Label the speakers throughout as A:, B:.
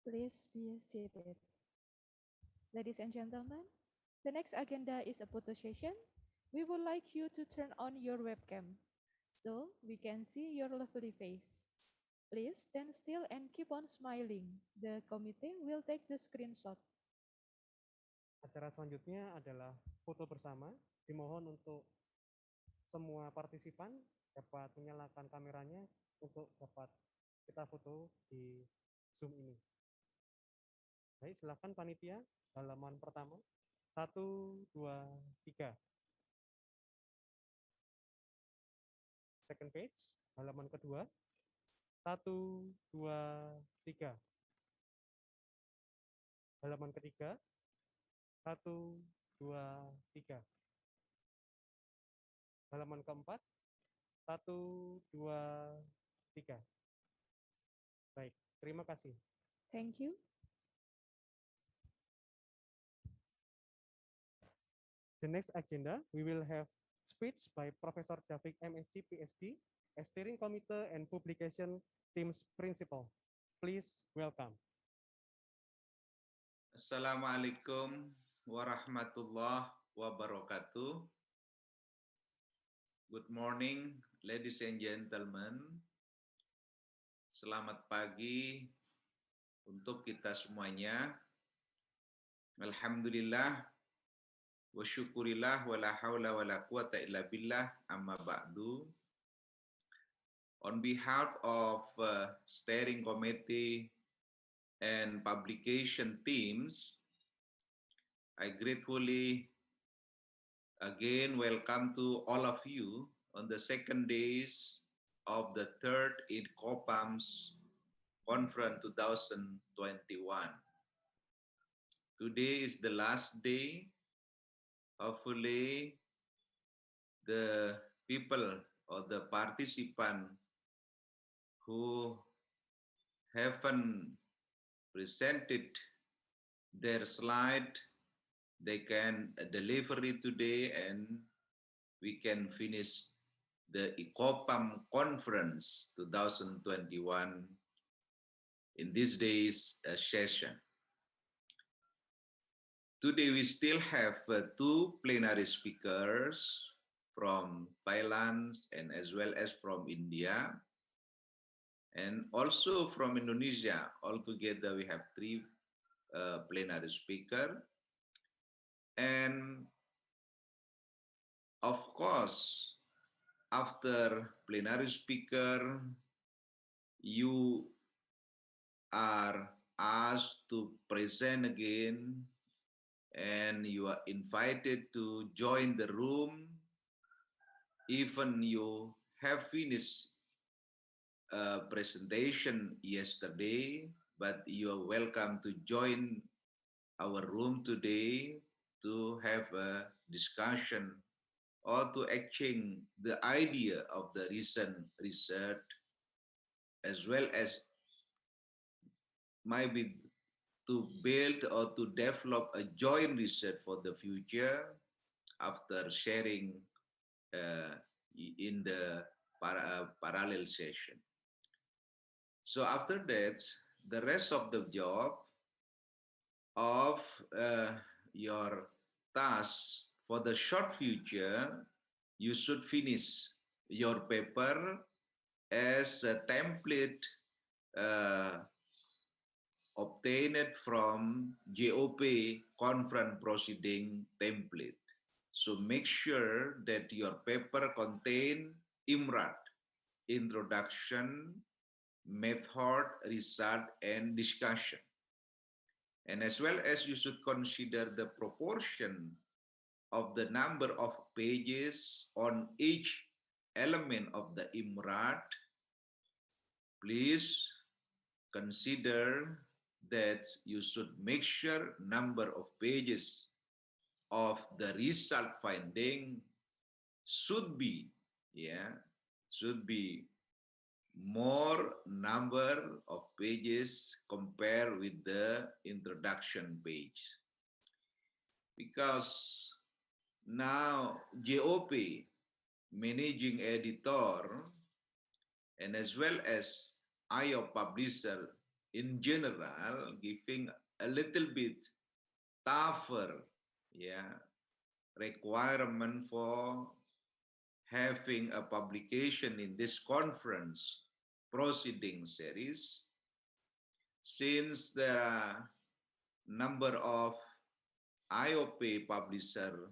A: Please be seated. Ladies and gentlemen, the next agenda is a photo session. We would like you to turn on your webcam so we can see your lovely face. Please stand still and keep on smiling. The committee will take the screenshot.
B: Acara selanjutnya adalah foto bersama. Dimohon untuk semua partisipan dapat menyalakan kameranya untuk dapat kita foto di Zoom ini. Baik, silakan panitia, halaman pertama. 1, 2, 3. Second page, halaman kedua. 1, 2, 3. Halaman ketiga. 1, 2, 3. Halaman keempat. 1, 2, 3. Baik, terima kasih.
A: Thank you.
B: The next agenda, we will have speech by Professor David MSc PhD, a steering committee and publication team's principal. Please welcome.
C: Assalamualaikum warahmatullahi wabarakatuh. Good morning, ladies and gentlemen. Selamat pagi untuk kita semuanya. Alhamdulillah wa syukurillah wa la hawla wa la quwata illa billah amma ba'du. On behalf of steering committee and publication teams, I gratefully again welcome to all of you on the second days of the third ICOPAMBS Conference 2021. Today is the last day. Hopefully, the people or the participants who haven't presented their slide, they can deliver it today and we can finish the ICOPAM Conference 2021 in this day's session. Today we still have two plenary speakers from Thailand and as well as from India and also from Indonesia. Altogether we have three plenary speakers. And of course, after plenary speaker, you are asked to present again and you are invited to join the room even you have finished a presentation yesterday, but you are welcome to join our room today to have a discussion or to exchange the idea of the recent research as well as maybe to build or to develop a joint research for the future after sharing in the parallel session. So after that, the rest of the job of your task for the short future, you should finish your paper as a template obtained from GOP conference proceeding template. So make sure that your paper contain IMRAD, introduction, method, result, and discussion. And as well as you should consider the proportion of the number of pages on each element of the IMRAD. Please consider that you should make sure number of pages of the result finding should be more number of pages compared with the introduction page, because now GOP managing editor and as well as IO publisher in general giving a little bit tougher, yeah, requirement for having a publication in this conference proceeding series, since there are number of IOP publisher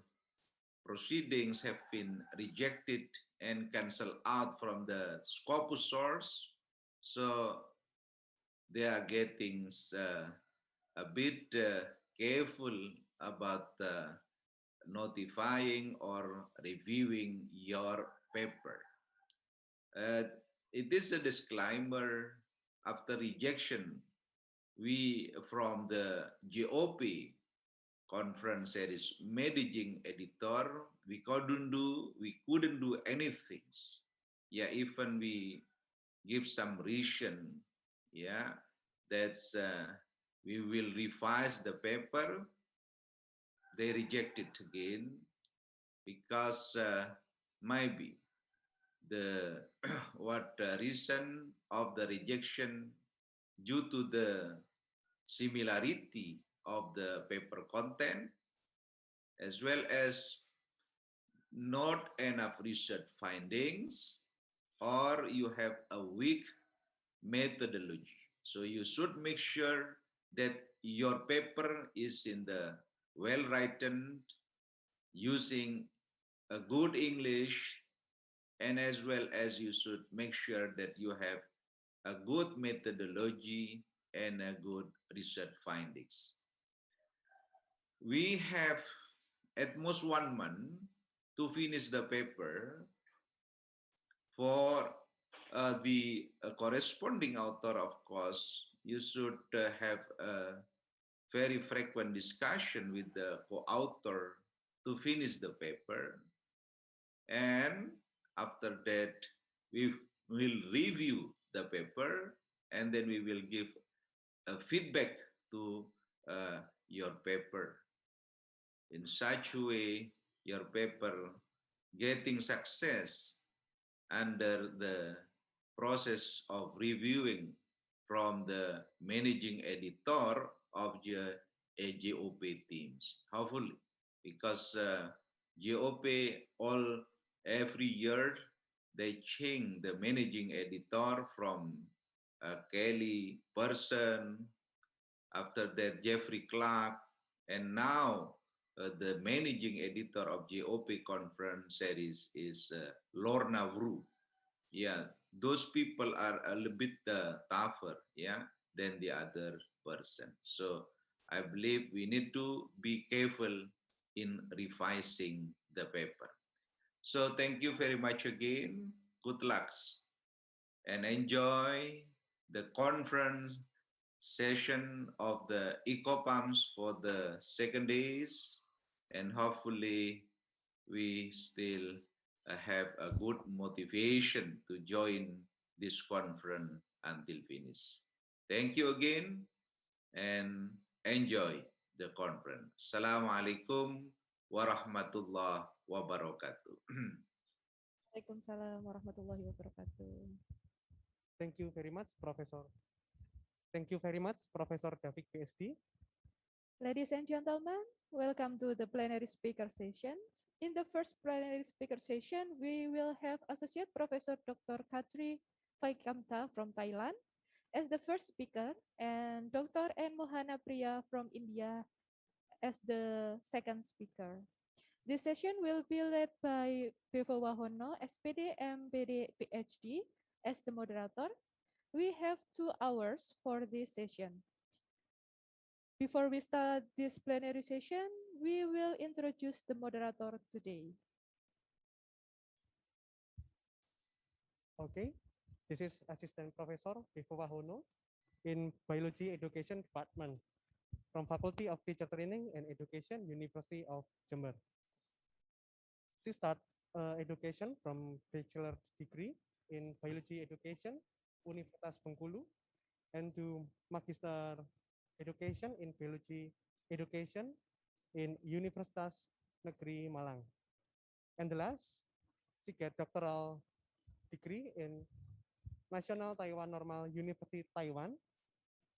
C: proceedings have been rejected and cancelled out from the Scopus source. So they are getting a bit careful about notifying or reviewing your paper. It is a disclaimer after rejection. We from the GOP conference series managing editor, we couldn't do anything. Yeah, even we give some reason. Yeah, that's we will revise the paper. They reject it again because maybe the what reason of the rejection due to the similarity of the paper content as well as not enough research findings, or you have a weak methodology. So you should make sure that your paper is in the well-written, using a good English, and as well as you should make sure that you have a good methodology and a good research findings. We have at most 1 month to finish the paper. For the corresponding author, of course, you should have a very frequent discussion with the co-author to finish the paper. And after that, we will review the paper and then we will give a feedback to your paper. In such a way, your paper getting success under the process of reviewing from the managing editor of the GOP teams, hopefully, because GOP every year they change the managing editor from Kelly Person, after that Jeffrey Clark, and now the managing editor of GOP conference series is Lorna Wru. Yeah, those people are a little bit tougher, yeah, than the other person. So I believe we need to be careful in revising the paper. So thank you very much again. Good luck and enjoy the conference session of the ICOPAMBS for the second days, and hopefully we still have a good motivation to join this conference until finish. Thank you again and enjoy the conference. Assalamualaikum warahmatullahi wabarakatuh.
A: Waalaikumsalam warahmatullahi wabarakatuh.
B: Thank you very much, Professor. Thank you very much, Professor David PhD.
A: Ladies and gentlemen, welcome to the plenary speaker session. In the first plenary speaker session, we will have Associate Professor Dr. Katri Vaikamta from Thailand as the first speaker, and Dr. N. Mohana Priya from India as the second speaker. This session will be led by Bevo Wahono, SPD, MPD, PhD, as the moderator. We have 2 hours for this session. Before we start this plenary session, we will introduce the moderator today.
B: Okay, this is Assistant Professor Bevo Wahono in Biology Education Department from Faculty of Teacher Training and Education, University of Jember. She start education from bachelor degree in Biology Education, Universitas Bengkulu, and do Magister Education in Biology Education in Universitas Negeri Malang. And the last, she get doctoral degree in National Taiwan Normal University, Taiwan,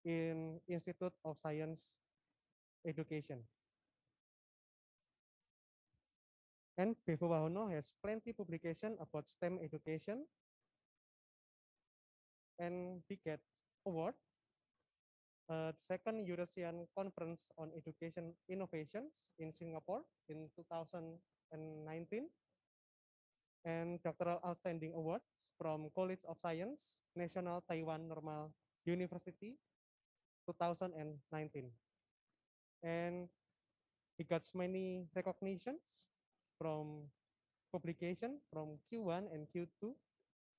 B: in Institute of Science Education. And Bevo Wahono has plenty publication about STEM education and he get award second Eurasian Conference on Education Innovations in Singapore in 2019 and doctoral outstanding awards from College of Science, National Taiwan Normal University 2019. And he got many recognitions from publication from Q1 and Q2,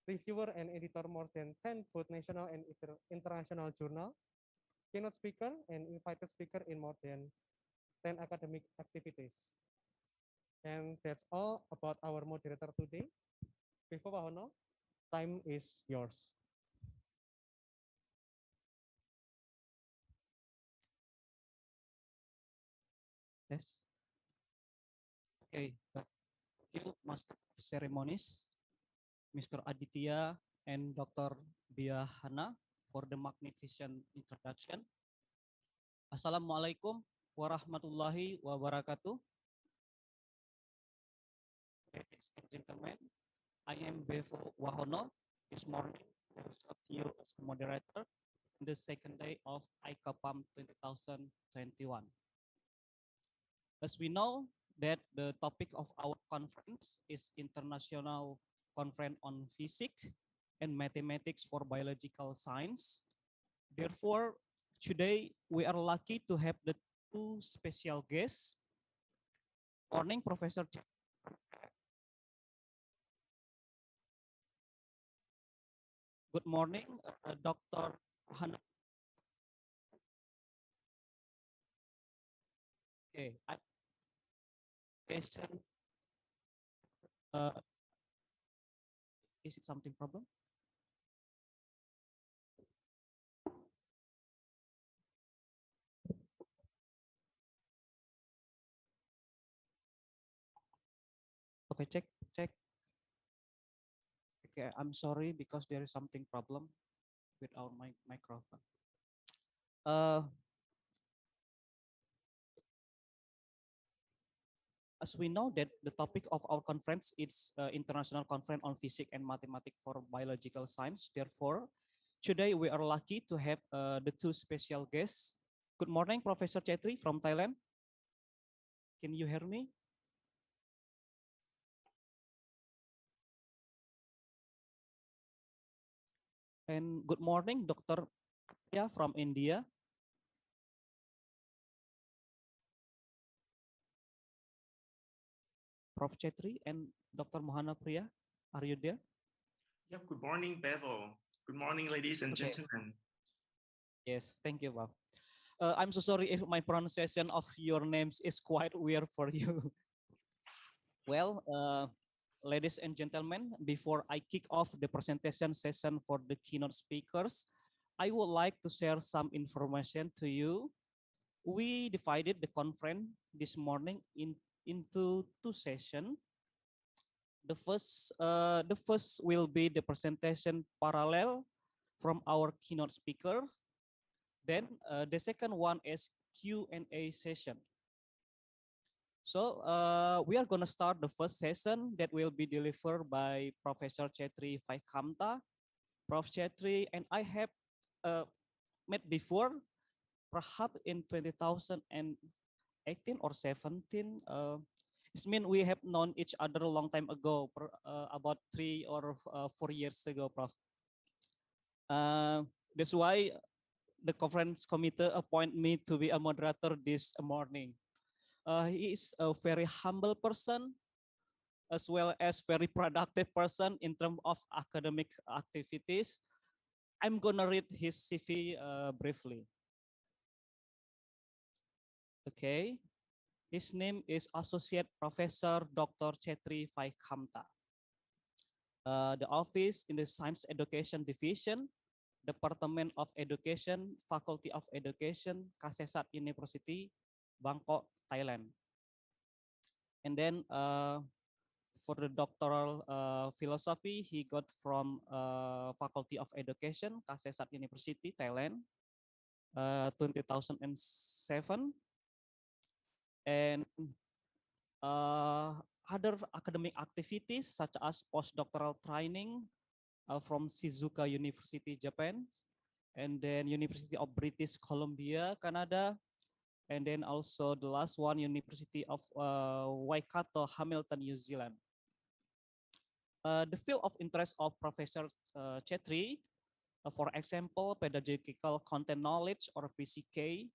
B: reviewer and editor more than 10 both national and international journal, keynote speaker and invited speaker in more than 10 academic activities. And that's all about our moderator today. Bevo Wahono, time is yours.
D: Yes. Okay. Thank you, Master of Ceremonies, Mr. Aditya and Dr. Biahana for the magnificent introduction. Assalamualaikum warahmatullahi wabarakatuh. Ladies and gentlemen, I am Bevo Wahono. This morning, I will serve you as a moderator on the second day of ICOPAMBS 2021. As we know that the topic of our conference is International Conference on Physics and Mathematics for Biological Science. Therefore, today we are lucky to have the two special guests. Morning, Professor. Good morning, Dr. Hana. Okay, question. Is it something problem? Okay, check. Okay, I'm sorry because there is something problem with our microphone. As we know that the topic of our conference is International Conference on Physics and Mathematics for Biological Science. Therefore, today we are lucky to have the two special guests. Good morning, Professor Chetri from Thailand. Can you hear me? And good morning, Dr. Priya from India. Prof. Chetri and Dr. Mohana Priya, are you there?
E: Yeah, good morning, Bevo. Good morning, ladies and gentlemen.
D: Yes, thank you, Bob. I'm so sorry if my pronunciation of your names is quite weird for you. Well, ladies and gentlemen, before I kick off the presentation session for the keynote speakers, I would like to share some information to you. We divided the conference this morning into two sessions. The first will be the presentation parallel from our keynote speakers. Then the second one is Q&A session. So we are going to start the first session that will be delivered by Professor Chetri Vaikamta. Prof. Chetri and I have met before, perhaps in 2018 or 17. It means we have known each other a long time ago, about 3 or 4 years ago, Prof. That's why the conference committee appoint me to be a moderator this morning. He is a very humble person, as well as very productive person in terms of academic activities. I'm gonna read his CV briefly. Okay, his name is Associate Professor Dr. Chetri Vaikamta. The office in the Science Education Division, Department of Education, Faculty of Education, Kasetsart University, Bangkok, Thailand. And then for the doctoral philosophy, he got from Faculty of Education, Kasetsart University, Thailand. 2007, and other academic activities such as postdoctoral training from Shizuoka University, Japan, and then University of British Columbia, Canada, and then also the last one, University of Waikato, Hamilton, New Zealand. The field of interest of Professor Chetri, for example, pedagogical content knowledge or PCK,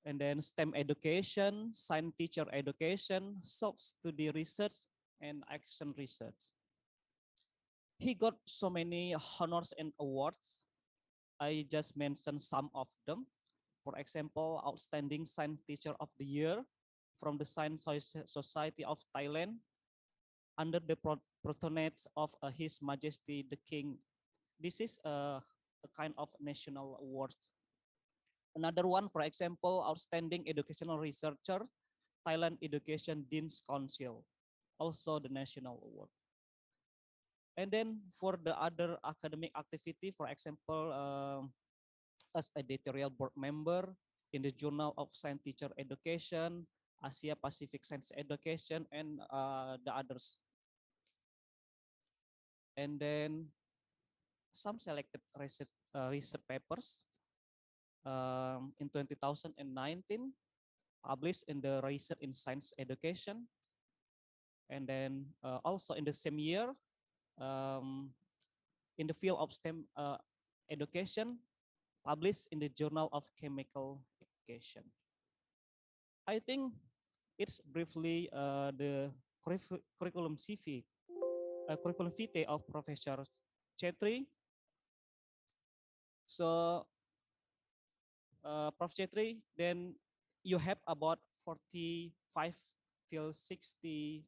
D: and then STEM education, science teacher education, self-study research, and action research. He got so many honors and awards. I just mentioned some of them. For example, Outstanding Science Teacher of the Year from the Science Society of Thailand under the patronage of His Majesty the King. This is a kind of national award. Another one, for example, Outstanding Educational Researcher, Thailand Education Dean's Council, also the national award. And then for the other academic activity, for example, as editorial board member in the Journal of Science Teacher Education, Asia Pacific Science Education, and the others. And then some selected research papers in 2019, published in the Research in Science Education. And then also in the same year, in the field of STEM education, published in the Journal of Chemical Education. I think it's briefly the curriculum CV, curriculum vitae of Professor Chetri. So, Prof. Chetri, then you have about 45 till 60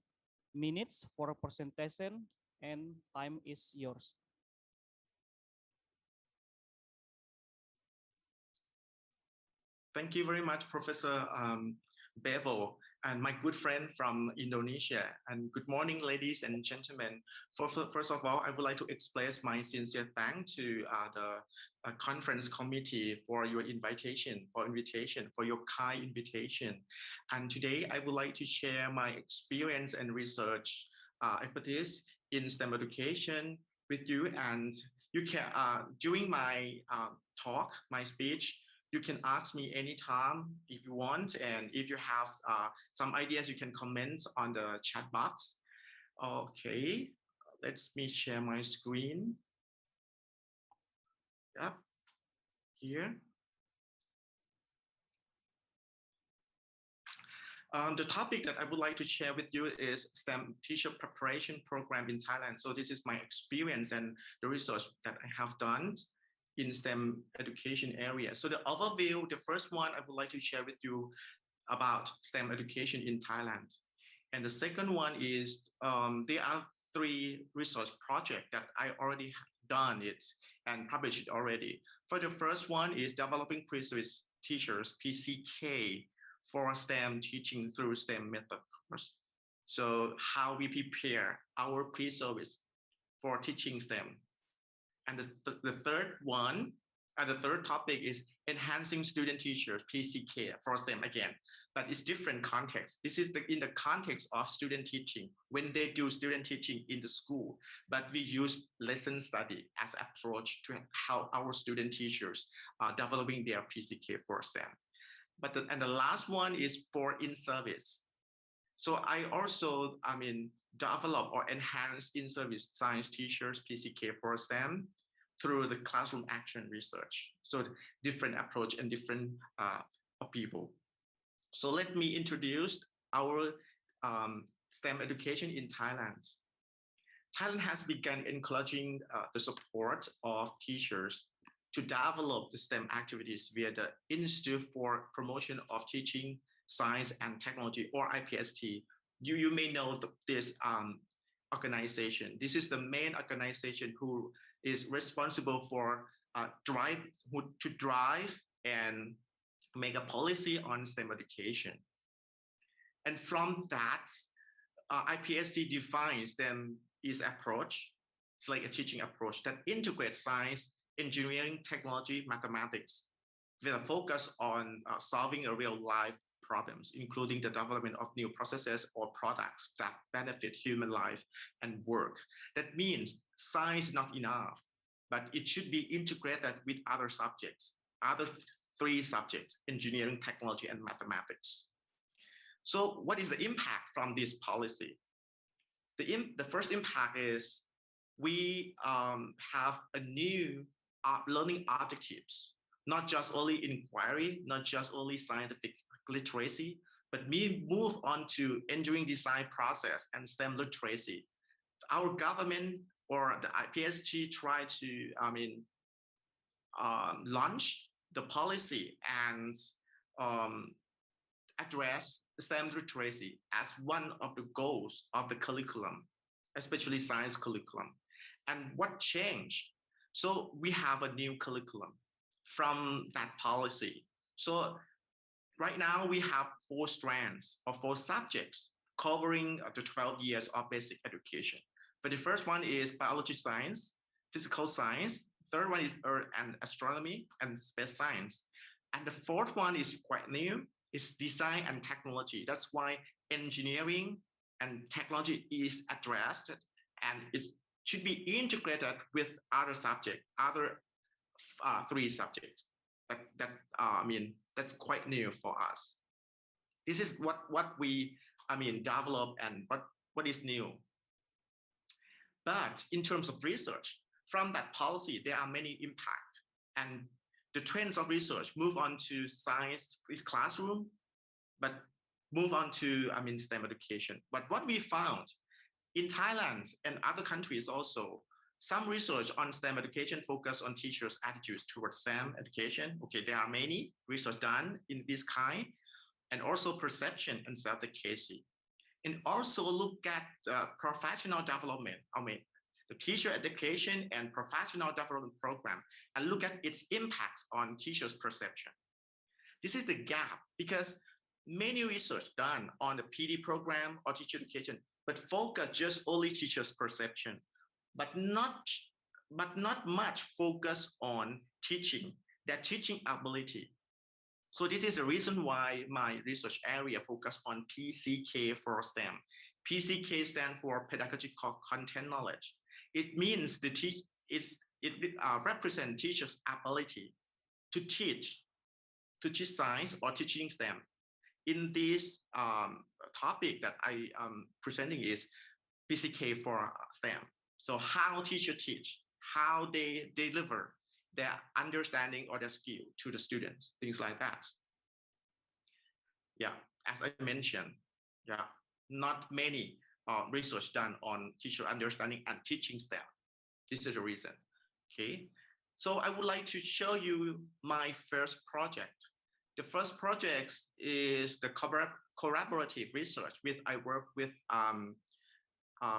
D: minutes for a presentation, and time is yours.
E: Thank you very much, Professor Bevo, and my good friend from Indonesia. And good morning, ladies and gentlemen. First of all, I would like to express my sincere thanks to the conference committee for your invitation, for your kind invitation. And today, I would like to share my experience and research expertise in STEM education with you. And you can, during my talk, my speech, you can ask me anytime if you want, and if you have some ideas, you can comment on the chat box. Okay, let me share my screen. Yep, here. The topic that I would like to share with you is STEM teacher preparation program in Thailand. So this is my experience and the research that I have done in STEM education area. So the overview, the first one I would like to share with you about STEM education in Thailand. And the second one is there are 3 research projects that I already done it and published it already. For the first one is developing pre-service teachers, PCK, for STEM teaching through STEM method course. So how we prepare our pre-service for teaching STEM. And the third one, and the third topic is enhancing student teachers, PCK, for STEM again, but it's different context. This is in the context of student teaching, when they do student teaching in the school, but we use lesson study as approach to how our student teachers are developing their PCK for STEM. And the last one is for in-service. So I also, develop or enhance in-service science teachers PCK for STEM through the classroom action research. So different approach and different people. So let me introduce our STEM education in Thailand. Thailand has begun encouraging the support of teachers to develop the STEM activities via the Institute for Promotion of Teaching, Science and Technology, or IPST. You may know this organization. This is the main organization who is responsible for to drive and make a policy on STEM education. And from that, IPST defines them its approach. It's like a teaching approach that integrates science, engineering, technology, mathematics with a focus on solving a real life problems, including the development of new processes or products that benefit human life and work. That means science is not enough, but it should be integrated with other subjects, other three subjects, engineering, technology, and mathematics. So what is the impact from this policy? The first impact is we have a new learning objectives, not just only inquiry, not just only scientific literacy, but we move on to engineering design process and STEM literacy. Our government or the IPST try to, launch the policy and address STEM literacy as one of the goals of the curriculum, especially science curriculum. And what changed? So we have a new curriculum from that policy. So right now we have 4 strands or 4 subjects covering the 12 years of basic education. But the first one is biology science, physical science. Third one is earth and astronomy and space science. And the fourth one is quite new, is design and technology. That's why engineering and technology is addressed, and it should be integrated with other subjects, other 3 subjects. That's quite new for us. This is what we develop and what is new. But in terms of research, from that policy, there are many impacts, and the trends of research move on to science classroom, but move on to STEM education. But what we found in Thailand and other countries also, some research on STEM education focus on teachers' attitudes towards STEM education. Okay, there are many research done in this kind, and also perception and self-efficacy. And also look at professional development, the teacher education and professional development program, and look at its impacts on teachers' perception. This is the gap, because many research done on the PD program or teacher education, but focus just only teachers' perception, but not much focus on teaching, their teaching ability. So this is the reason why my research area focus on PCK for STEM. PCK stands for pedagogical content knowledge. It means it represents teachers' ability to teach science or teaching STEM. In this topic that I am presenting is PCK for STEM. So how teachers teach, how they deliver their understanding or their skill to the students, things like that. Yeah, as I mentioned, yeah, not many research done on teacher understanding and teaching STEM. This is the reason. Okay, so I would like to show you my first project. The first project is the collaborative research with I work with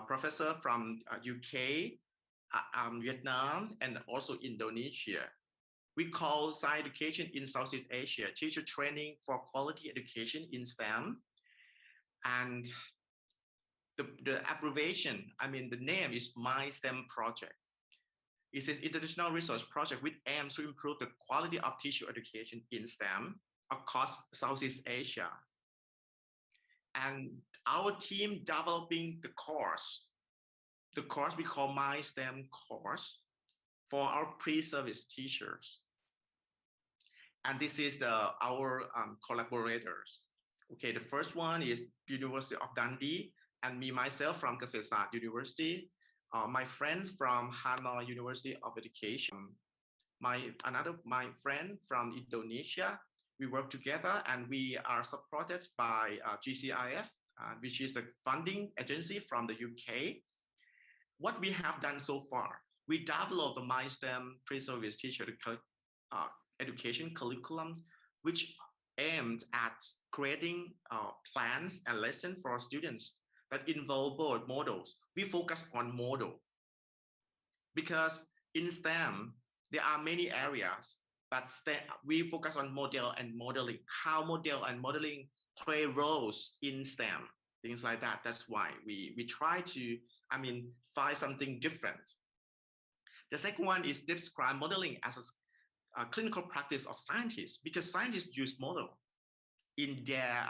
E: professor from UK, Vietnam, and also Indonesia. We call science education in Southeast Asia, teacher training for quality education in STEM. And the abbreviation, the name is My STEM Project. It's an international research project which aims to improve the quality of teacher education in STEM across Southeast Asia. And our team developing the course we call My STEM course for our pre-service teachers. And this is our collaborators. Okay, the first one is University of Dundee, and me myself from Kasetsart University. My friends from Hanoi University of Education. My friend from Indonesia. We work together, and we are supported by GCIF, which is the funding agency from the UK. What we have done so far, we developed the My STEM pre-service teacher education curriculum, which aimed at creating plans and lessons for students that involve both models. We focus on model because in STEM, there are many areas, but we focus on model and modeling, how model and modeling play roles in STEM, things like that. That's why we try to, find something different. The second one is describe modeling as clinical practice of scientists, because scientists use model in their,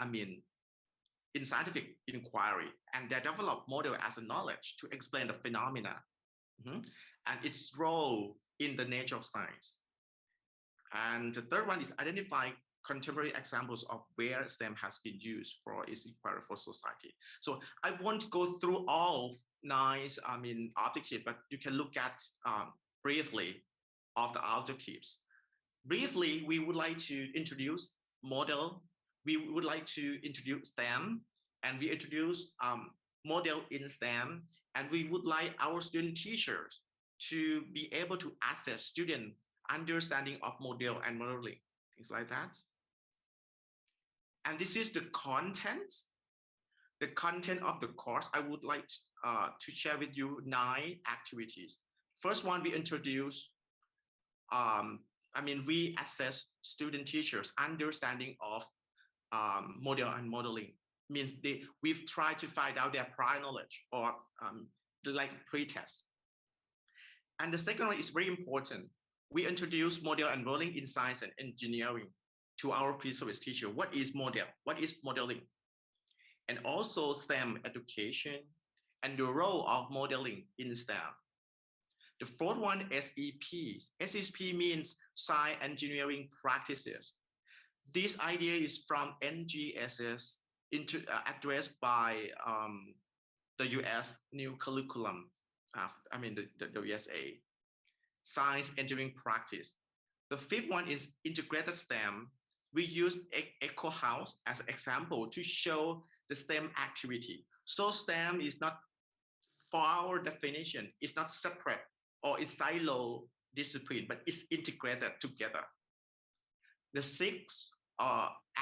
E: in scientific inquiry, and they develop model as a knowledge to explain the phenomena and its role in the nature of science. And the third one is identify contemporary examples of where STEM has been used for its inquiry for society. So I won't go through all 9 objectives, but you can look at briefly of the objectives. Briefly, we would like to introduce model. We would like to introduce STEM, and we introduce model in STEM, and we would like our student teachers to be able to assess student understanding of model and modeling, things like that. And this is the content of the course. I would like to share with you 9 activities. First one, we introduce, we assess student teachers understanding of model and modeling. Means we've tried to find out their prior knowledge or like pre-test. And the second one is very important. We introduce model and modeling in science and engineering to our pre-service teacher. What is model? What is modeling? And also STEM education and the role of modeling in STEM. The fourth one, SEPs. SEP means science engineering practices. This idea is from NGSS, addressed by the US new curriculum, the USA, science engineering practice. The fifth one is integrated STEM. We use Echo House as an example to show the STEM activity. So STEM is not, for our definition, it's not separate or it's silo discipline, but it's integrated together. The sixth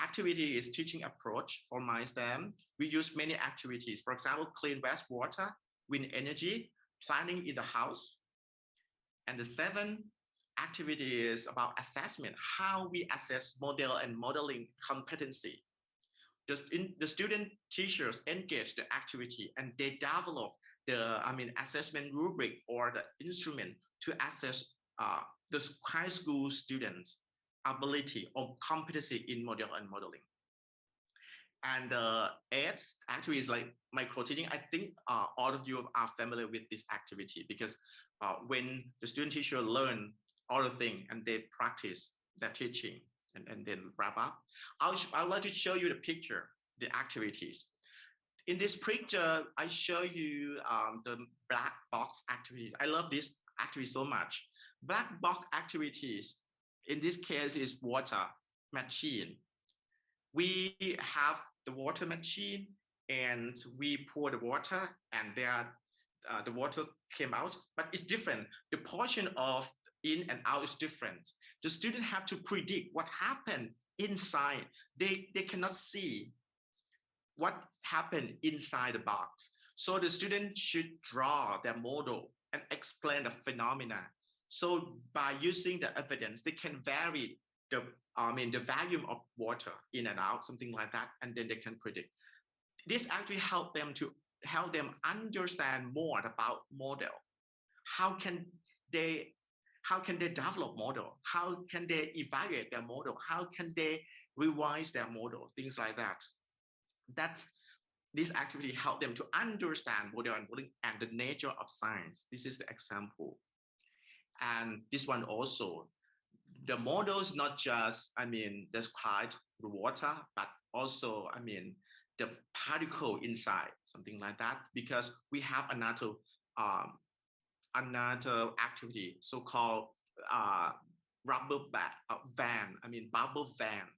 E: activity is teaching approach for my STEM. We use many activities, for example, clean wastewater, wind energy, planning in the house. And the seventh activity is about assessment, how we assess model and modeling competency. The student teachers engage the activity and they develop the assessment rubric or the instrument to assess the high school students' ability or competency in model and modeling. And the eighth activity is like micro-teaching. I think all of you are familiar with this activity because when the student teacher learn all the things and they practice their teaching and then wrap up, I'd like to show you the picture, the activities. In this picture, I show you the black box activities. I love this activity so much. Black box activities, in this case, is water machine. We have the water machine and we pour the water and the water came out, but it's different. The portion of in and out is different. The student have to predict what happened inside. They cannot see what happened inside the box. So the student should draw their model and explain the phenomena. So by using the evidence, they can vary the volume of water in and out, something like that, and then they can predict. This actually help them understand more about model. How can they develop model? How can they evaluate their model? How can they revise their model? Things like that. This activity help them to understand model and modeling and the nature of science. This is the example. And this one also, the models not just, describe the water, but also, the particle inside, something like that, because we have another activity, so-called bubble van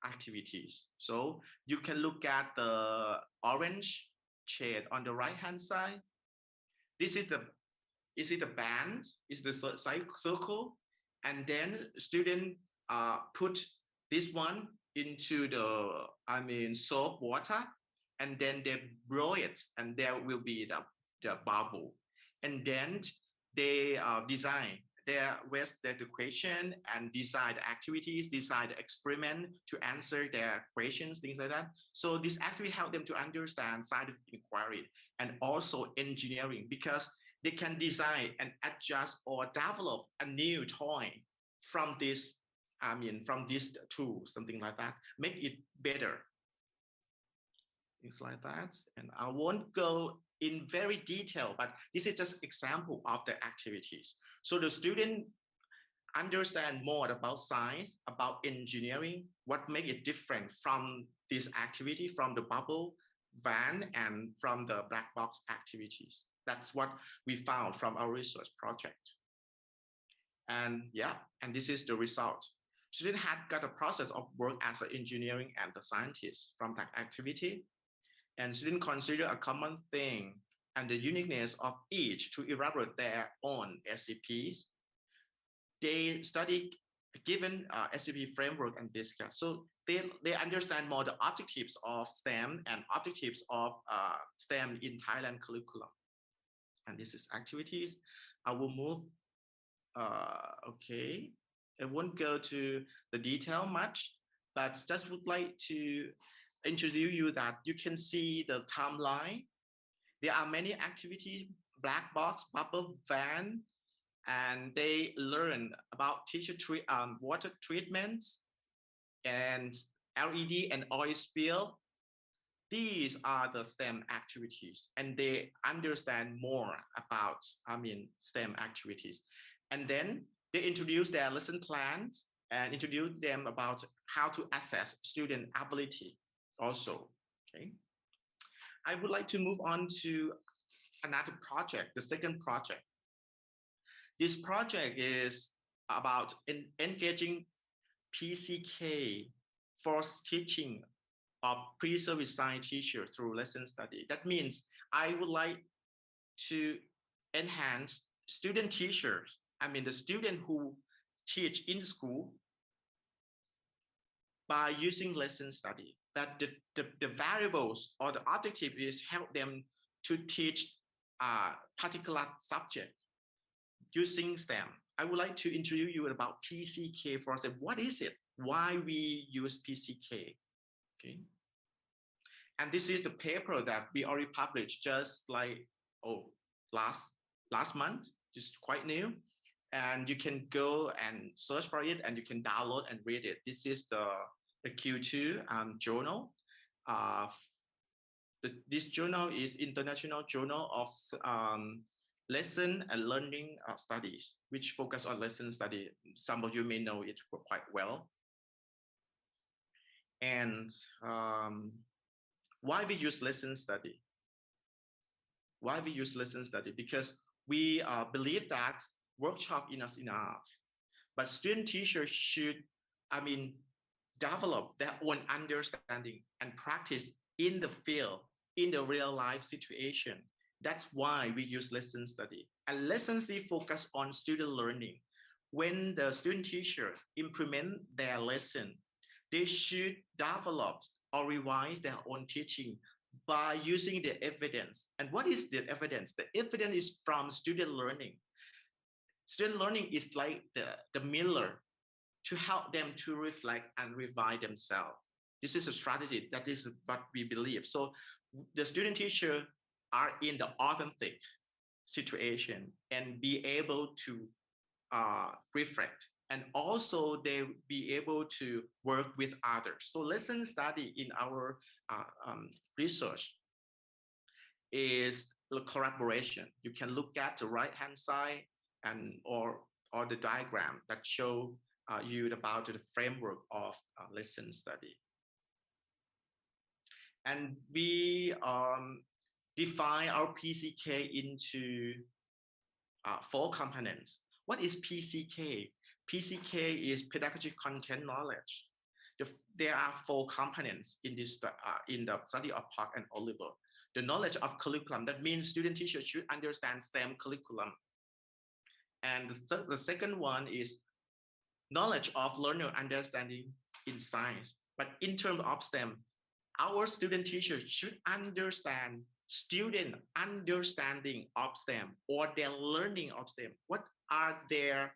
E: activities. So you can look at the orange shade on the right-hand side. This is the band, is the circle, and then student put this one into the soap water, and then they blow it, and there will be the bubble, and then they design their question and decide the activities, decide the experiment to answer their questions, things like that. So this actually help them to understand scientific inquiry and also engineering, because they can design and adjust or develop a new toy from this, from this tool, something like that, make it better. Things like that. And I won't go in very detail, but this is just example of the activities. So the student understand more about science, about engineering, what make it different from this activity, from the bubble van and from the black box activities. That's what we found from our research project. And yeah, and this is the result. Student had got a process of work as an engineering and the scientist from that activity. And student consider a common thing and the uniqueness of each to elaborate their own SCPs. They study given SCP framework and discuss. So they understand more the objectives of STEM and objectives of STEM in Thailand curriculum. And this is activities. I will move. Okay, I won't go to the detail much, but just would like to introduce you that you can see the timeline. There are many activities, black box, bubble van, and they learn about water treatments and LED and oil spill. These are the STEM activities, and they understand more about, STEM activities. And then they introduce their lesson plans and introduce them about how to assess student ability also, okay? I would like to move on to another project, the second project. This project is about engaging PCK for teaching of pre-service science teachers through lesson study. That means I would like to enhance student teachers, the student who teach in school by using lesson study. That the variables or the objective is help them to teach a particular subject using STEM. I would like to introduce you about PCK first. What is it? Why we use PCK? Okay. And this is the paper that we already published just like last month, just quite new. And you can go and search for it and you can download and read it. This is the Q2 journal. This journal is International Journal of Lesson and Learning Studies, which focus on lesson study. Some of you may know it quite well. And why we use lesson study? Why we use lesson study? Because we believe that workshop is enough, but student teachers should, develop their own understanding and practice in the field, in the real life situation. That's why we use lesson study. And lesson study focus on student learning. When the student teacher implement their lesson, they should develop or revise their own teaching by using the evidence. And what is the evidence? The evidence is from student learning. Student learning is like the mirror to help them to reflect and revise themselves. This is a strategy. That is what we believe. So the student teacher are in the authentic situation and be able to reflect. And also they be able to work with others. So lesson study in our research is the collaboration. You can look at the right-hand side and or the diagram that show you about the framework of lesson study. And we define our PCK into 4 components. What is PCK? PCK is pedagogic content knowledge. There are 4 components in this in the study of Park and Oliver. The knowledge of curriculum, that means student teachers should understand STEM curriculum. And the second one is knowledge of learner understanding in science. But in terms of STEM, our student teachers should understand student understanding of STEM or their learning of STEM. What are their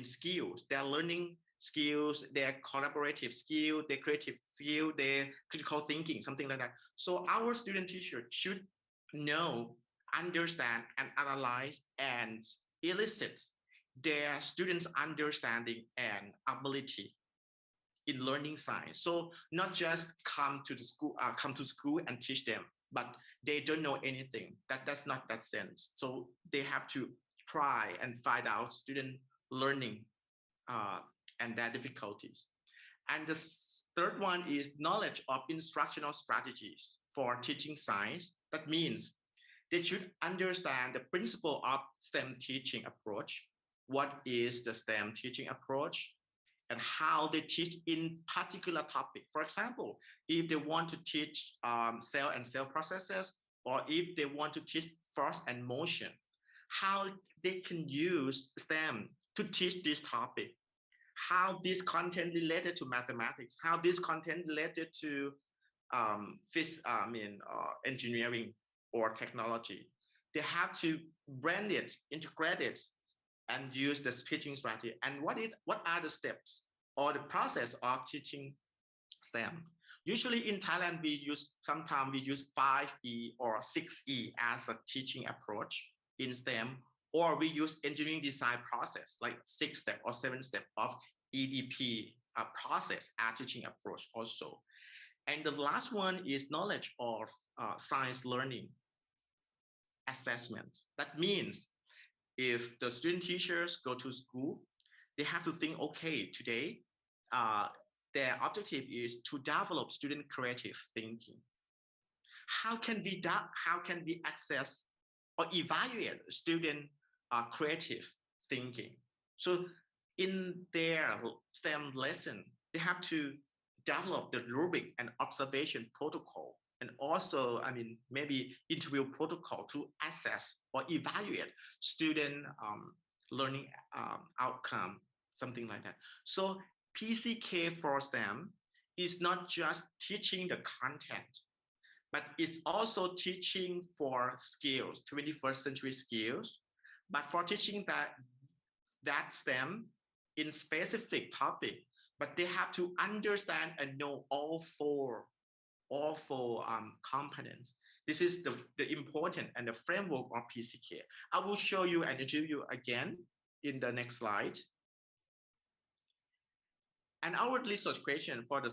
E: skills, their learning skills, their collaborative skill, their creative skill, their critical thinking, something like that. So our student teacher should know, understand, and analyze and elicit their students' understanding and ability in learning science. So not just come to school and teach them, but they don't know anything. That's not that sense. So they have to try and find out student learning and their difficulties. And the third one is knowledge of instructional strategies for teaching science. That means they should understand the principle of STEM teaching approach. What is the STEM teaching approach? And how they teach in particular topic. For example, if they want to teach cell and cell processes, or if they want to teach force and motion, how they can use STEM to teach this topic, how this content related to mathematics, how this content related to engineering or technology. They have to blend it, integrate it, and use the teaching strategy. And what are the steps or the process of teaching STEM? Usually in Thailand, sometimes we use 5E or 6E as a teaching approach in STEM, or we use engineering design process, like 6-step or 7-step of EDP process as teaching approach also. And the last one is knowledge of science learning assessment. That means if the student teachers go to school, they have to think, okay, today, their objective is to develop student creative thinking. How can we access or evaluate student creative thinking? So in their STEM lesson, they have to develop the rubric and observation protocol, and also, maybe interview protocol to assess or evaluate student learning outcome, something like that. So PCK for STEM is not just teaching the content, but it's also teaching for skills, 21st century skills, but for teaching that STEM in specific topic, but they have to understand and know all four components. This is the important and the framework of PCK. I will show you and introduce you again in the next slide. And our research question for the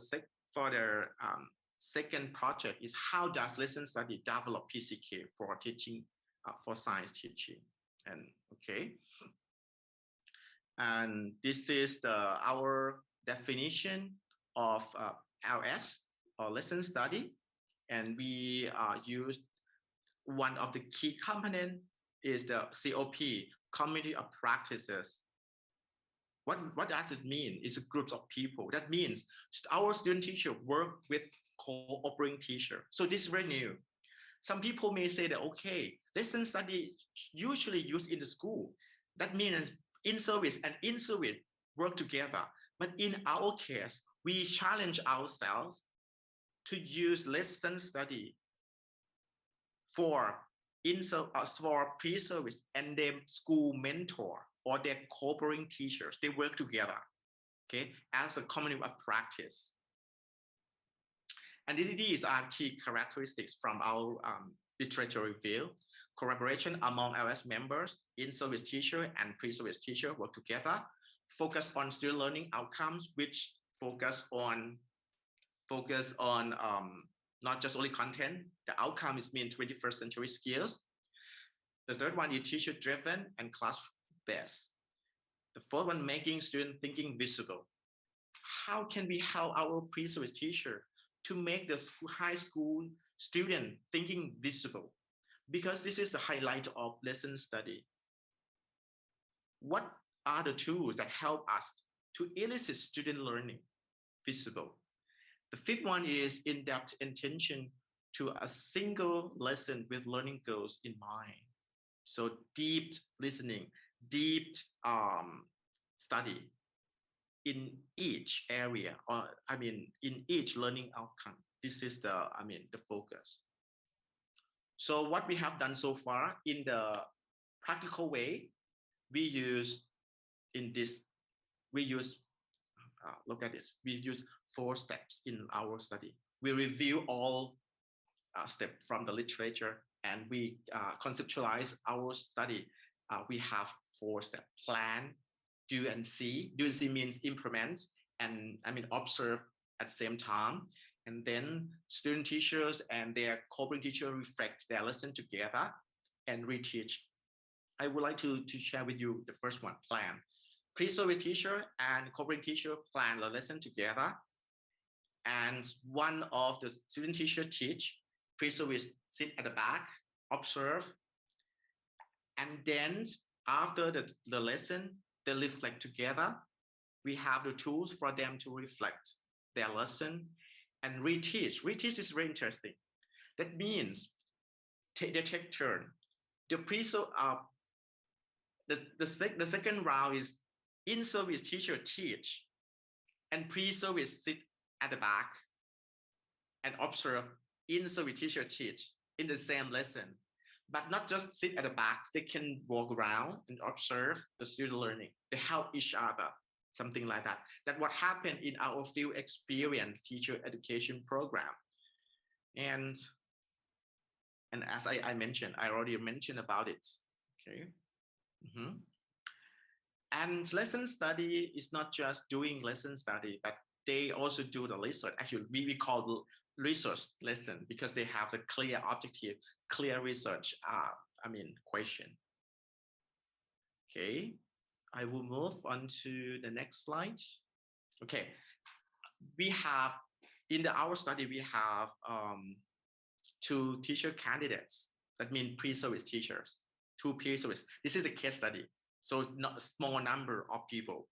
E: second project is, how does lesson study develop PCK for teaching, for science teaching? And okay, and this is our definition of LS, or lesson study, and we use one of the key component is the COP, community of practices. What does it mean? It's a group of people. That means our student teacher work with cooperating teacher. So this is very new. Some people may say that, okay, lesson study usually used in the school. That means in-service and in-service work together. But in our case, we challenge ourselves to use lesson study for pre-service and then school mentor or their cooperating teachers. They work together, okay, as a community of practice. And these are key characteristics from our literature review. Collaboration among LS members, in-service teacher and pre-service teacher work together, focus on student learning outcomes, which focus on not just only content. The outcome is mean 21st century skills. The third one is teacher-driven and class-based. The fourth one, making student thinking visible. How can we help our pre-service teacher to make the high school student thinking visible? Because this is the highlight of lesson study. What are the tools that help us to elicit student learning visible? The fifth one is in-depth attention to a single lesson with learning goals in mind. So deep listening, deep study in each area, or in each learning outcome. This is the focus. So what we have done so far in the practical way, we use look at this. We use 4 steps in our study. We review all steps from the literature, and we conceptualize our study we have 4-step: plan, do and see. Do and see means implement and observe at the same time. And then student teachers and their co-curricular teacher reflect their lesson together and reteach. I would like to share with you the first one, plan. Pre-service teacher and co-curricular teacher plan the lesson together. And one of the student teacher teach, pre-service sit at the back, observe. And then after the lesson, they reflect together. We have the tools for them to reflect their lesson and reteach. Reteach is very interesting. That means they take turn. The the second round is in-service teacher teach and pre-service sit at the back and observe in-service teacher teach in the same lesson. But not just sit at the back, they can walk around and observe the student learning. They help each other, something like that. That's what happened in our field experience teacher education program. And as I mentioned, I already mentioned about it. Okay. And lesson study is not just doing lesson study, but they also do the research. Actually, we call the research lesson because they have the clear objective, clear research, question. Okay, I will move on to the next slide. Okay, we have, in our study, we have 2 teacher candidates. That means pre-service teachers, 2 pre-service. This is a case study. So not a small number of people,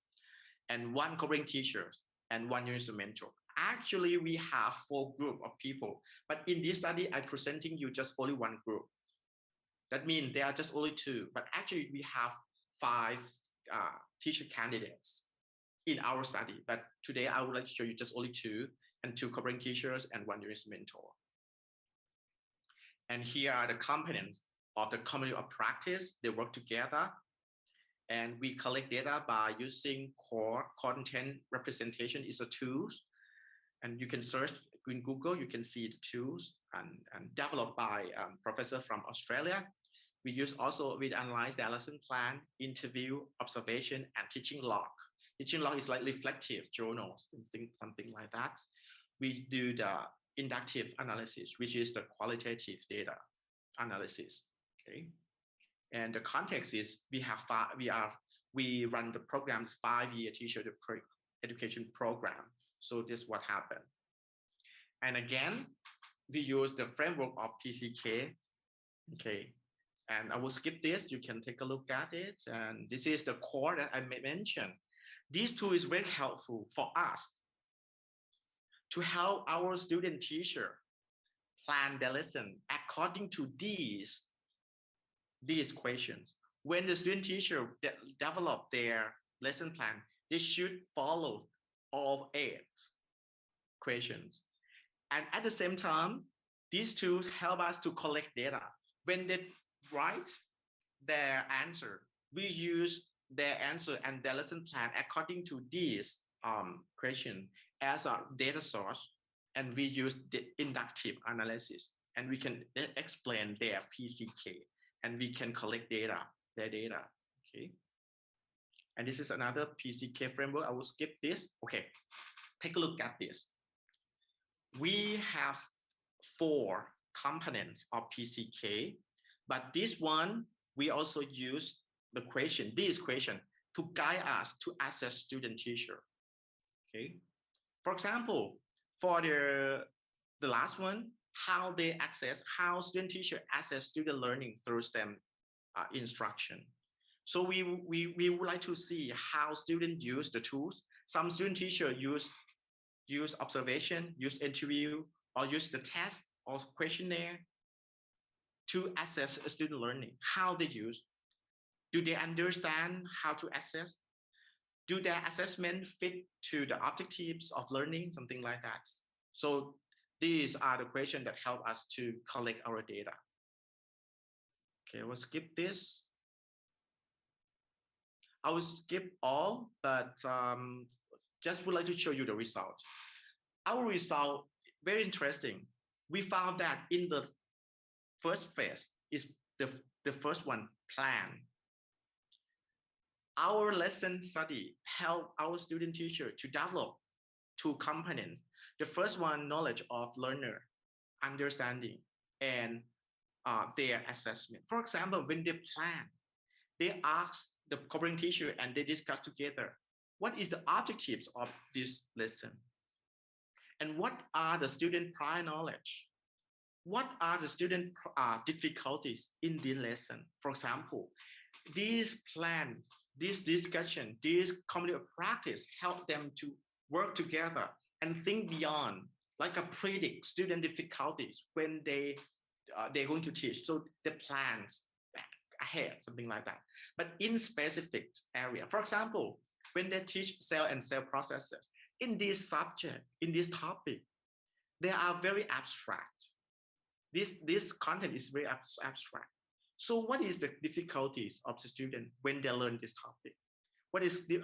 E: and 1 covering teachers and 1 universal mentor. Actually, we have 4 groups of people, but in this study, I'm presenting you just only 1 group. That means there are just only 2, but actually we have 5 teacher candidates in our study. But today I would like to show you just only 2, and 2 covering teachers and 1 universal mentor. And here are the components of the community of practice. They work together. And we collect data by using core content representation is a tools. And you can search in Google, you can see the tools and developed by professor from Australia. We analyze the lesson plan, interview, observation, and teaching log. Teaching log is like reflective journals, something like that. We do the inductive analysis, which is the qualitative data analysis. Okay. And the context is we run the program's 5-year teacher education program. So this is what happened. And again, we use the framework of PCK. Okay. And I will skip this. You can take a look at it. And this is the core that I mentioned. This tool is very helpful for us to help our student teacher plan their lesson according to these questions. When the student teacher develop their lesson plan, they should follow all 8 questions. And at the same time, these tools help us to collect data. When they write their answer, we use their answer and their lesson plan according to these questions as a data source. And we use the inductive analysis, and we can explain their PCK. And we can collect their data, okay? And this is another PCK framework. I will skip this. Okay, take a look at this. We have 4 components of PCK, but this one, we also use this question to guide us to assess student teacher, okay? For example, for the last one, how student teacher access student learning through STEM instruction. So we would like to see how students use the tools. Some student teacher use observation, use interview, or use the test or questionnaire to assess student learning. How they use? Do they understand how to assess? Do their assessment fit to the objectives of learning? Something like that. So these are the questions that help us to collect our data. Okay, we'll skip this. I will skip all, but just would like to show you the result. Our result, very interesting. We found that in the first phase is the first one, plan. our lesson study help our student teacher to develop two components. The first one, knowledge of learner, understanding, and their assessment. For example, when they plan, they ask the covering teacher and they discuss together, what is the objectives of this lesson? And what are the student prior knowledge? What are the student difficulties in this lesson? For example, this plan, this discussion, this community of practice help them to work together and think beyond, like a predict student difficulties when they're going to teach. So the plans ahead, something like that. But in specific area, for example, when they teach cell and cell processes, in this subject, in this topic, they are very abstract. This content is very abstract. So what is the difficulties of the student when they learn this topic? What is the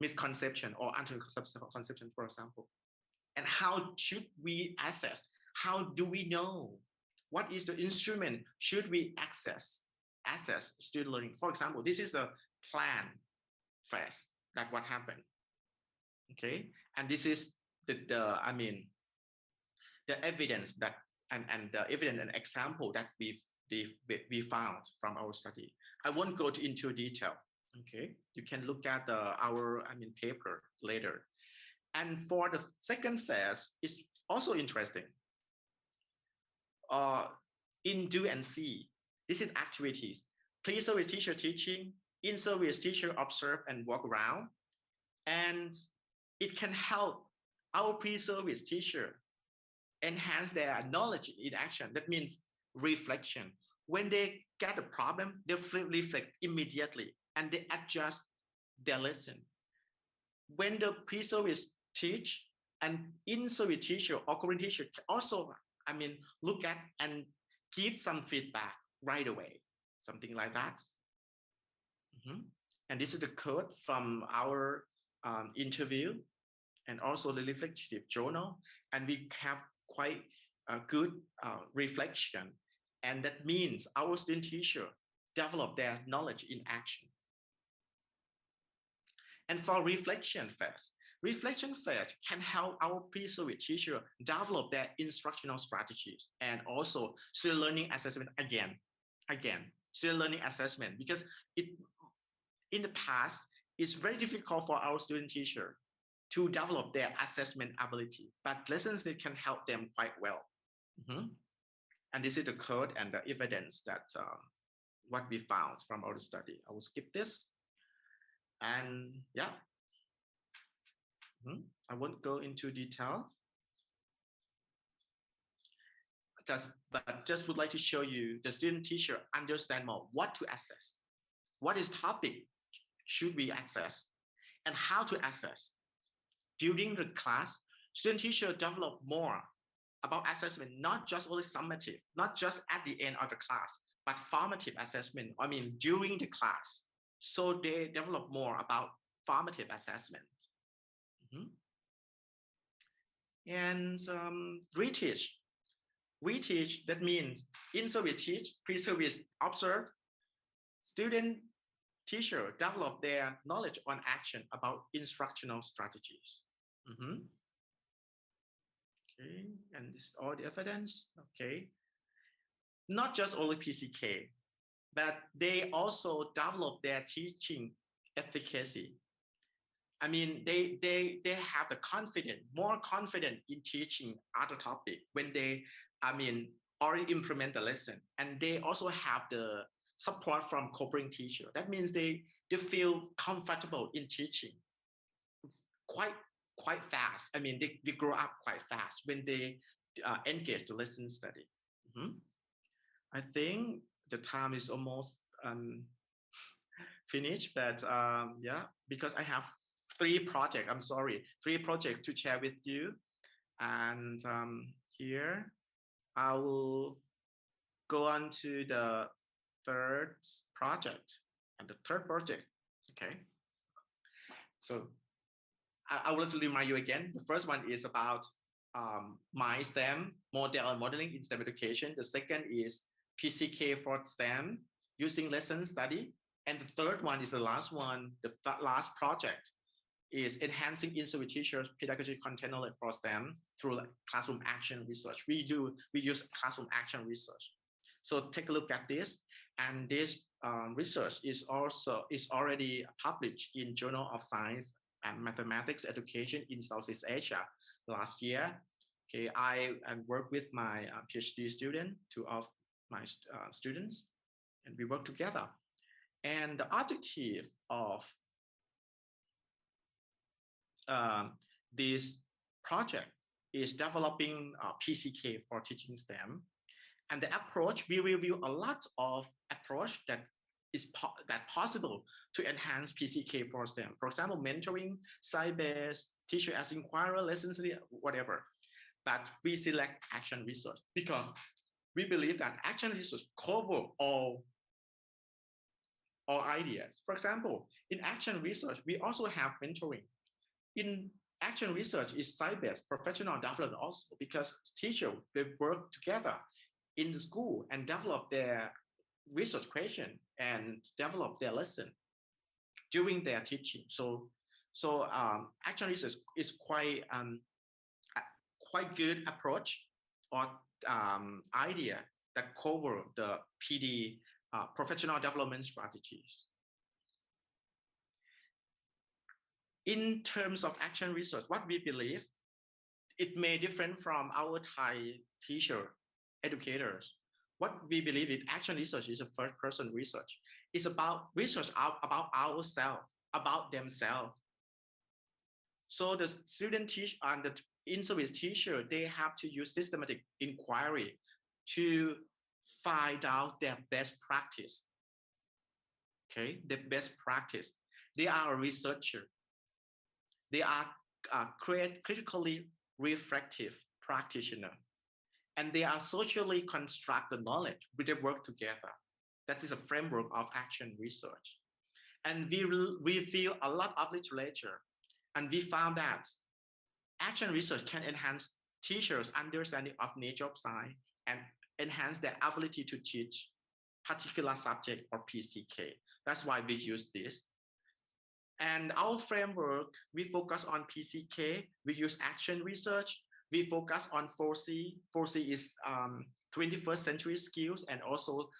E: misconception or anti-conception, for example? And how should we assess? How do we know? What is the instrument should we assess student learning? For example, this is the plan phase that what happened. Okay, and this is the evidence that and the evidence and example that we found from our study. I won't go into detail. Okay, you can look at our paper later. And for the second phase, is also interesting. In do and see, this is activities. Pre-service teacher teaching, in-service teacher observe and walk around, and it can help our pre-service teacher enhance their knowledge in action. That means reflection. When they get a problem, they reflect immediately and they adjust their lesson. When the pre-service teach and in-service teacher or current teacher can also, look at and give some feedback right away, something like that. And this is the code from our interview and also the reflective journal. And we have quite a good reflection. And that means our student teacher develop their knowledge in action. And for reflection phase can help our pre-service teacher develop their instructional strategies and also student learning assessment again, student learning assessment, because in the past, it's very difficult for our student teacher to develop their assessment ability, but lessons that can help them quite well. And this is the code and the evidence that what we found from our study. I will skip this. And yeah, I won't go into detail. But just would like to show you the student teacher understand more what to assess, what is topic should we access, and how to assess. During the class, student teacher develop more about assessment, not just only summative, not just at the end of the class, but formative assessment, during the class. So they develop more about formative assessment. And reteach. Reteach, that means in-service teach, pre-service observe. Student teacher develop their knowledge on action about instructional strategies. Okay, and this is all the evidence. Okay, not just only PCK, but they also develop their teaching efficacy. They have the confidence, more confident in teaching other topic when they, already implement the lesson, and they also have the support from cooperating teacher. That means they feel comfortable in teaching quite fast. They grow up quite fast when they engage the lesson study. I think the time is almost finished, but yeah, because I have three projects to share with you. And here I will go on to the third project and the third project. Okay, so I would like to remind you again. The first one is about my STEM model and modeling in STEM education. The second is PCK for STEM using lesson study. And the third one is the last one, the last project is enhancing in-service teachers' pedagogy content knowledge for STEM through like classroom action research. We use classroom action research. So take a look at this, and this research is already published in Journal of Science and Mathematics Education in Southeast Asia last year. Okay, I work with my PhD student, two of my students, and we work together. And the objective of this project is developing PCK for teaching STEM. And the approach, we review a lot of approach that is possible to enhance PCK for STEM. For example, mentoring, site-based, teacher as inquirer, lessons, whatever. But we select action research because we believe that action research cover all ideas. For example, in action research, we also have mentoring. In action research is site-based professional development also because teachers, they work together in the school and develop their research question and develop their lesson during their teaching. So action research is quite good approach or idea that cover the PD professional development strategies. In terms of action research, what we believe, it may different from our Thai teacher educators. What we believe in action research is a first-person research. It's about research about ourselves, about themselves. So the student teach and the in-service teacher, they have to use systematic inquiry to find out their best practice. Okay, the best practice. They are a researcher. They are critically reflective practitioner. And they are socially construct the knowledge with their work together. That is a framework of action research. And we review a lot of literature, and we found that action research can enhance teachers' understanding of nature of science and enhance their ability to teach particular subject or PCK. That's why we use this. And our framework, we focus on PCK, we use action research, we focus on 4C. 4C is 21st century skills and also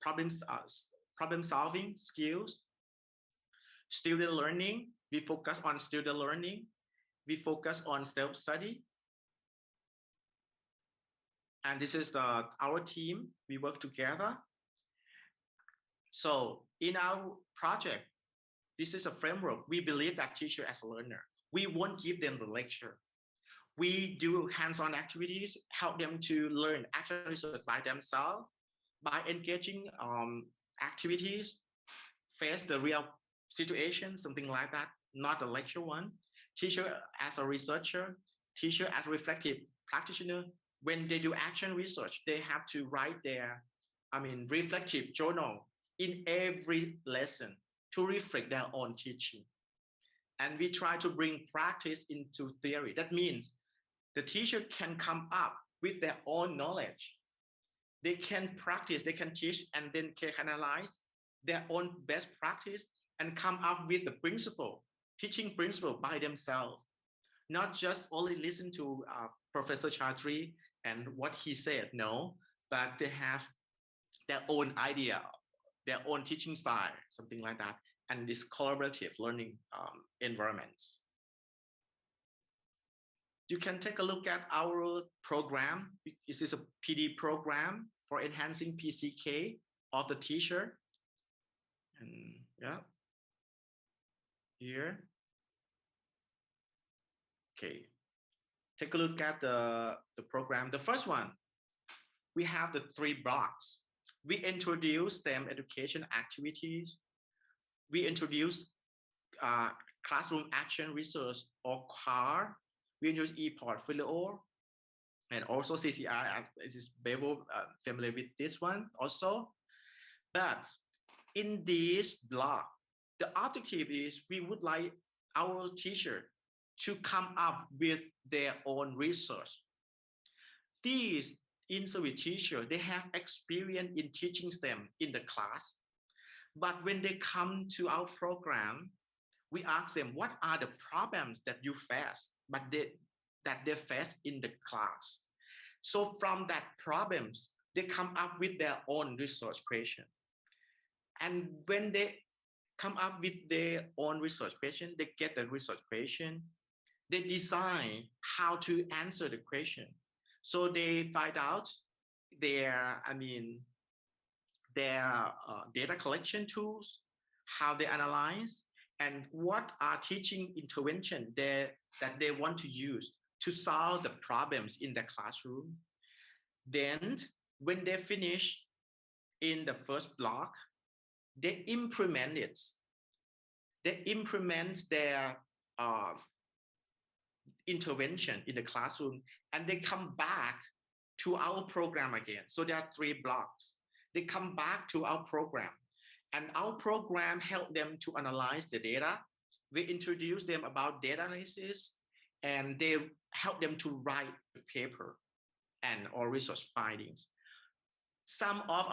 E: problem solving skills. Student learning, we focus on student learning. We focus on self-study. And this is our team, we work together. So in our project, this is a framework. We believe that teacher as a learner, we won't give them the lecture. We do hands-on activities, help them to learn action research by themselves, by engaging activities, face the real situation, something like that, not the lecture one. Teacher as a researcher, teacher as a reflective practitioner, when they do action research, they have to write their, reflective journal in every lesson to reflect their own teaching. And we try to bring practice into theory. That means the teacher can come up with their own knowledge. They can practice, they can teach, and then can analyze their own best practice and come up with the principle, teaching principle by themselves. Not just only listen to Professor Chatri and what he said, no, but they have their own idea, their own teaching style, something like that, and this collaborative learning environments. You can take a look at our program. This is a PD program for enhancing PCK of the teacher. And yeah, here. Okay, take a look at the program. The first one, we have the 3 blocks. We introduce STEM education activities. We introduce classroom action research or CAR. We introduce e-portfolio and also CCI. Is Bevo familiar with this one also? But in this block, the objective is we would like our teacher to come up with their own research. These in-service teachers, they have experience in teaching STEM in the class, But when they come to our program, we ask them, what are the problems that you face, that they face in the class? So from that problems, they come up with their own research question. And when they come up with their own research question, they get the research question, they design how to answer the question. So they find out their, their data collection tools, how they analyze, and what are teaching intervention that they want to use to solve the problems in the classroom. Then when they finish in the first block, they implement it. They implement their intervention in the classroom, and they come back to our program again. So there are 3 blocks. They come back to our program, and our program help them to analyze the data. We introduce them about data analysis, and they help them to write the paper and or research findings. Some of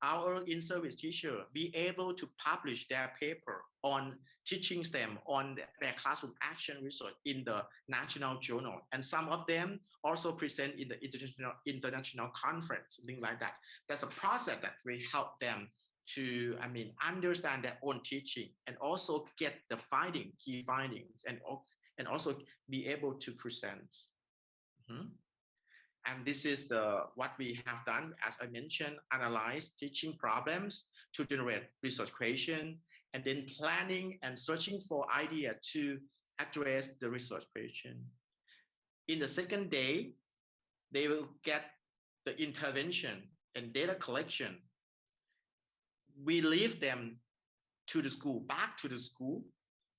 E: our in-service teacher be able to publish their paper on teaching them on their classroom action research in the national journal. And some of them also present in the international conference, things like that. That's a process that we help them to, understand their own teaching and also get the key findings, and also be able to present. And this is what we have done, as I mentioned, analyze teaching problems to generate research question, and then planning and searching for idea to address the research question. In the second day, they will get the intervention and data collection. We leave them to the school, back to the school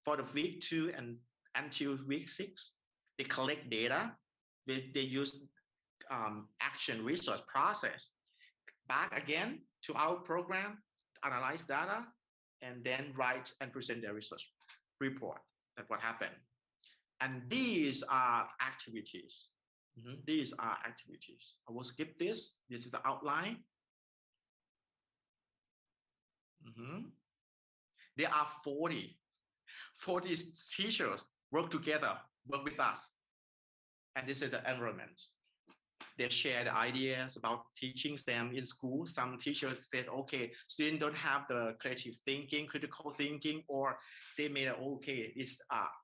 E: for the week 2 and until week 6. They collect data. They use action research process, back again to our program, analyze data, and then write and present their research report. That's what happened. And these are activities. These are activities. I will skip this. This is the outline. There are 40 teachers work together, work with us. And this is the environment. They share the ideas about teaching them in school. Some teachers said, okay, students don't have the creative thinking, critical thinking, or they made, okay, it's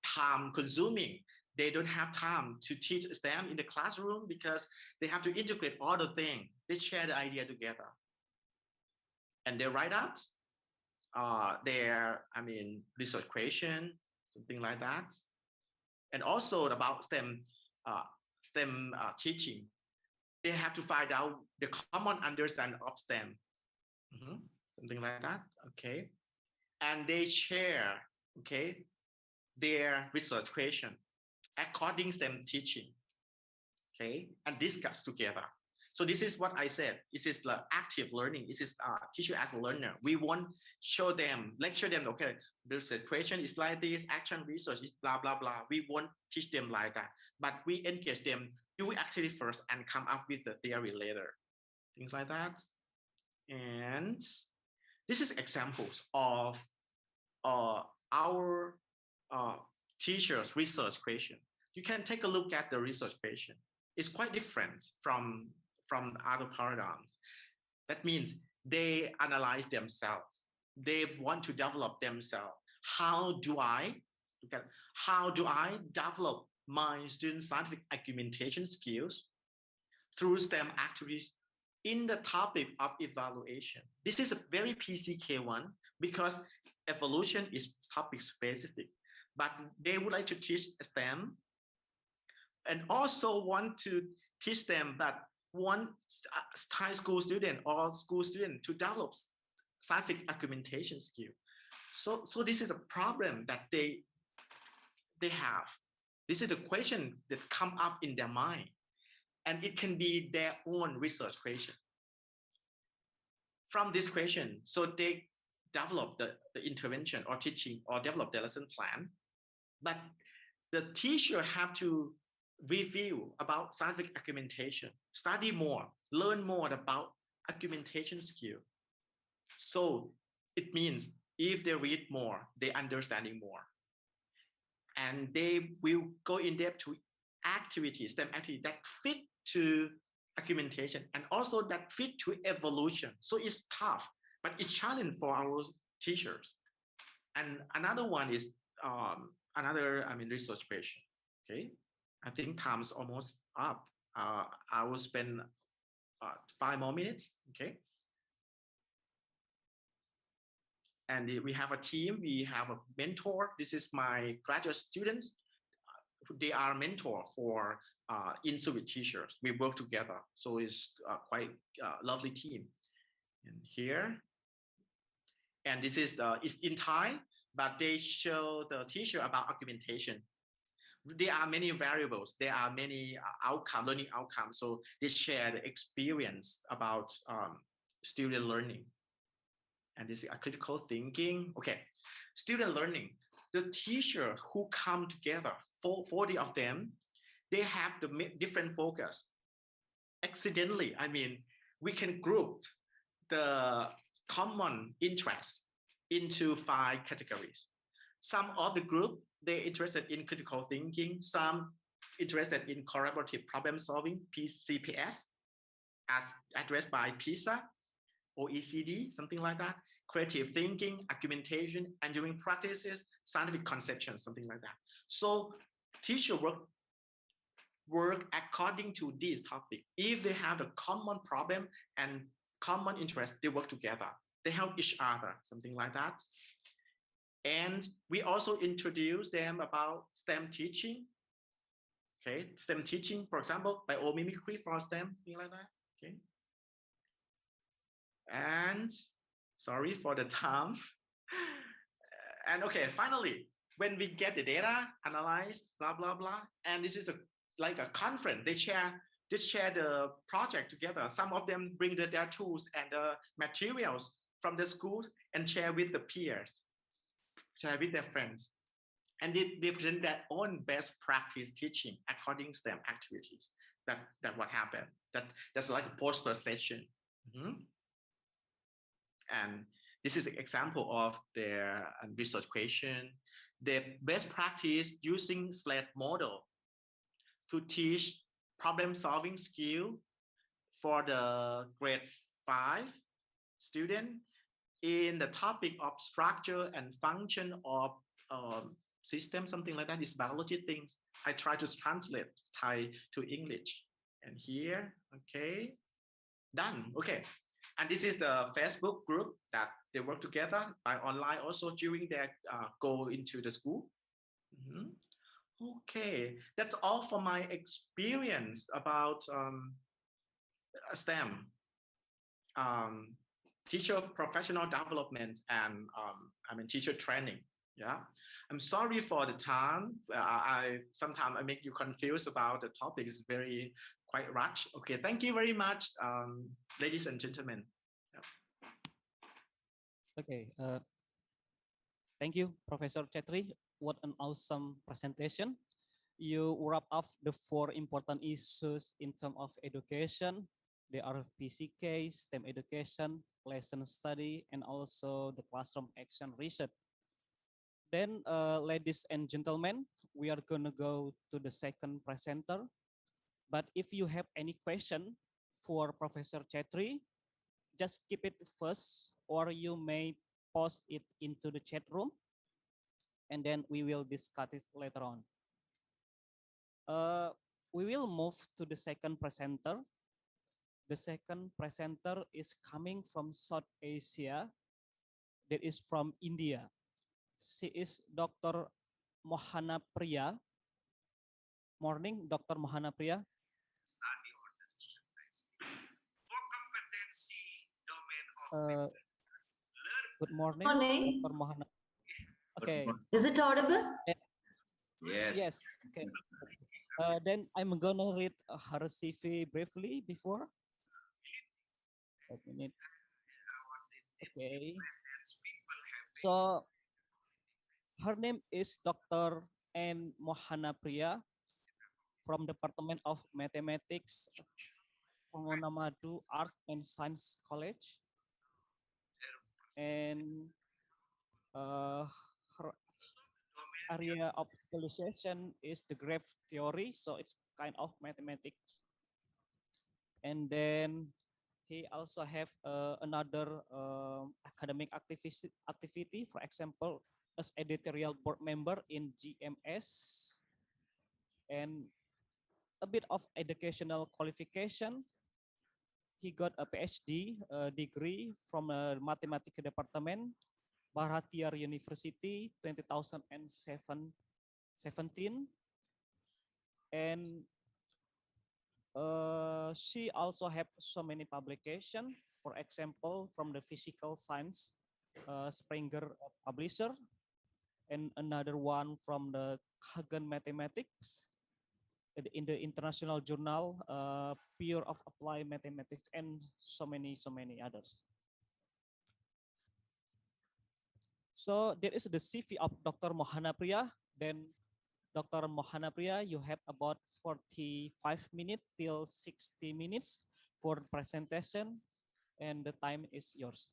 E: time consuming. They don't have time to teach them in the classroom because they have to integrate all the things. They share the idea together. And they write out their, research question, something like that. And also about STEM teaching. They have to find out the common understanding of STEM, something like that, okay? And they share, okay, their research question according to STEM teaching, okay, and discuss together. So this is what I said. This is the active learning. This is teacher as a learner. We won't lecture them, okay, there's a question is like this, action research is blah, blah, blah. We won't teach them like that, but we engage them, do activity first and come up with the theory later, things like that. And this is examples of our teachers' research question. You can take a look at the research question. It's quite different from other paradigms. That means they analyze themselves. They want to develop themselves. How do I develop my student scientific argumentation skills through STEM activities in the topic of evaluation? This is a very PCK one because evaluation is topic specific, but they would like to teach STEM and also want to teach them that one high school student or school student to develop scientific argumentation skill. So this is a problem that they have. This is the question that come up in their mind, and it can be their own research question. From this question, so they develop the intervention or teaching or develop the lesson plan, but the teacher have to review about scientific argumentation, study more, learn more about argumentation skill. So It means if they read more, they understanding more. And they will go in depth to activities, STEM activities that fit to argumentation and also that fit to evolution. So it's tough, but it's challenge for our teachers. And another one is research question. Okay, I think time's almost up. I will spend 5 more minutes. Okay. And we have a team, we have a mentor. This is my graduate students. They are mentor for in-service teachers. We work together. So it's quite a lovely team. And here, and this is it's in Thai, but they show the teacher about argumentation. There are many variables. There are many learning outcomes. So they share the experience about student learning. And this is a critical thinking. Okay, student learning. The teacher who come together, 40 of them, they have the different focus. Accidentally, we can group the common interests into 5 categories. Some of the group, they're interested in critical thinking, some interested in collaborative problem solving, PCPS, as addressed by PISA, OECD, something like that, creative thinking, argumentation, engineering practices, scientific conception, something like that. So teacher work according to this topic. If they have a common problem and common interest, they work together. They help each other, something like that. And we also introduce them about STEM teaching. Okay, STEM teaching, for example, biomimicry for STEM, something like that. Okay. And sorry for the time. And okay, finally, when we get the data analyzed, blah, blah, blah, and this is like a conference, they share the project together. Some of them bring their tools and materials from the schools and share with the peers, share with their friends. And they present their own best practice teaching according to STEM activities. That what happened. That's like a poster session. Mm-hmm. And this is an example of their research question. The best practice using SLED model to teach problem solving skill for the grade 5 student in the topic of structure and function of system, something like that. Is biology things. I try to translate Thai to English. And here, okay, done. Okay. And this is the Facebook group that they work together by online also during their go into the school. Mm-hmm. Okay, that's all for my experience about STEM, teacher professional development, and teacher training. Yeah, I'm sorry for the time. Sometimes I make you confused about the topic. It's very quite rushed. Okay, thank you very much, ladies and gentlemen. Yeah.
D: Okay, thank you, Professor Chetri. What an awesome presentation. You wrap up the 4 important issues in terms of education. They are PCK, STEM education, lesson study, and also the classroom action research. Then, ladies and gentlemen, we are going to go to the second presenter. But if you have any question for Professor Chetri, just keep it first, or you may post it into the chat room, and then we will discuss it later on. We will move to the second presenter. The second presenter is coming from South Asia. That is from India. She is Dr. Mohana Priya. Morning, Dr. Mohana Priya.
F: Study for competency domain of
D: good morning,
G: Morning.
D: Dr. Mohana. Okay.
G: Is it audible?
C: Yes.
D: Yes. Okay. Then I'm gonna read her CV briefly before. A minute. Okay. So her name is Dr. N. Mohana Priya from Department of Mathematics, Pangonamadu Art and Science College. and her area of specialization is the graph theory, so it's kind of mathematics. And then he also have another academic activity, for example, as editorial board member in GMS, and a bit of educational qualification. He got a PhD degree from a mathematics department, Bharatiya University, 2017. And she also have so many publications, for example, from the physical science Springer publisher, and another one from the Hagen Mathematics in the international journal Pure of Applied Mathematics, and so many others. So there is the CV of Dr. Mohana Priya. Then Dr. Mohana Priya, you have about 45 minutes till 60 minutes for presentation, and the time is yours.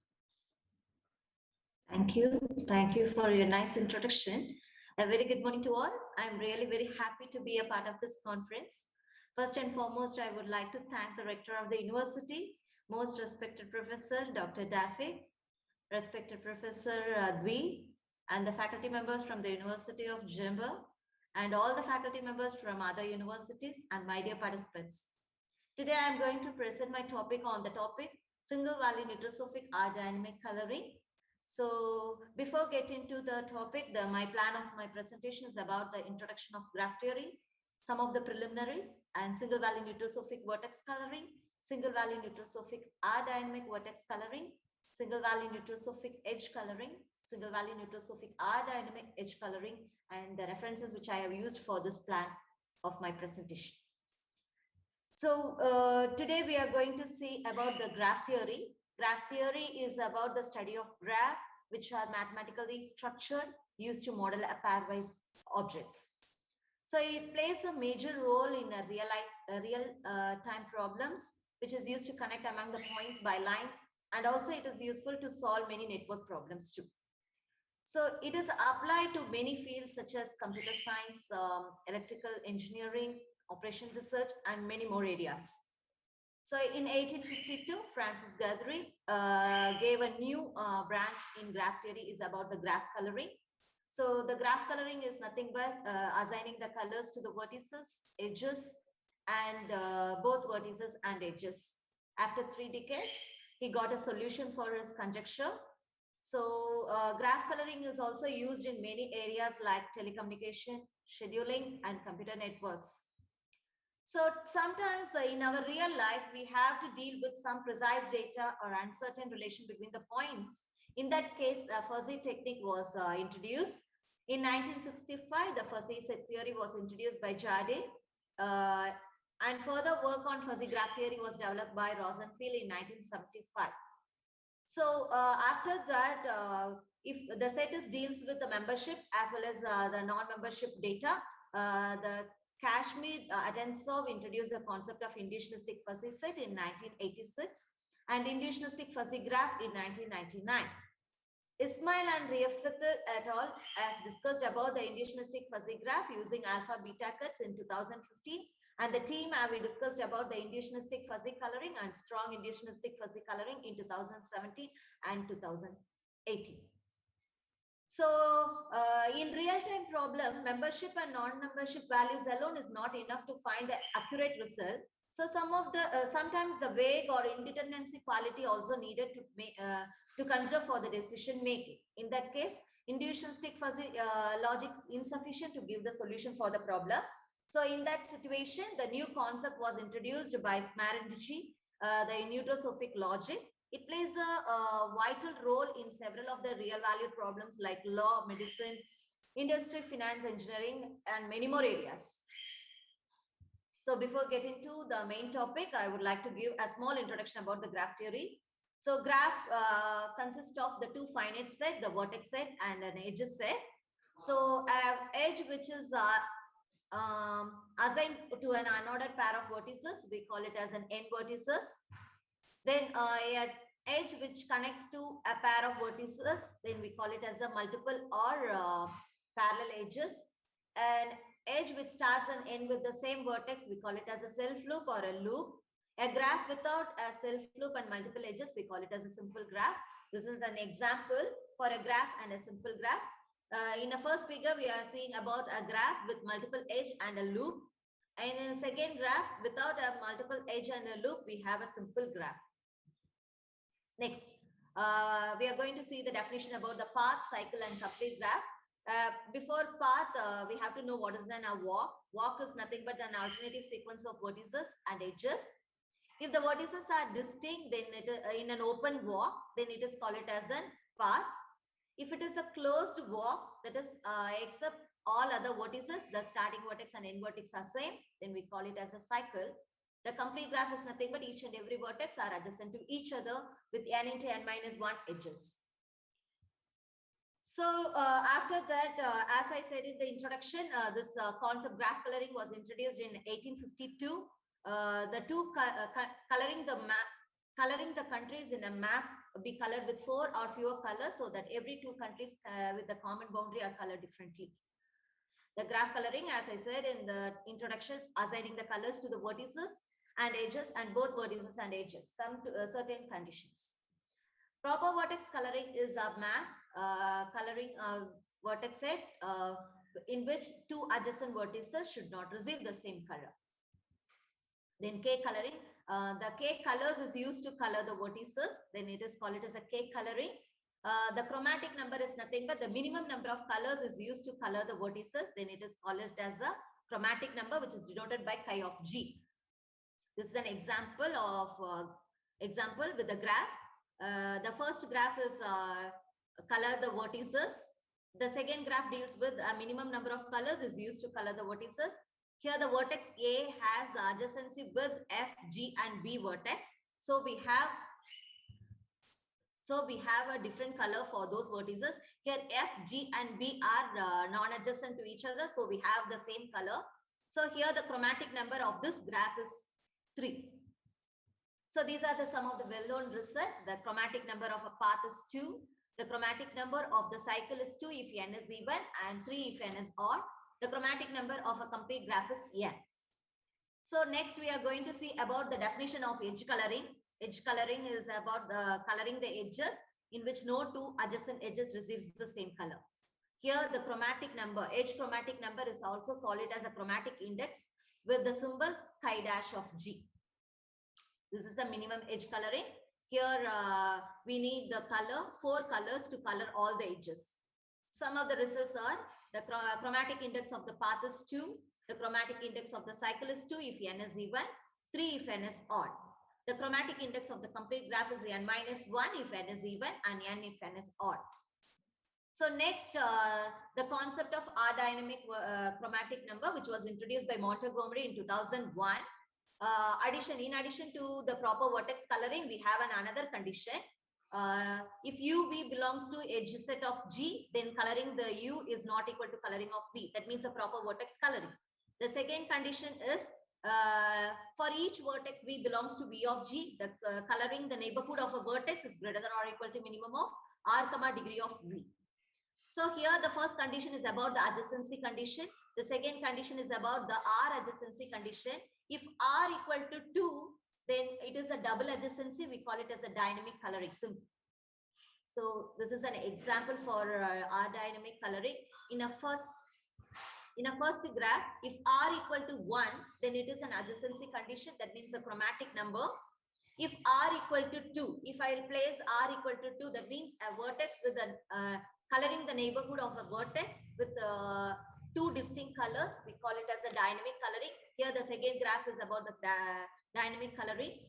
G: Thank you. Thank you for your nice introduction. A very good morning to all. I'm really very happy to be a part of this conference. First and foremost, I would like to thank the rector of the university, most respected Professor Dr. Dafe, respected Professor Dwi, and the faculty members from the University of Jimba, and all the faculty members from other universities, and my dear participants. Today, I'm going to present my topic on the topic, single valley nitrosophic R-dynamic coloring. So before getting to the topic, my plan of my presentation is about the introduction of graph theory, some of the preliminaries, and single valley nitrosophic vertex coloring, single valley nitrosophic R-dynamic vertex coloring, single valley nitrosophic edge coloring, single valley nitrosophic R-dynamic edge coloring, and the references which I have used for this plan of my presentation. So today we are going to see about the graph theory. Graph theory is about the study of graphs, which are mathematically structured, used to model a pairwise objects. So it plays a major role in a real-time problems, which is used to connect among the points by lines, and also it is useful to solve many network problems too. So it is applied to many fields such as computer science, electrical engineering, operation research, and many more areas. So in 1852, Francis Guthrie gave a new branch in graph theory is about the graph coloring. So the graph coloring is nothing but assigning the colors to the vertices, edges, and both vertices and edges. After 3 decades, he got a solution for his conjecture. So graph coloring is also used in many areas like telecommunication, scheduling, and computer networks. So sometimes in our real life, we have to deal with some precise data or uncertain relation between the points. In that case, a fuzzy technique was introduced. In 1965, the fuzzy set theory was introduced by Jade, and further work on fuzzy graph theory was developed by Rosenfield in 1975. So after that, if the set deals with the membership as well as the non-membership data, the Kashmir Atensov introduced the concept of inducionistic fuzzy set in 1986 and inducionistic fuzzy graph in 1999. Ismail and Riefet et al. Has discussed about the inducionistic fuzzy graph using alpha beta cuts in 2015, and the team have discussed about the inducionistic fuzzy coloring and strong inducionistic fuzzy coloring in 2017 and 2018. So in real-time problem, membership and non-membership values alone is not enough to find the accurate result. So sometimes the vague or indeterminacy quality also needed to consider for the decision making. In that case, inducionistic fuzzy logic is insufficient to give the solution for the problem. So in that situation, the new concept was introduced by Smarandici, the nitrosophic logic. It plays a vital role in several of the real valued problems like law, medicine, industry, finance, engineering, and many more areas. So before getting to the main topic, I would like to give a small introduction about the graph theory. So graph consists of the 2 finite set, the vertex set and an edges set. So edge which is assigned to an unordered pair of vertices, we call it as an n vertices. Then a edge which connects to a pair of vertices, then we call it as a multiple or parallel edges. An edge which starts and ends with the same vertex, we call it as a self loop or a loop. A graph without a self loop and multiple edges, we call it as a simple graph. This is an example for a graph and a simple graph. In the first figure, we are seeing about a graph with multiple edge and a loop. And in the second graph, without a multiple edge and a loop, we have a simple graph. Next, we are going to see the definition about the path, cycle, and complete graph. Before path, we have to know what is then a walk. Walk is nothing but an alternative sequence of vertices and edges. If the vertices are distinct, then it is in an open walk, then it is called it as a path. If it is a closed walk, that is except all other vertices, the starting vertex and end vertex are same, then we call it as a cycle. The complete graph is nothing but each and every vertex are adjacent to each other with n into n minus 1 edges. So after that, as I said in the introduction, this concept graph coloring was introduced in 1852. The two coloring the countries in a map be colored with 4 or fewer colors, so that every 2 countries with the common boundary are colored differently. The graph coloring, as I said in the introduction, assigning the colors to the vertices and edges, and both vertices and edges, some to, certain conditions. Proper vertex coloring is a map coloring a vertex set in which 2 adjacent vertices should not receive the same color. Then K coloring, the K colors is used to color the vertices, then it is called it as a K coloring. The chromatic number is nothing but the minimum number of colors is used to color the vertices, then it is called as a chromatic number, which is denoted by chi of G. This is an example of with the graph. The first graph is color the vertices. The second graph deals with a minimum number of colors is used to color the vertices. Here the vertex A has adjacency with F, G and B vertex. So we have a different color for those vertices. Here F, G and B are non-adjacent to each other. So we have the same color. So here the chromatic number of this graph is 3. So these are some of the well-known results. The chromatic number of a path is 2. The chromatic number of the cycle is 2 if n is even and 3 if n is odd. The chromatic number of a complete graph is n. So next we are going to see about the definition of edge coloring. Edge coloring is about the coloring the edges in which no 2 adjacent edges receives the same color. Here the chromatic number, edge chromatic number is also called it as a chromatic index with the symbol chi dash of G. This is the minimum edge coloring. Here we need the color, 4 colors to color all the edges. Some of the results are the chromatic index of the path is 2. The chromatic index of the cycle is 2 if n is even, 3 if n is odd. The chromatic index of the complete graph is n minus 1 if n is even and n if n is odd. So next, the concept of R-dynamic chromatic number, which was introduced by Montgomery in 2001. In addition to the proper vertex coloring, we have another condition. If UV belongs to edge set of G, then coloring the U is not equal to coloring of V. That means a proper vertex coloring. The second condition is for each vertex V belongs to V of G, the coloring the neighborhood of a vertex is greater than or equal to minimum of R, degree of V. So here the first condition is about the adjacency condition. The second condition is about the R adjacency condition. If R equal to 2, then it is a double adjacency. We call it as a dynamic coloring. So this is an example for R dynamic coloring. In a first graph, if R equal to 1, then it is an adjacency condition. That means a chromatic number. If R equal to 2, if I replace R equal to 2, that means a vertex with a coloring the neighborhood of a vertex with 2 distinct colors. We call it as a dynamic coloring. Here the second graph is about the dynamic coloring.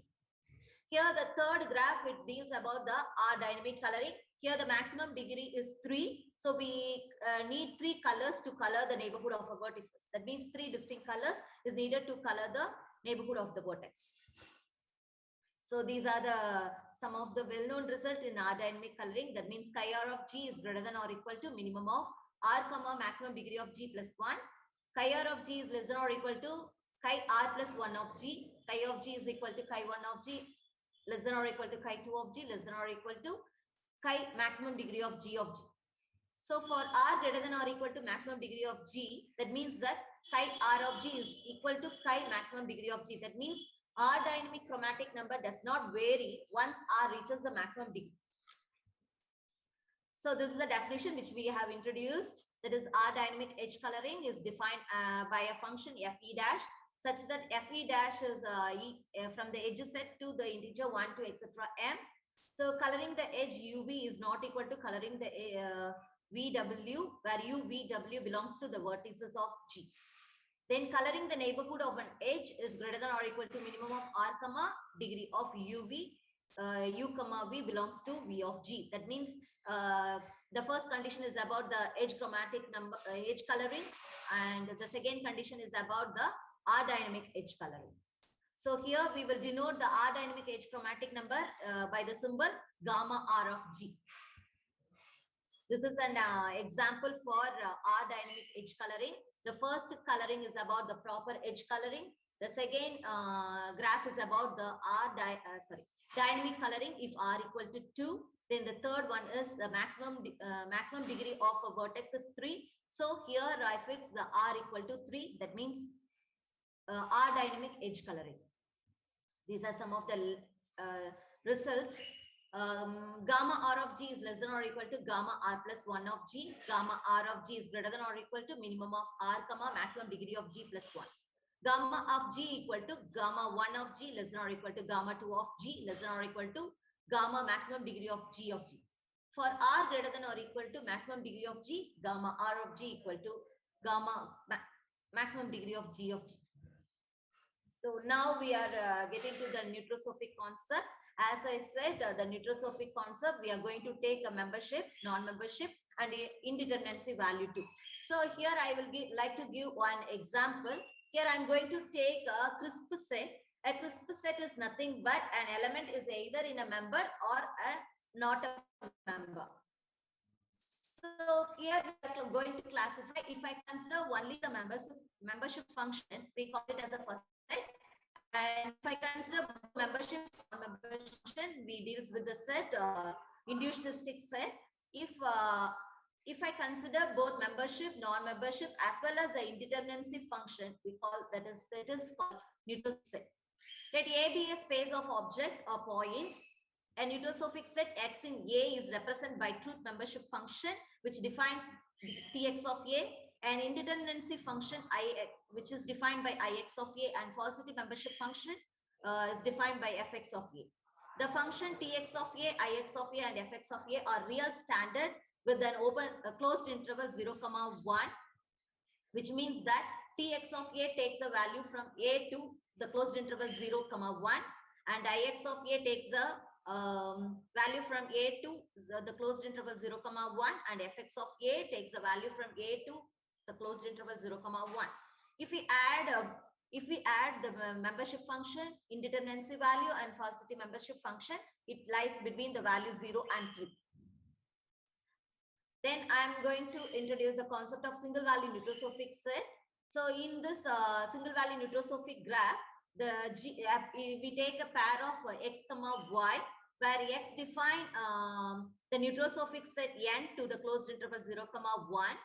G: Here the third graph, it deals about the R dynamic coloring. Here the maximum degree is 3. So we need 3 colors to color the neighborhood of a vertices. That means 3 distinct colors is needed to color the neighborhood of the vertex. So these are some of the well-known results in R dynamic coloring. That means chi R of G is greater than or equal to minimum of R, maximum degree of G plus 1. Chi R of G is less than or equal to chi R plus 1 of G. Chi of G is equal to chi 1 of G less than or equal to chi2 of G less than or equal to chi maximum degree of G of G. So for R greater than or equal to maximum degree of G, that means that chi R of G is equal to chi maximum degree of G. That means R dynamic chromatic number does not vary once R reaches the maximum degree. So this is the definition which we have introduced. That is R dynamic edge coloring is defined by a function Fe dash such that Fe dash is from the edge set to the integer 1 to etc. m. So coloring the edge UV is not equal to coloring the VW, where UVW belongs to the vertices of G. Then coloring the neighborhood of an edge is greater than or equal to minimum of R comma degree of UV. U comma V belongs to V of G. That means the first condition is about the edge chromatic number, edge coloring, and the second condition is about the R dynamic edge coloring. So here we will denote the R dynamic edge chromatic number by the symbol gamma R of G. This is an example for R dynamic edge coloring. The first coloring is about the proper edge coloring. The second graph is about the dynamic coloring if R equal to 2. Then the third one is the maximum degree of a vertex is 3. So here I fix the R equal to 3. That means R dynamic edge coloring. These are some of the results. Gamma R of G is less than or equal to gamma R plus 1 of G. Gamma R of G is greater than or equal to minimum of R comma maximum degree of G plus 1. Gamma of G equal to gamma 1 of G less than or equal to gamma 2 of G less than or equal to gamma maximum degree of G of G. For R greater than or equal to maximum degree of G, gamma R of G equal to gamma maximum degree of G of G. So now we are getting to the nucleosophic concept. As I said, the nucleosophic concept, we are going to take a membership, non-membership, and indeterminacy value too. So here I will like to give one example. Here I'm going to take a crisp set. A crisp set is nothing but an element is either in a member or not a member. So here we are going to classify. If I consider only the membership function, we call it as a first set. And if I consider membership function, we deals with the set inductionistic set. If I consider both membership, non-membership, as well as the indeterminacy function, we call that is set is called nucleosophic set. Let A be a space of object or points. A nucleosophic set X in A is represented by truth membership function, which defines Tx of A, and indeterminacy function I, which is defined by Ix of A, and falsity membership function is defined by Fx of A. The function Tx of A, Ix of A, and Fx of A are real standard with an closed interval 0, 1, which means that Tx of A takes the value from A to the closed interval 0, 1, and Ix of A takes the value from A to the closed interval 0, 1, and Fx of A takes the value from A to the closed interval 0, 1. If we add the membership function, indeterminacy value, and falsity membership function, it lies between the value 0 and 3. Then I'm going to introduce the concept of single value nucleosophic set. So in this single value nucleosophic graph, we take a pair of x comma y, where x define the nucleosophic set n to the closed interval 0, 1,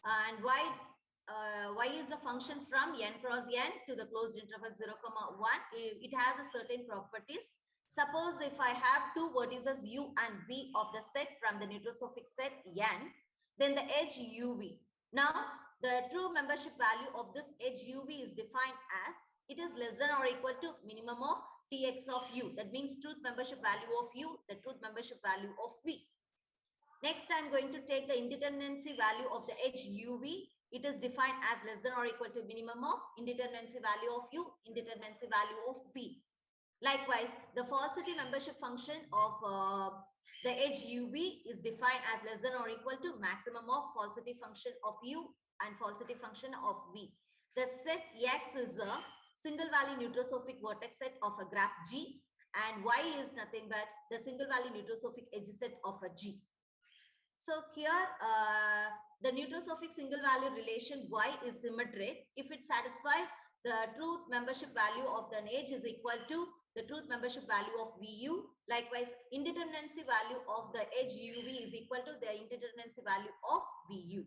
G: and y is a function from n cross n to the closed interval 0, 1. It has a certain properties. Suppose if I have two vertices u and v of the set from the nucleosophic set n, then the edge uv. Now the true membership value of this edge uv is defined as it is less than or equal to minimum of Tx of u. That means truth membership value of u, the truth membership value of v. Next, I'm going to take the indeterminacy value of the edge uv. It is defined as less than or equal to minimum of indeterminacy value of u, indeterminacy value of v. Likewise, the falsity membership function of the edge uv is defined as less than or equal to maximum of falsity function of u and falsity function of v. The set X is a single value nucleosophic vertex set of a graph G, and Y is nothing but the single value nucleosophic edge set of a G. So here the nucleosophic single value relation Y is symmetric if it satisfies the truth membership value of the age is equal to the truth membership value of VU. Likewise, indeterminacy value of the age UV is equal to the indeterminacy value of VU.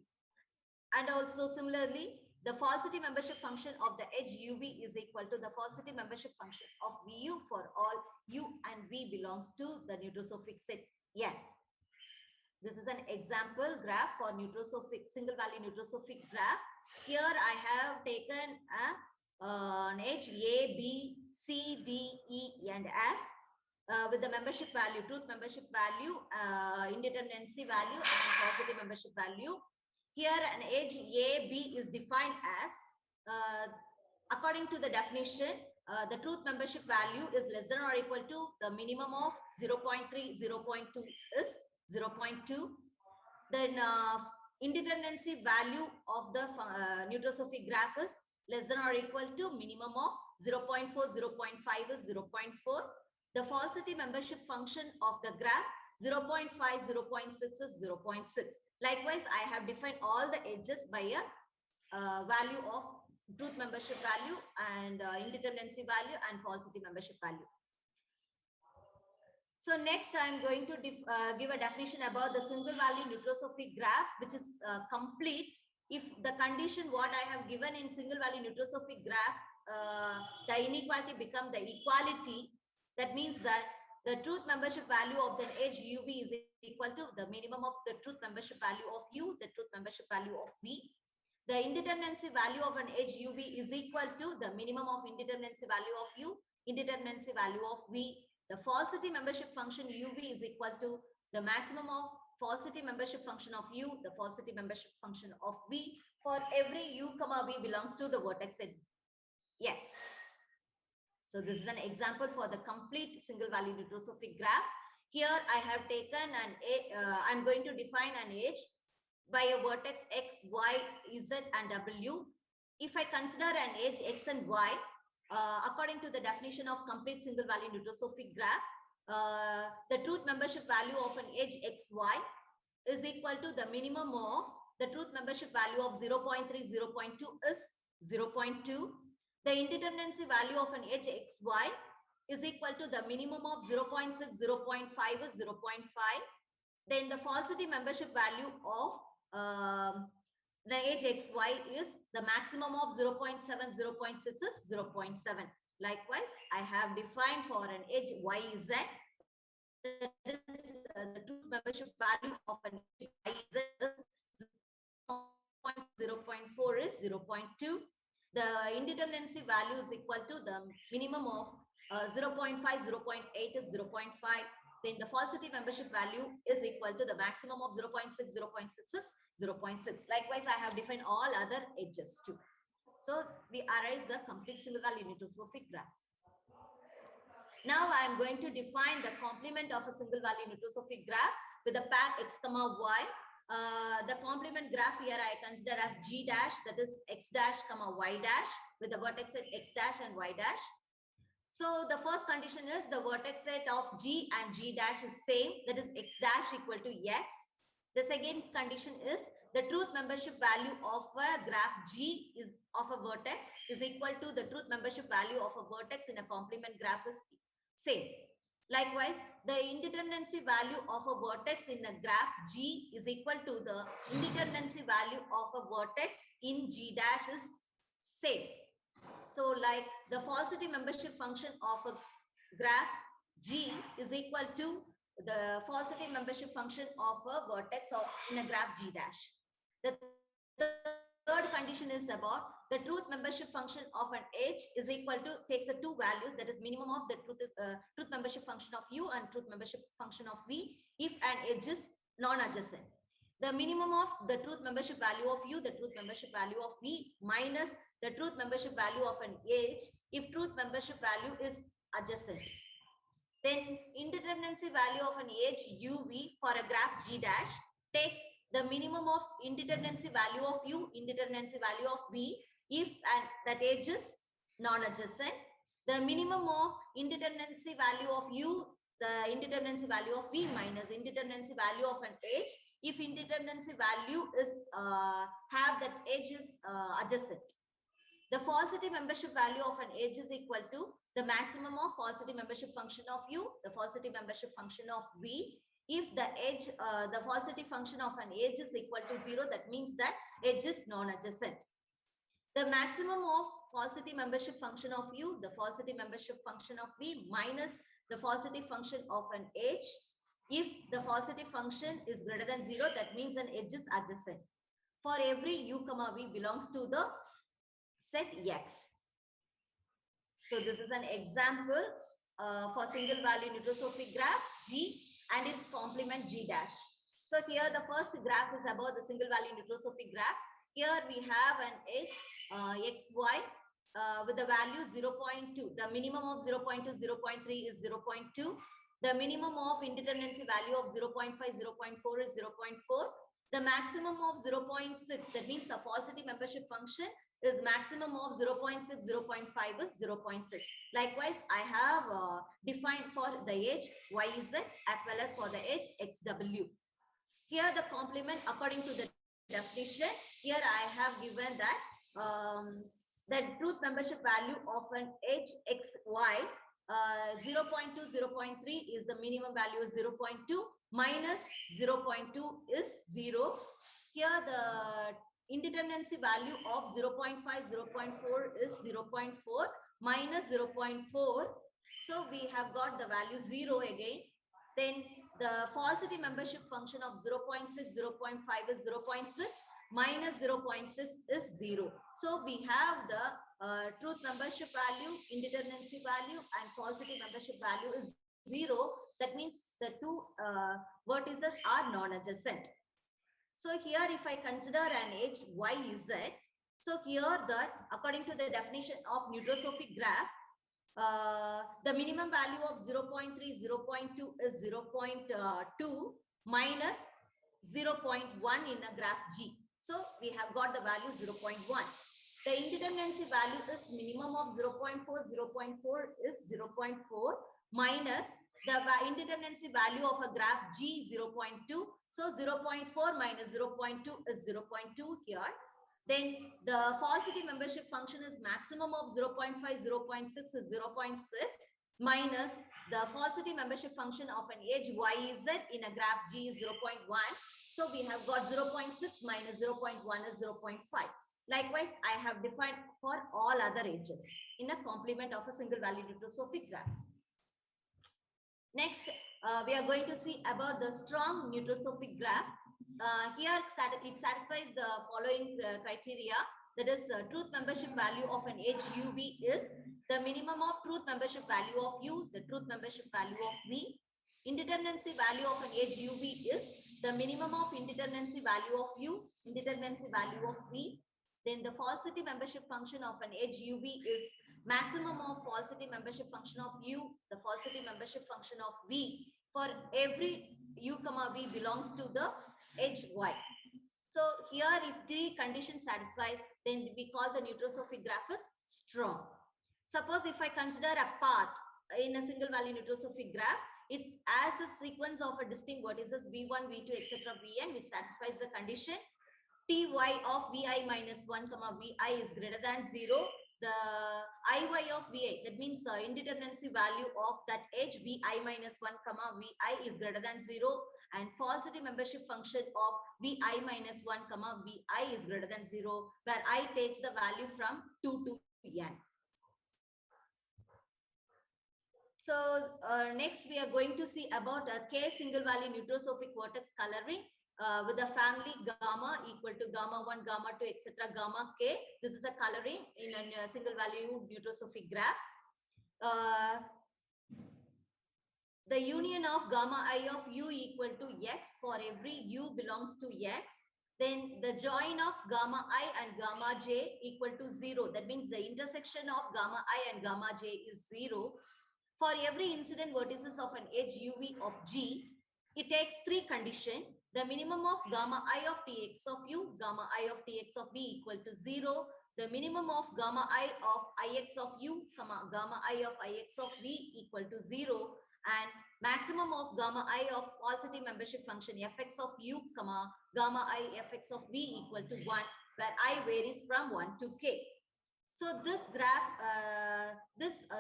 G: And also similarly, the falsity membership function of the edge UV is equal to the falsity membership function of VU for all U and V belongs to the nucleosophic set N. This is an example graph for nucleosophic, single value nucleosophic graph. Here I have taken an edge A, B, C, D, E, and F with the membership value, truth membership value, indeterminacy value, and falsity membership value. Here an edge A, B is defined as, according to the definition, the truth membership value is less than or equal to the minimum of 0.3, 0.2 is 0.2. Then indeterminacy value of the nucleosophic graph is less than or equal to minimum of 0.4, 0.5 is 0.4. The falsity membership function of the graph 0.5, 0.6 is 0.6. Likewise, I have defined all the edges by a value of truth membership value and indeterminacy value and falsity membership value. So next, I'm going to give a definition about the single value nucleosophic graph, which is complete if the condition what I have given in single value nucleosophic graph, the inequality become the equality. That means that the truth membership value of the edge UV is equal to the minimum of the truth membership value of U, the truth membership value of V. The indeterminacy value of an edge UV is equal to the minimum of indeterminacy value of U, indeterminacy value of V. The falsity membership function UV is equal to the maximum of falsity membership function of U, the falsity membership function of V for every U, V belongs to the vertex set. Yes. So this is an example for the complete single value nucleosophic graph. Here I have taken I'm going to define an edge by a vertex X, Y, Z and W. If I consider an edge X and Y, according to the definition of complete single value nucleosophic graph, the truth membership value of an edge XY is equal to the minimum of the truth membership value of 0.3, 0.2 is 0.2. The indeterminacy value of an edge XY is equal to the minimum of 0.6, 0.5 is 0.5. Then the falsity membership value of the edge XY is the maximum of 0.7, 0.6 is 0.7. Likewise, I have defined for an edge YZ, that is the truth membership value of an edge YZ is 0.4 is 0.2. The indeterminacy value is equal to the minimum of 0.5, 0.8 is 0.5. Then the falsity membership value is equal to the maximum of 0.6, 0.6 is 0.6. Likewise, I have defined all other edges too. So we arise the complete single value nucleosophic graph. Now I am going to define the complement of a single value nucleosophic graph with a pair X, Y. The complement graph here I consider as G dash, that is X dash, Y dash, with the vertex at X dash and Y dash. So the first condition is the vertex set of G and G dash is same, that is X dash equal to X. The second condition is the truth membership value of a graph G is of a vertex is equal to the truth membership value of a vertex in a complement graph is same. Likewise, the indeterminacy value of a vertex in a graph G is equal to the indeterminacy value of a vertex in G dash is same. So like the falsity membership function of a graph G is equal to the falsity membership function of a vertex of in a graph G dash. The third condition is about the truth membership function of an edge is equal to takes the two values, that is minimum of the truth membership function of U and truth membership function of V if an edge is non-adjacent. The minimum of the truth membership value of U, the truth membership value of V minus the truth membership value of an edge if truth membership value is adjacent. Then indeterminacy value of an edge UV for a graph G dash takes the minimum of indeterminacy value of U, indeterminacy value of V if and that edge is non-adjacent. The minimum of indeterminacy value of U, the indeterminacy value of V minus indeterminacy value of an edge if indeterminacy value is have that edge is adjacent. the falsity membership value of an edge is equal to the maximum of falsity membership function of U, the falsity membership function of V. If the edge, the falsity function of an edge is equal to 0, that means that edge is non-adjacent. The maximum of falsity membership function of U, the falsity membership function of V minus the falsity function of an edge. If the falsity function is greater than 0, that means an edge is adjacent. For every U comma V belongs to the set X. So this is an example for single value neutrophobic graph G and its complement G dash. So here the first graph is about the single value neutrophobic graph. Here we have an edge XY with the value 0.2. The minimum of 0.2, 0.3 is 0.2. The minimum of indeterminacy value of 0.5, 0.4 is 0.4. The maximum of 0.6, that means the falsity membership function is maximum of 0.6, 0.5 is 0.6. Likewise, I have defined for the edge YZ as well as for the edge XW. Here the complement according to the definition, here I have given that the truth membership value of an edge XY 0.2, 0.3 is the minimum value is 0.2 minus 0.2 is 0. Here the indeterminacy value of 0.5, 0.4 is 0.4 minus 0.4. So we have got the value 0 again. Then the falsity membership function of 0.6, 0.5 is 0.6 minus 0.6 is 0. So we have the truth membership value, indeterminacy value and falsity membership value is 0. That means the two vertices are non-adjacent. So here if I consider an edge YZ, so here that according to the definition of neutrophobic graph, the minimum value of 0.3, 0.2 is 0.2 minus 0.1 in a graph G. So we have got the value 0.1. The indeterminacy value is minimum of 0.4, 0.4 is 0.4 minus the indeterminacy value of a graph G 0.2. So 0.4 minus 0.2 is 0.2 here. Then the falsity membership function is maximum of 0.5, 0.6 is 0.6 minus the falsity membership function of an edge YZ in a graph G is 0.1. So we have got 0.6 minus 0.1 is 0.5. Likewise, I have defined for all other edges in a complement of a single value neutrophobic graph. Next, we are going to see about the strong neutrophobic graph. Here, it satisfies the following criteria. That is, truth membership value of an edge UV is the minimum of truth membership value of U, the truth membership value of V. Indeterminacy value of an edge UV is the minimum of indeterminacy value of U, indeterminacy value of V. Then the falsity membership function of an edge UV is maximum of falsity membership function of U, the falsity membership function of V for every U comma V belongs to the edge Y. So here if three conditions satisfies, then we call the neutrophobic graph as strong. Suppose if I consider a path in a single value neutrophobic graph, it's as a sequence of a distinct vertices V1, V2, etc. Vn, which satisfies the condition Ty of Vi minus 1 comma Vi is greater than 0. The Iy of Vi, that means indeterminacy value of that edge Vi minus 1 comma Vi is greater than 0, and falsity membership function of Vi minus 1 comma Vi is greater than 0, where I takes the value from 2 to n. So next we are going to see about a K single value neutrophobic vertex coloring with the family gamma equal to gamma 1, gamma 2, etc. gamma K. This is a coloring in a single value neutrophobic graph. The union of gamma I of U equal to X for every U belongs to X. Then the join of gamma I and gamma J equal to 0. That means the intersection of gamma I and gamma J is 0. For every incident vertices of an edge UV of G, it takes three conditions. The minimum of gamma I of Tx of U, gamma I of Tx of V equal to 0. The minimum of gamma I of Ix of U, gamma I of Ix of V equal to 0. And maximum of gamma I of falsity membership function Fx of U, gamma I Fx of V equal to 1, where I varies from 1 to K. So this graph,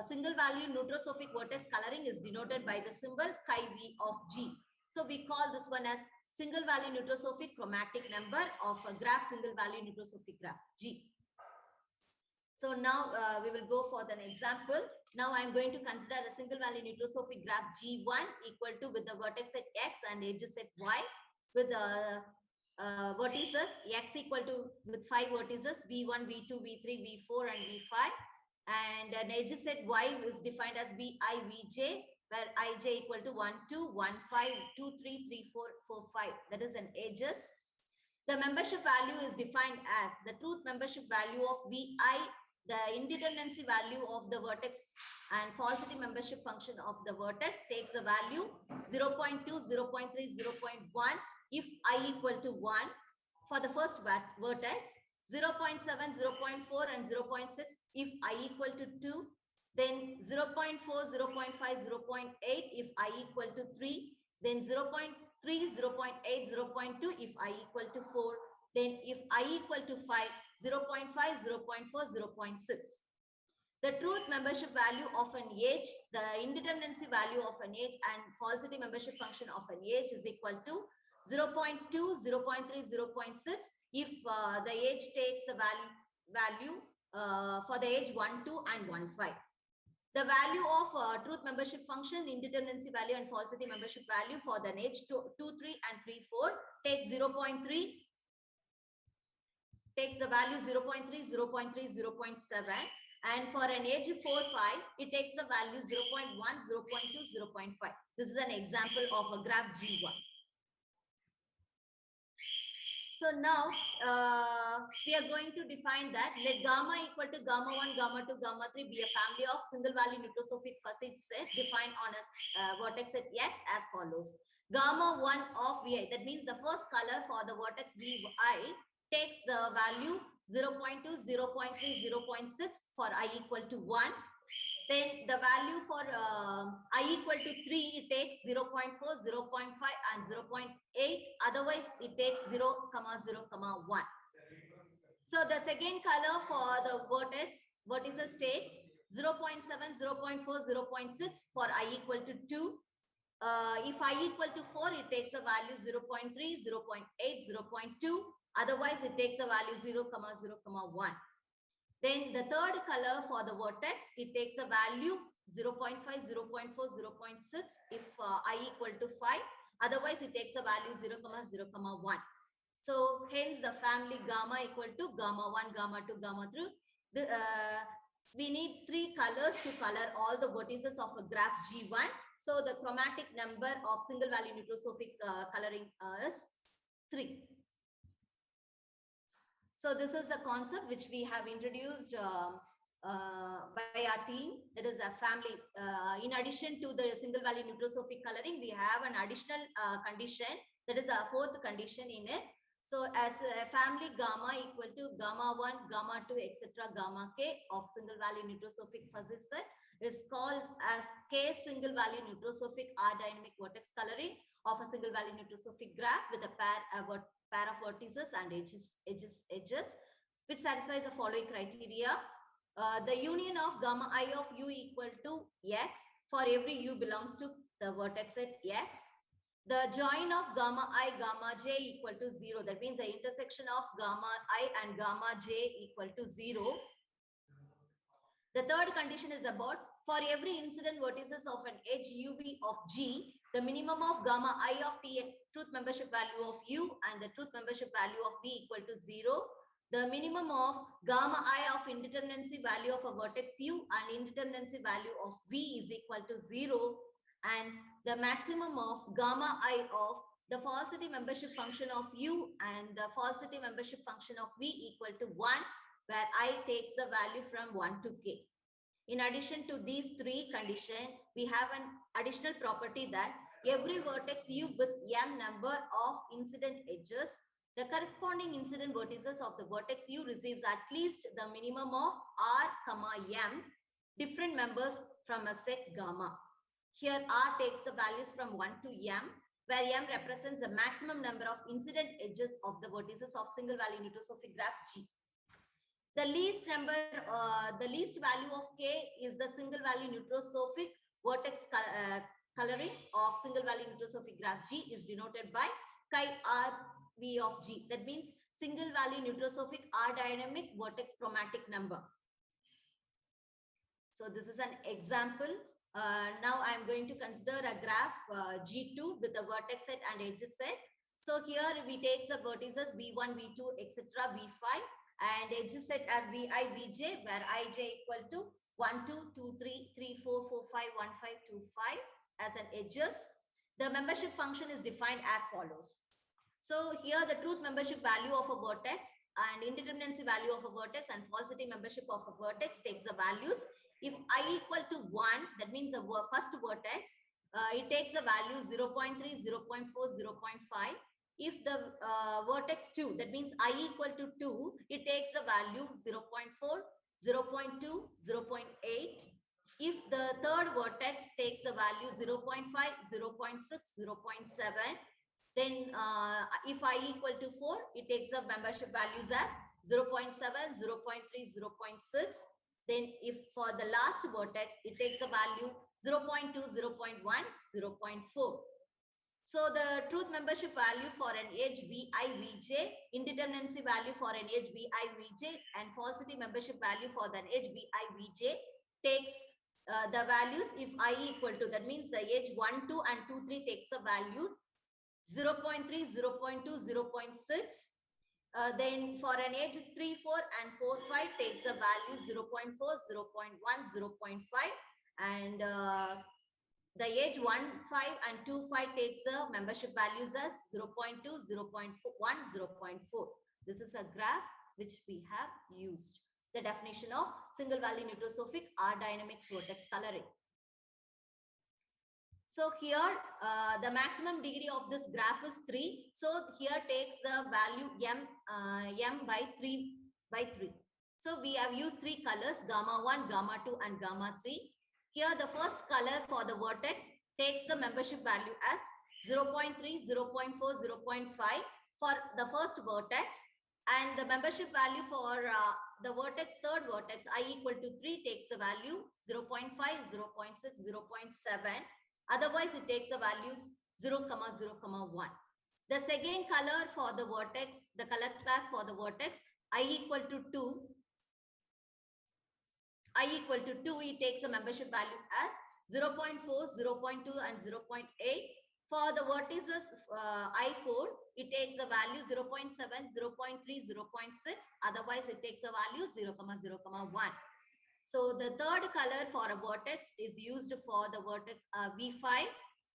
G: single value neutrophobic vertex coloring is denoted by the symbol chi-V of G. So we call this one as single value neutrophobic chromatic number of a graph, single value neutrophobic graph G. So now we will go for an example. Now I'm going to consider a single value neutrophobic graph G1 equal to with the vertex at X and edges at Y with vertices X equal to with 5 vertices V1, V2, V3, V4 and V5, and an edge set Y is defined as Vi, Vj, where Ij equal to 1, 2, 1, 5, 2, 3, 3, 4, 4, 5. That is an edges. The membership value is defined as the truth membership value of Vi, the indeterminacy value of the vertex, and falsity membership function of the vertex takes a value 0.2, 0.3, 0.1 if I equal to 1 for the first vertex, 0.7, 0.4 and 0.6 if I equal to 2, then 0.4, 0.5, 0.8 if I equal to 3, then 0.3, 0.8, 0.2 if I equal to 4, then if I equal to 5, 0.5, 0.4, 0.6. The truth membership value of an age, the indeterminacy value of an age and falsity membership function of an age is equal to 0.2, 0.3, 0.6 if the age takes the value for the age 1, 2 and 1, 5. The value of truth membership function, indeterminacy value and falsity membership value for the age 2, 3 and 3, 4 takes 0.3, takes the value 0.3, 0.3, 0.7. And for an age 4, 5, it takes the value 0.1, 0.2, 0.5. This is an example of a graph G1. So now we are going to define that let gamma equal to gamma 1, gamma 2, gamma 3 be a family of single value neutrophobic fuzzy set defined on a vertex at X as follows. Gamma 1 of Vi, that means the first color for the vertex Vi takes the value 0.2, 0.3, 0.6 for I equal to 1. Then the value for I equal to 3, it takes 0.4, 0.5 and 0.8. Otherwise, it takes 0, 0, 1. So the second color for the vertices takes 0.7, 0.4, 0.6 for I equal to 2. If I equal to 4, it takes a value 0.3, 0.8, 0.2. Otherwise, it takes a value 0, 0, 1. Then the third color for the vertex, it takes a value 0.5, 0.4, 0.6 if I equal to 5. Otherwise, it takes a value 0, 0, 1. So hence the family gamma equal to gamma 1, gamma 2, gamma 3. We need 3 colors to color all the vertices of a graph G1. So the chromatic number of single value neutrophobic coloring is 3. So this is a concept which we have introduced by our team. That is a family. In addition to the single value neutrophobic coloring, we have an additional condition. That is a 4th condition in it. So as a family gamma equal to gamma 1, gamma 2, etc. gamma k of single value neutrophobic fuzzy set is called as K single value neutrophobic R dynamic vertex coloring of a single value neutrophobic graph with a pair of vertices and edges, which satisfies the following criteria. The union of gamma I of u equal to X for every u belongs to the vertex at X. The join of gamma I, gamma j equal to 0. That means the intersection of gamma I and gamma j equal to 0. The third condition is about for every incident vertices of an edge UV of G, the minimum of gamma I of Tx, truth membership value of U, and the truth membership value of V equal to 0. The minimum of gamma I of indeterminacy value of a vertex U and indeterminacy value of V is equal to 0. And the maximum of gamma I of the falsity membership function of U and the falsity membership function of V equal to 1, where I takes the value from 1 to k. In addition to these 3 conditions, we have an additional property that every vertex U with m number of incident edges, the corresponding incident vertices of the vertex U receives at least the minimum of R, m different members from a set gamma. Here R takes the values from 1 to m, where m represents the maximum number of incident edges of the vertices of single value neutrophobic graph G. The least value of K is the single value neutrophobic vertex coloring of single value neutrophobic graph G is denoted by chi RV of G. That means single value neutrophobic R dynamic vertex chromatic number. So this is an example. Now I'm going to consider a graph G2 with a vertex set and edges set. So here we take the vertices V1, V2, etc. V5 and edges set as Vi, Vj, where Ij equal to 1, 2, 2, 3, 3, 4, 4, 5, 1, 5, 2, 5 as an edges. The membership function is defined as follows. So here the truth membership value of a vertex and indeterminacy value of a vertex and falsity membership of a vertex takes the values. If I equal to 1, that means the first vertex, it takes the value 0 0.3, 0 0.4, 0 0.5. If the vertex 2, that means I equal to 2, it takes the value 0 0.4, 0 0.2, 0 0.8. If the third vertex takes the value 0 0.5, 0 0.6, 0 0.7, then if I equal to 4, it takes the membership values as 0 0.7, 0 0.3, 0 0.6. Then if for the last vertex, it takes a value 0 0.2, 0 0.1, 0 0.4. So the truth membership value for an edge Vi, Vj, indeterminacy value for an edge Vi, Vj, and falsity membership value for the edge Vi, Vj takes the values if I equal to, that means the edge 1, 2 and 2, 3 takes the values 0 0.3, 0 0.2, 0 0.6. Then for an edge 3, 4 and 4, 5 takes a value 0 0.4, 0 0.1, 0 0.5 and the edge 1, 5 and 2, 5 takes the membership values as 0 0.2, 0 0.1, 0 0.4. This is a graph which we have used. The definition of single value neutrophobic R dynamic vertex coloring. So here the maximum degree of this graph is 3. So here takes the value m by 3 by 3. So we have used 3 colors, gamma 1, gamma 2 and gamma 3. Here the first color for the vertex takes the membership value as 0 0.3, 0 0.4, 0 0.5 for the first vertex, and the membership value for the vertex, third vertex I equal to 3 takes the value 0 0.5, 0 0.6, 0 0.7. Otherwise, it takes the values 0, 0, 1. The second color for the vertex, the color class for the vertex, I equal to 2. I equal to 2, it takes a membership value as 0 0.4, 0 0.2 and 0 0.8. For the vertices I4, it takes a value 0 0.7, 0 0.3, 0 0.6. Otherwise, it takes a value 0, 0, 1. So the third color for a vertex is used for the vertex V5,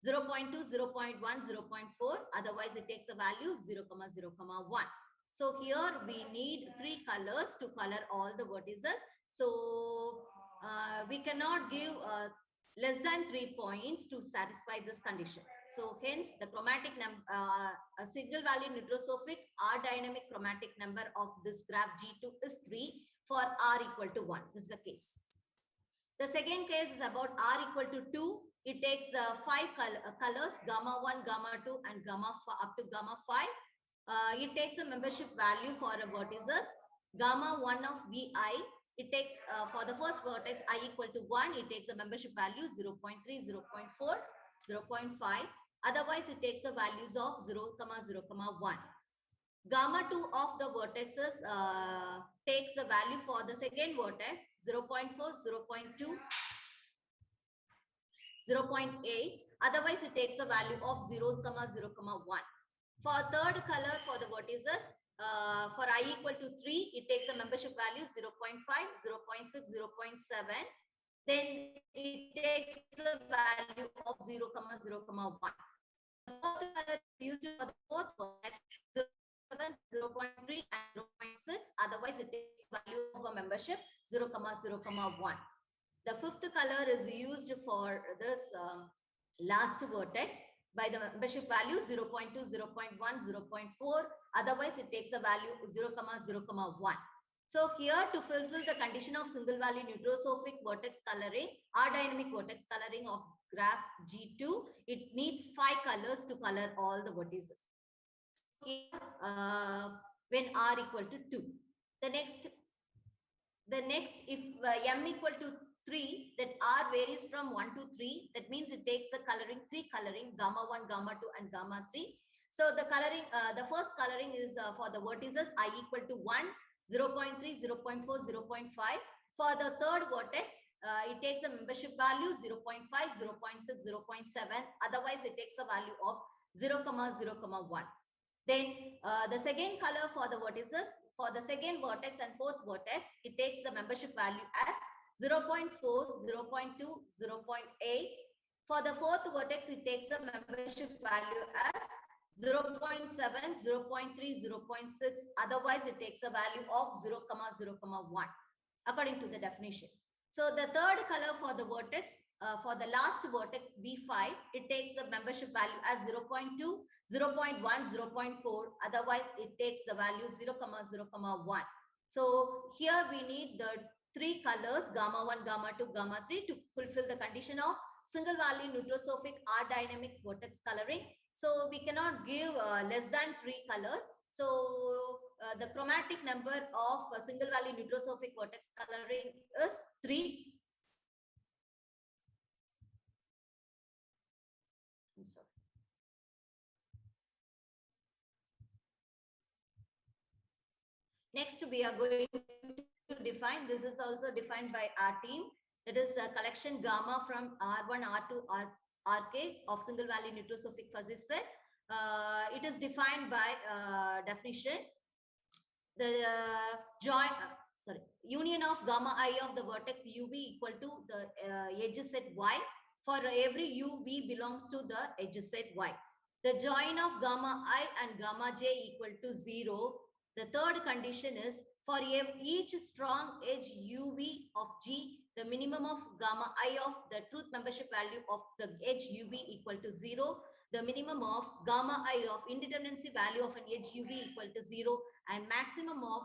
G: 0 0.2, 0 0.1, 0 0.4. Otherwise, it takes a value 0, 0, 1. So here we need 3 colors to color all the vertices. So we cannot give less than 3 points to satisfy this condition. So hence the chromatic number, a single value neutrophobic R dynamic chromatic number of this graph G2 is 3 for R equal to 1. This is the case. The second case is about R equal to 2. It takes the 5 colors, gamma 1, gamma 2 and gamma up to gamma 5. It takes a membership value for a vertices. Gamma 1 of Vi, it takes for the first vertex I equal to 1, it takes a membership value 0 0.3, 0 0.4, 0 0.5. Otherwise, it takes the values of 0, 0, 1. Gamma 2 of the vertexes takes the value for the second vertex 0 0.4, 0 0.2, 0 0.8. Otherwise, it takes a value of 0, 0, 1. For third color for the vertices, for I equal to 3, it takes a membership value 0 0.5, 0 0.6, 0 0.7. Then it takes the value of 0, 0, 1. The fourth color is used for the fourth vertex 0, 0 0.3 and 0 0.6. Otherwise, it takes value of a membership 0, 0, 1. The fifth color is used for this last vertex by the membership value 0 0.2, 0 0.1, 0 0.4. Otherwise, it takes a value 0, 0, 1. So here to fulfill the condition of single value neutrophobic vertex coloring, R dynamic vertex coloring of graph G2, it needs 5 colors to color all the vertices. So here, when R equal to 2. The next The next, if m equal to 3, that R varies from 1 to 3. That means it takes the coloring, 3 coloring, gamma 1, gamma 2, and gamma 3. So the coloring, the first coloring is for the vertices I equal to 1, 0.3, 0.4, 0.5. For the third vertex, it takes a membership value 0.5, 0.6, 0.7. Otherwise, it takes a value of 0, 0, 1. Then the second color for the vertices, for the second vertex and fourth vertex, it takes a membership value as 0.4, 0.2, 0.8. For the fourth vertex, it takes a membership value as 0.7, 0.3, 0.6. Otherwise, it takes a value of 0, 0, 1 according to the definition. So the third color for the vertex, for the last vertex V5, it takes a membership value as 0.2, 0.1, 0.4. Otherwise, it takes the value 0, 0, 1. So here we need the 3 colors, gamma 1, gamma 2, gamma 3 to fulfill the condition of single valley nucleosophic R dynamics vertex coloring. So we cannot give less than 3 colors. So the chromatic number of single valley nucleosophic vertex coloring is 3. I'm sorry. Next, we are going to define, this is also defined by our team. That is a collection gamma from R1, R2, RK of single valley nucleosophic fuzzy set. It is defined by definition. The union of gamma I of the vertex UV equal to the edge set Y. For every UV belongs to the edge set Y. The join of gamma I and gamma J equal to 0. The third condition is for each strong edge UV of G, the minimum of gamma I of the truth membership value of the edge UV equal to 0. The minimum of gamma I of indeterminacy value of an edge UV equal to 0, and maximum of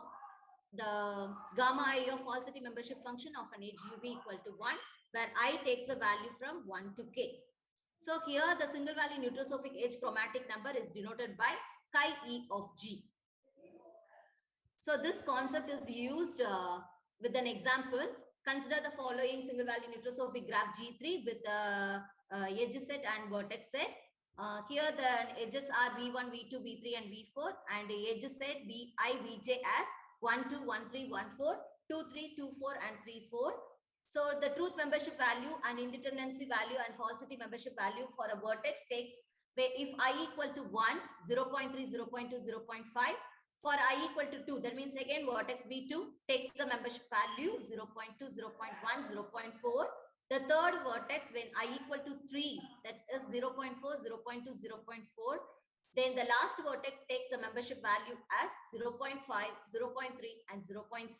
G: the gamma I of falsity membership function of an edge UV equal to 1, where I takes a value from 1 to k. So here the single valley nucleosophic edge chromatic number is denoted by chi E of G. So this concept is used with an example. Consider the following single valley nucleosophic graph G3 with the edge set and vertex set. Here the edges are V1, V2, V3 and V4, and the edge set Vi, Vj as 1, 2, 1, 3, 1, 4, 2, 3, 2, 4 and 3, 4. So the truth membership value and indeterminacy value and falsity membership value for a vertex takes, if I equal to 1, 0.3, 0.2, 0.5. For I equal to 2, that means second vertex V2 takes the membership value 0.2, 0.1, 0.4. The third vertex when I equal to 3, that is 0.4, 0.2, 0.4. Then the last vertex takes a membership value as 0.5, 0.3 and 0.6.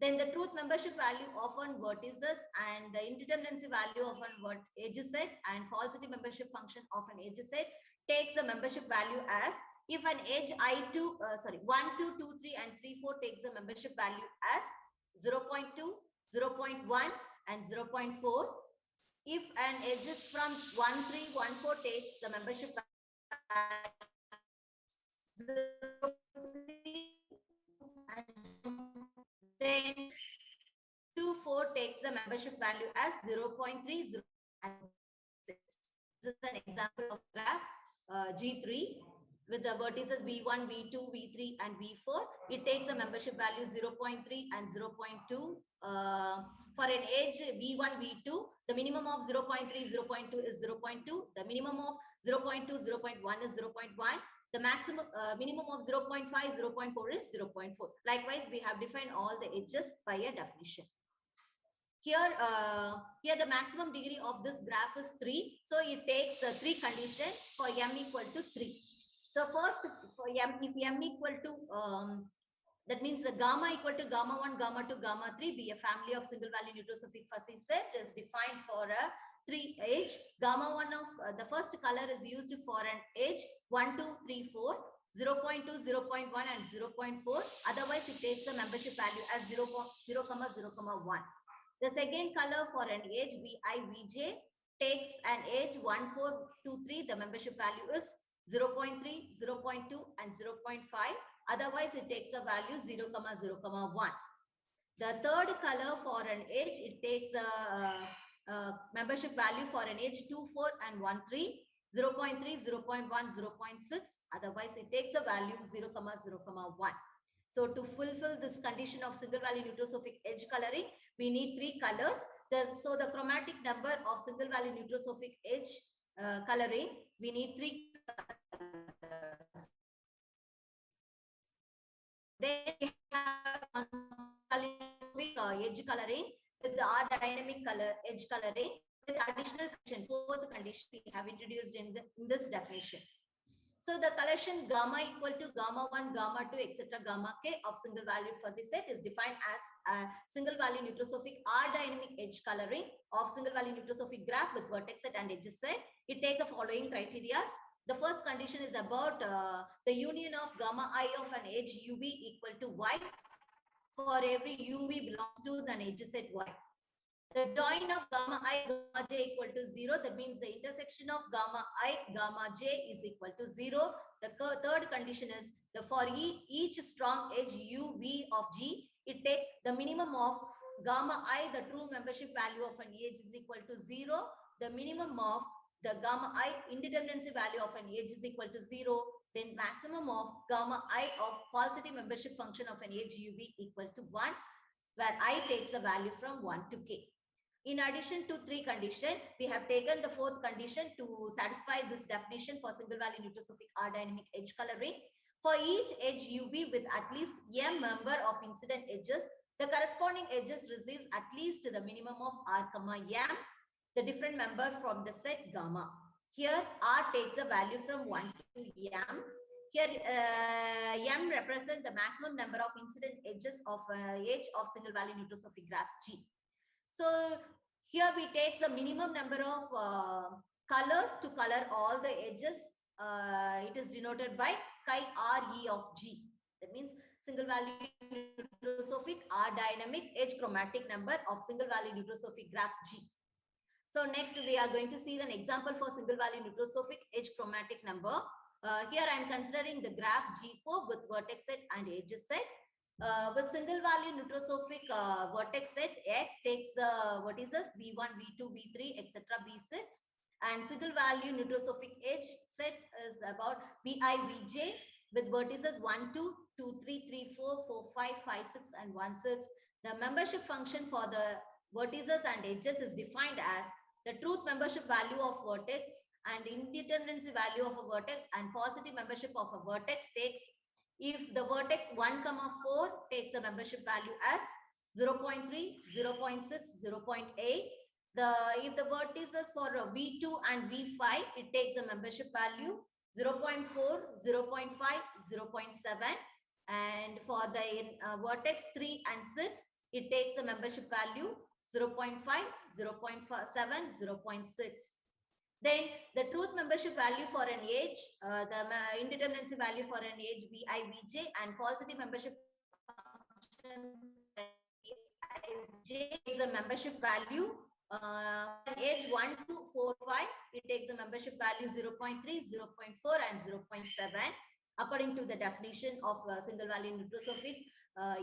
G: Then the truth membership value of an vertices and the indeterminacy value of an edge set and falsity membership function of an edge set takes a membership value as, if an edge 1, 2, 2, 3 and 3, 4 takes a membership value as 0.2, 0.1 and 0.4. If an edge is from 1, 3, 1, 4 takes the membership value 0.3, then 2, 4 takes the membership value as 0.3, 0 and 6. This is an example of graph G3 with the vertices V1, V2, V3 and V4. It takes a membership value 0.3 and 0.2. For an edge V1, V2, the minimum of 0.3, 0.2 is 0.2. The minimum of 0.2, 0.1 is 0.1. The maximum minimum of 0.5, 0.4 is 0.4. Likewise, we have defined all the edges by a definition. Here, here the maximum degree of this graph is 3. So it takes 3 conditions for m equal to 3. So first, for m, if m equal to, that means the gamma equal to gamma 1, gamma 2, gamma 3 be a family of single value nucleosophic fuzzy set is defined for a 3 edge. Gamma 1 of the first color is used for an edge 1, 2, 3, 4, 0.2, 0.1 and 0.4. Otherwise, it takes a membership value as 0, 0, 1. The second color for an edge Vi, Vj takes an edge 1, 4, 2, 3. The membership value is 0.3, 0.2 and 0.5. Otherwise, it takes a value 0, 0, 1. The third color for an age, it takes a membership value for an age 2, 4 and 1, 3, 0.3, 0.1, 0.6. Otherwise, it takes a value 0, 0, 1. So to fulfill this condition of single value nucleosophic edge coloring, we need 3 colors. So the chromatic number of single value nucleosophic edge coloring, we need 3 colors. Then we have edge coloring with the R dynamic color edge coloring with additional condition. Fourth condition we have introduced in this definition. So the collection gamma equal to gamma 1, gamma 2, etc. gamma k of single value fuzzy set is defined as a single value nucleosophic R dynamic edge coloring of single value nucleosophic graph with vertex set and edges set. It takes the following criteria. The first condition is about the union of gamma I of an edge UV equal to Y for every UV belongs to an edge set Y. The join of gamma I, gamma j equal to 0. That means the intersection of gamma I, gamma j is equal to 0. The third condition is for each strong edge UV of G, it takes the minimum of gamma I, the true membership value of an edge is equal to 0. The minimum of the gamma I indeterminacy value of an edge is equal to 0. Then maximum of gamma I of falsity membership function of an edge UV equal to 1, where I takes a value from 1 to k. In addition to 3 conditions, we have taken the 4th condition to satisfy this definition for single value nucleosophic R dynamic edge coloring. For each edge UV with at least m member of incident edges, the corresponding edges receives at least the minimum of R, m, the different member from the set gamma. Here, R takes a value from 1 to m. Here, m represents the maximum number of incident edges of edge of single value nucleosophic graph G. So here we take the minimum number of colors to color all the edges. It is denoted by chi RE of G. That means single value nucleosophic R dynamic edge chromatic number of single value nucleosophic graph G. So next we are going to see an example for single value nucleosophic edge chromatic number. Here I am considering the graph G4 with vertex set and edges set. With single value nucleosophic vertex set, X takes vertices V1, V2, V3, etc. V6, and single value nucleosophic edge set is about VI, Vj with vertices 1, 2, 2, 3, 3, 4, 4, 5, 5, 6, and 1, 6. The membership function for the vertices and edges is defined as the truth membership value of vertex and indeterminacy value of a vertex and falsity membership of a vertex takes if the vertex 1, 4 takes a membership value as 0.3, 0.6, 0.8. If the vertices for V2 and V5, it takes a membership value 0.4, 0.5, 0.7. And for the vertex 3 and 6, it takes a membership value 0.5, 0.7, 0.6. Then the truth membership value for an edge, the indeterminacy value for an edge VI, Vj, and falsity membership function J is a membership value. An edge 1, 2, 4, 5, it takes a membership value 0.3, 0.4, and 0.7 according to the definition of single value nucleosophic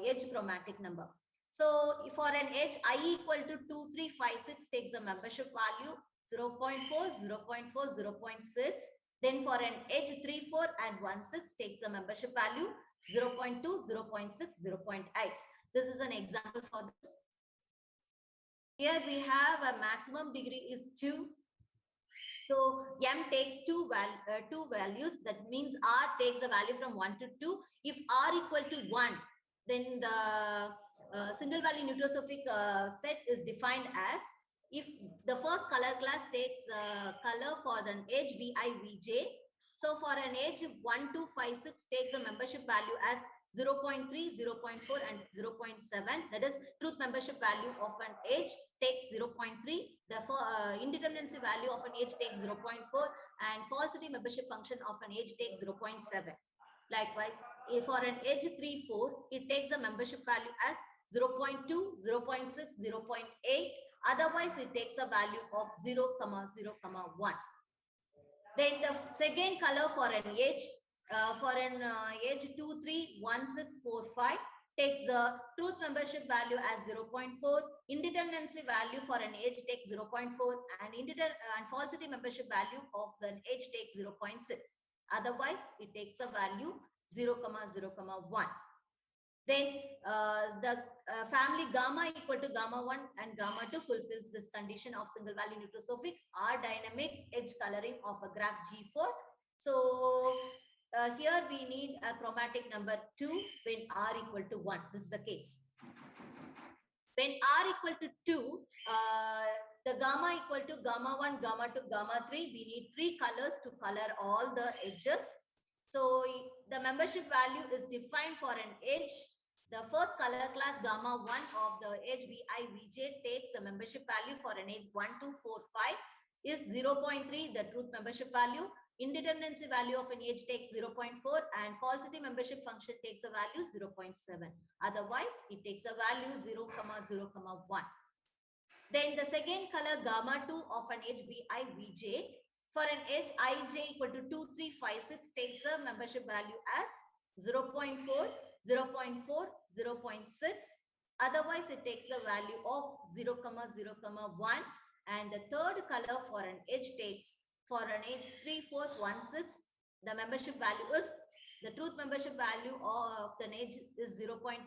G: edge chromatic number. So for an edge I equal to 2, 3, 5, 6 takes the membership value 0.4, 0.4, 0.6. Then for an edge 3, 4 and 1, 6 takes the membership value 0.2, 0.6, 0.8. This is an example for this. Here we have a maximum degree is 2. So m takes two values. That means r takes a value from 1 to 2. If r equal to 1, then the single value nucleosophic set is defined as if the first color class takes color for the edge VI, Vj. So for an edge 1, 2, 5, 6 takes a membership value as 0.3, 0.4 and 0.7. That is truth membership value of an edge takes 0.3. The indeterminacy value of an edge takes 0.4 and falsity membership function of an edge takes 0.7. Likewise, if for an edge 3, 4, it takes a membership value as 0.2, 0.6, 0.8. Otherwise, it takes a value of 0, 0, 1. Then the second color for an edge, edge 2, 3, 1, 6, 4, 5, takes the truth membership value as 0.4, indeterminacy value for an age takes 0.4, and falsity membership value of the age takes 0.6. Otherwise, it takes a value 0, 0, 1. Then the family gamma equal to gamma 1 and gamma 2 fulfills this condition of single value nucleosophic R dynamic edge coloring of a graph G4. So here we need a chromatic number 2 when R equal to 1. This is the case. When R equal to 2, the gamma equal to gamma 1, gamma 2, gamma 3, we need 3 colors to color all the edges. So the membership value is defined for an edge. The first color class gamma 1 of the edge VI VJ takes a membership value for an edge 1, 2, 4, 5 is 0.3, the truth membership value. Indeterminacy value of an edge takes 0.4 and falsity membership function takes a value 0.7. Otherwise, it takes a value 0, 0, 1. Then the second color gamma 2 of an edge VI VJ for an edge ij equal to 2, 3, 5, 6 takes the membership value as 0.4, 0.4, 0.6. Otherwise, it takes the value of 0, 0, 1. And the third color for an edge takes for an edge 3, 4, 1, 6. The membership value is the truth membership value of the edge is 0.2.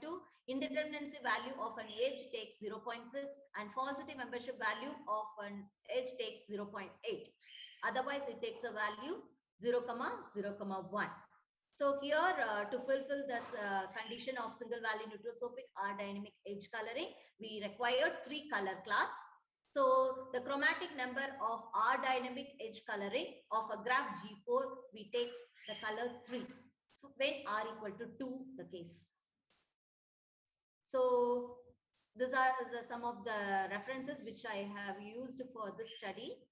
G: Indeterminacy value of an edge takes 0.6 and falsity membership value of an edge takes 0.8. Otherwise, it takes a value 0, 0, 1. So here to fulfill this condition of single value nucleosophic R dynamic edge coloring, we require 3 color class. So the chromatic number of R dynamic edge coloring of a graph G4, we take the color 3 when R equal to 2 the case. So these are some of the references which I have used for this study.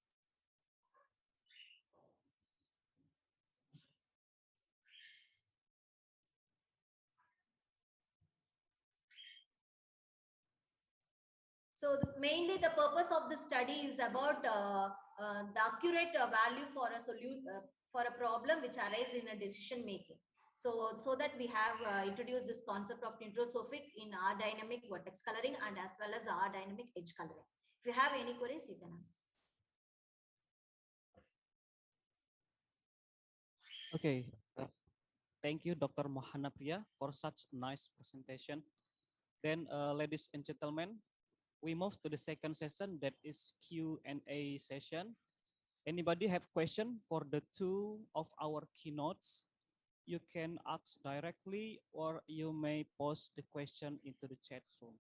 G: So mainly the purpose of this study is about the accurate value for a for a problem which arises in a decision making. So that we have introduced this concept of nucleosophic in R dynamic vertex coloring and as well as R dynamic edge coloring. If you have any queries, you can ask.
D: Okay. Thank you, Dr. Mohana Priya, for such nice presentation. Then, ladies and gentlemen, we move to the second session, that is Q&A session. Anybody have question for the two of our keynotes? You can ask directly or you may post the question into the chat room.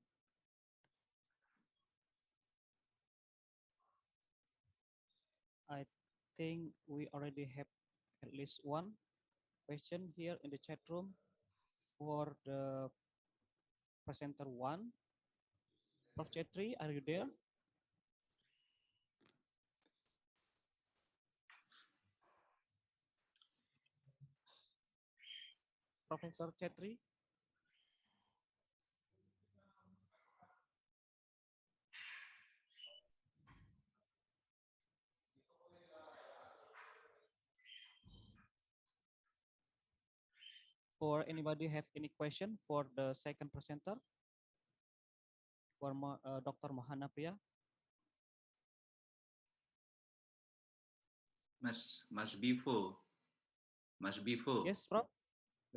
D: I think we already have at least one question here in the chat room for the presenter 1. Prof. Chetri, are you there? Professor Chetri? Or anybody have any question for the second presenter? For Dr. Mohana Priya?
C: Mas Bivo. Mas Bivo.
D: Yes, Prof.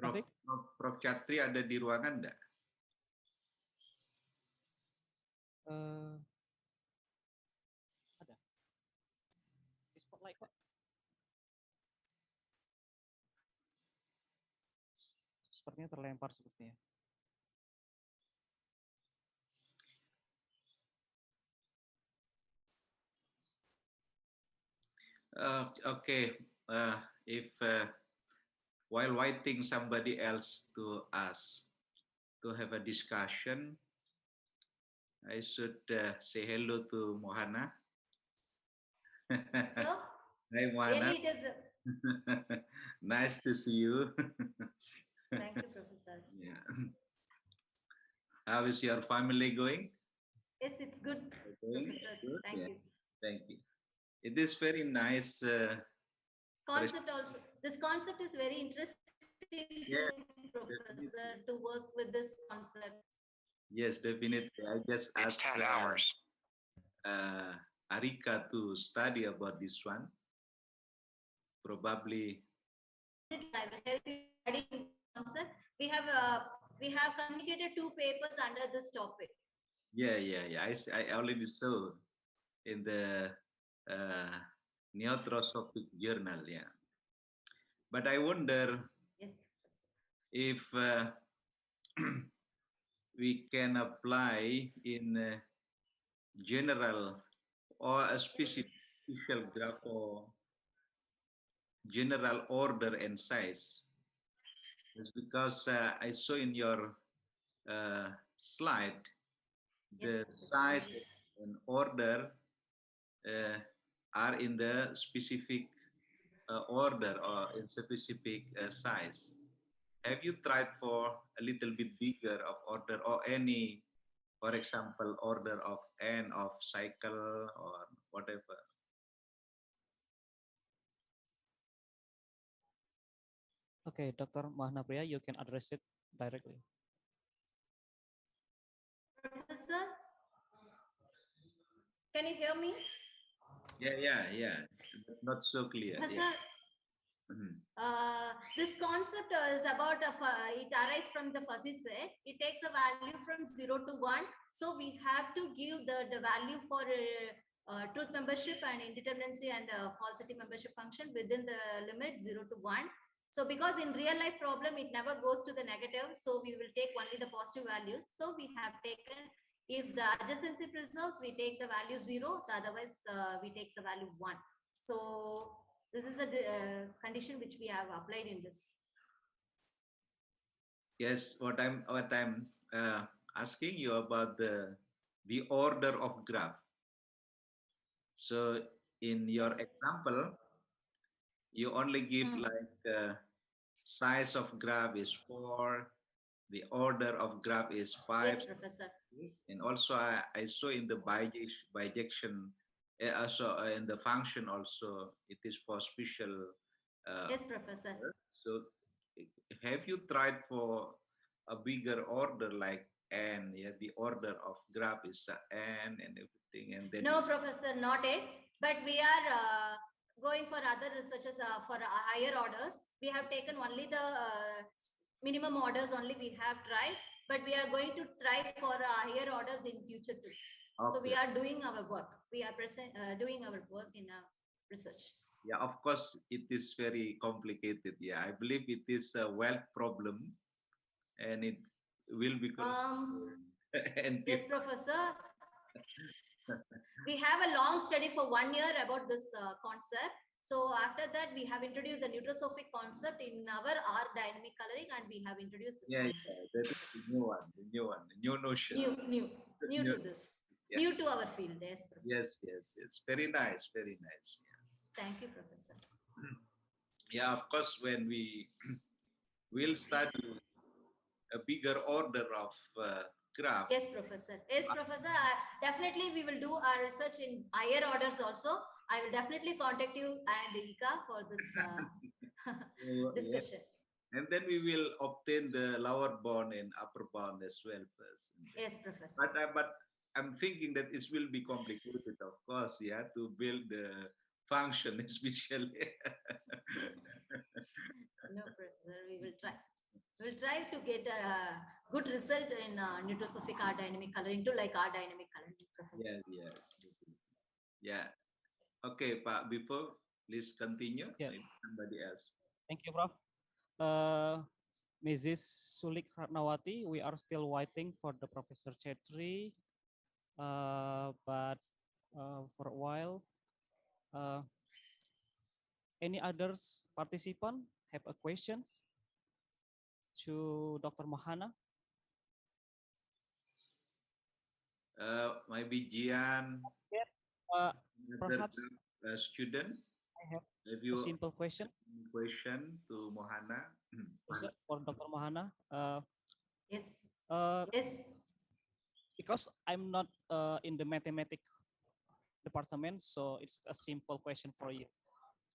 C: Prof. Chatri ada di ruangan enggak?
D: Ada. Di spotlight, Pak. Sepertinya terlempar sepertinya.
C: Okay. If while waiting somebody else to ask, to have a discussion, I should say hello to Mohana.
G: So,
C: Hi, Mohana.
G: really it is.
C: Nice to see you.
G: Thank you, Professor.
C: Yeah. How is your family going?
G: Yes, it's good, Professor.
C: Good?
G: Thank
C: Yeah.
G: you.
C: Thank you. It is very nice.
G: Concept also. This concept is very interesting
C: Yes,
G: Professor,
C: definitely.
G: to work with this concept.
C: Yes, definitely. I just
F: It's
C: asked
F: 10 hours.
C: Arika to study about this one. Probably.
G: I will help you studying concept. We have communicated 2 papers under this topic.
C: Yeah. I already saw in the uh, Neotrosopic journal. Yeah. But I wonder
G: Yes.
C: if we can apply in general or a special graph or general order and size. It's because I saw in your slide the
G: Yes,
C: size and order uh, are in the specific order or in specific size. Have you tried for a little bit bigger of order or any, for example, order of n of cycle or whatever?
D: Okay, Dr. Mahana Priya, you can address it directly.
G: Professor, can you hear me?
C: Yeah. Not so clear.
G: Professor,
C: Yeah. Mhm.
G: This concept is about it arises from the fuzzy set. It takes a value from 0 to 1. So we have to give the value for truth membership and indeterminacy and falsity membership function within the limit 0 to 1. So because in real life problem, it never goes to the negative. So we will take only the positive values. So we have taken, if the adjacency preserves, we take the value 0. Otherwise, we take the value 1. So this is a condition which we have applied in this.
C: Yes, what I'm asking you about the order of graph. So in your example, you only give like size of graph is 4, the order of graph is 5.
G: Yes, Professor.
C: And also I saw in the bijection, also in the function also, it is for special.
G: Yes, Professor.
C: So have you tried for a bigger order like n? Yeah, the order of graph is n and everything, and then
G: No, Professor, not it. But we are going for other researches for higher orders. We have taken only the minimum orders only we have tried, but we are going to try for higher orders in future too.
C: Okay.
G: So we are doing our work. We are doing our work in research.
C: Yeah, of course, it is very complicated. Yeah, I believe it is a wealth problem, and it will be and
G: yes, Professor. We have a long study for 1 year about this concept. So after that, we have introduced the nutrosophic concept in our R dynamic coloring, and we have introduced this concept.
C: That is the new one, the new notion.
G: New to this, new to our field. Yes, Professor.
C: Yes. Very nice, very nice. Yeah.
G: Thank you, Professor.
C: Yeah, of course, when we will study a bigger order of graph.
G: Yes, Professor. Yes, Professor. Definitely, we will do our research in higher orders also. I will definitely contact you and Ika for this discussion.
C: Yes. And then we will obtain the lower bound and upper bound as well first.
G: Yes, Professor.
C: But I'm thinking that it will be complicated, of course, yeah, to build the function especially.
G: No, Professor. We will try. We'll try to get a good result in nutrosophic R dynamic coloring to like R dynamic coloring, Professor.
C: Yes. Yeah. Okay, Pak. Before, please continue.
D: Yeah.
C: Maybe somebody else.
D: Thank you, Prof. Mrs. Sulik Ratnawati, we are still waiting for the Professor Chetri, but for a while, any others participant have a questions to Dr. Mahana?
C: Maybe Jian,
D: Perhaps
C: student.
D: I have
C: you
D: a simple question
C: to Mohana?
D: for Dr. Mahana.
G: Yes.
D: Yes. Because I'm not in the mathematics department, so it's a simple question for you.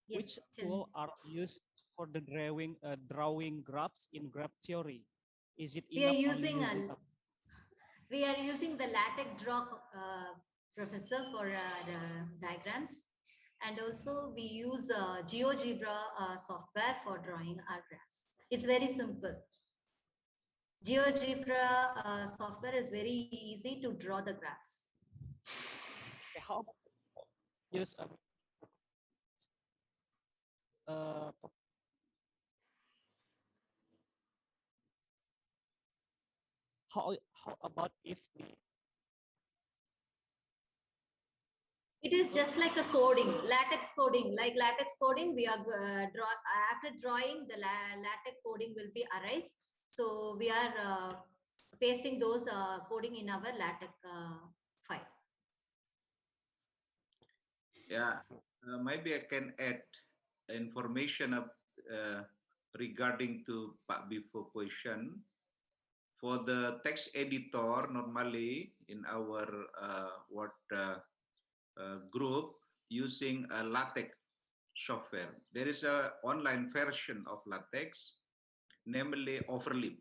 G: Yes,
D: Which tool are used for the drawing graphs in graph theory? Is it
G: We are
D: enough only
G: using
D: using
G: the LaTeX draw, professor, for diagrams, and also we use GeoGebra software for drawing our graphs. It's very simple. GeoGebra software is very easy to draw the graphs.
D: how use how about if we
G: It is just like a coding, LaTeX coding. Like LaTeX coding, we are after drawing the LaTeX coding will be arise. So we are pasting those coding in our LaTeX file.
C: Yeah, maybe I can add information regarding to Pak Bifo question. For the text editor, normally in our group using a LaTeX software. There is an online version of LaTeX, namely Overlip.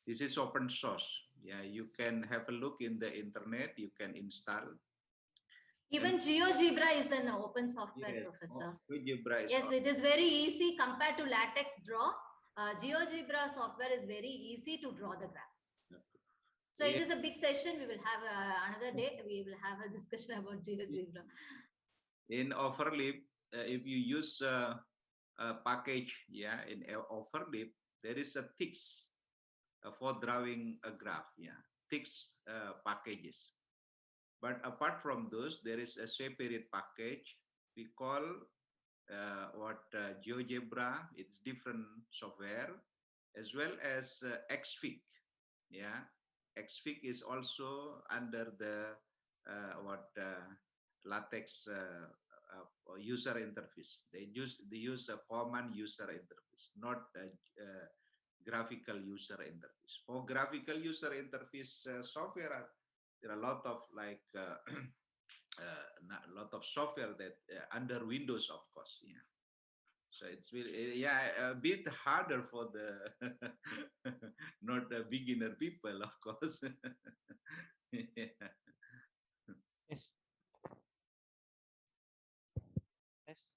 C: This is open source. Yeah, you can have a look in the internet. You can install.
G: Even GeoGebra is an open software,
C: Yes,
G: professor.
C: GeoGebra is
G: Yes, it is very easy compared to LaTeX draw. GeoGebra software is very easy to draw the graphs. So it is a big session. We will have another day. We will have a discussion about GeoGebra.
C: In Overlip, if you use a package, yeah, in Overlip, there is a text for drawing a graph, yeah, text packages. But apart from those, there is a separate package we call GeoGebra. It's different software, as well as XFIG. Yeah, XFIG is also under the LaTeX user interface. They use a common user interface, not graphical user interface. For graphical user interface software, there are a lot of like a lot of software that under Windows, of course. Yeah. So it's really, a bit harder for the not the beginner people, of course. Yeah.
D: yes. Yes.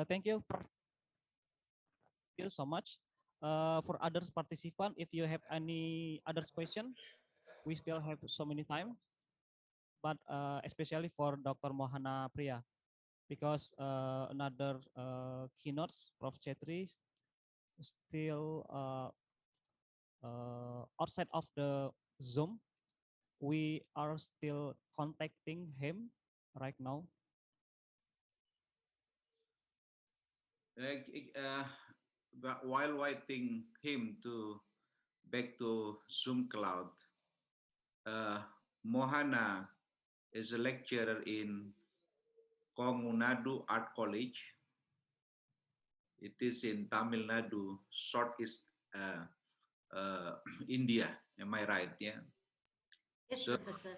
D: Thank you, Prof. Thank you so much. For others participant, if you have any others question, we still have so many time. But especially for Dr. Mohana Priya, because another keynotes, Prof. Chetri, still outside of the Zoom. We are still contacting him right now.
C: But while waiting him to back to Zoom Cloud, Mohana is a lecturer in Kongunadu Art College. It is in Tamil Nadu, Southeast India. Am I right? Yeah.
G: Yes,
C: So
G: professor.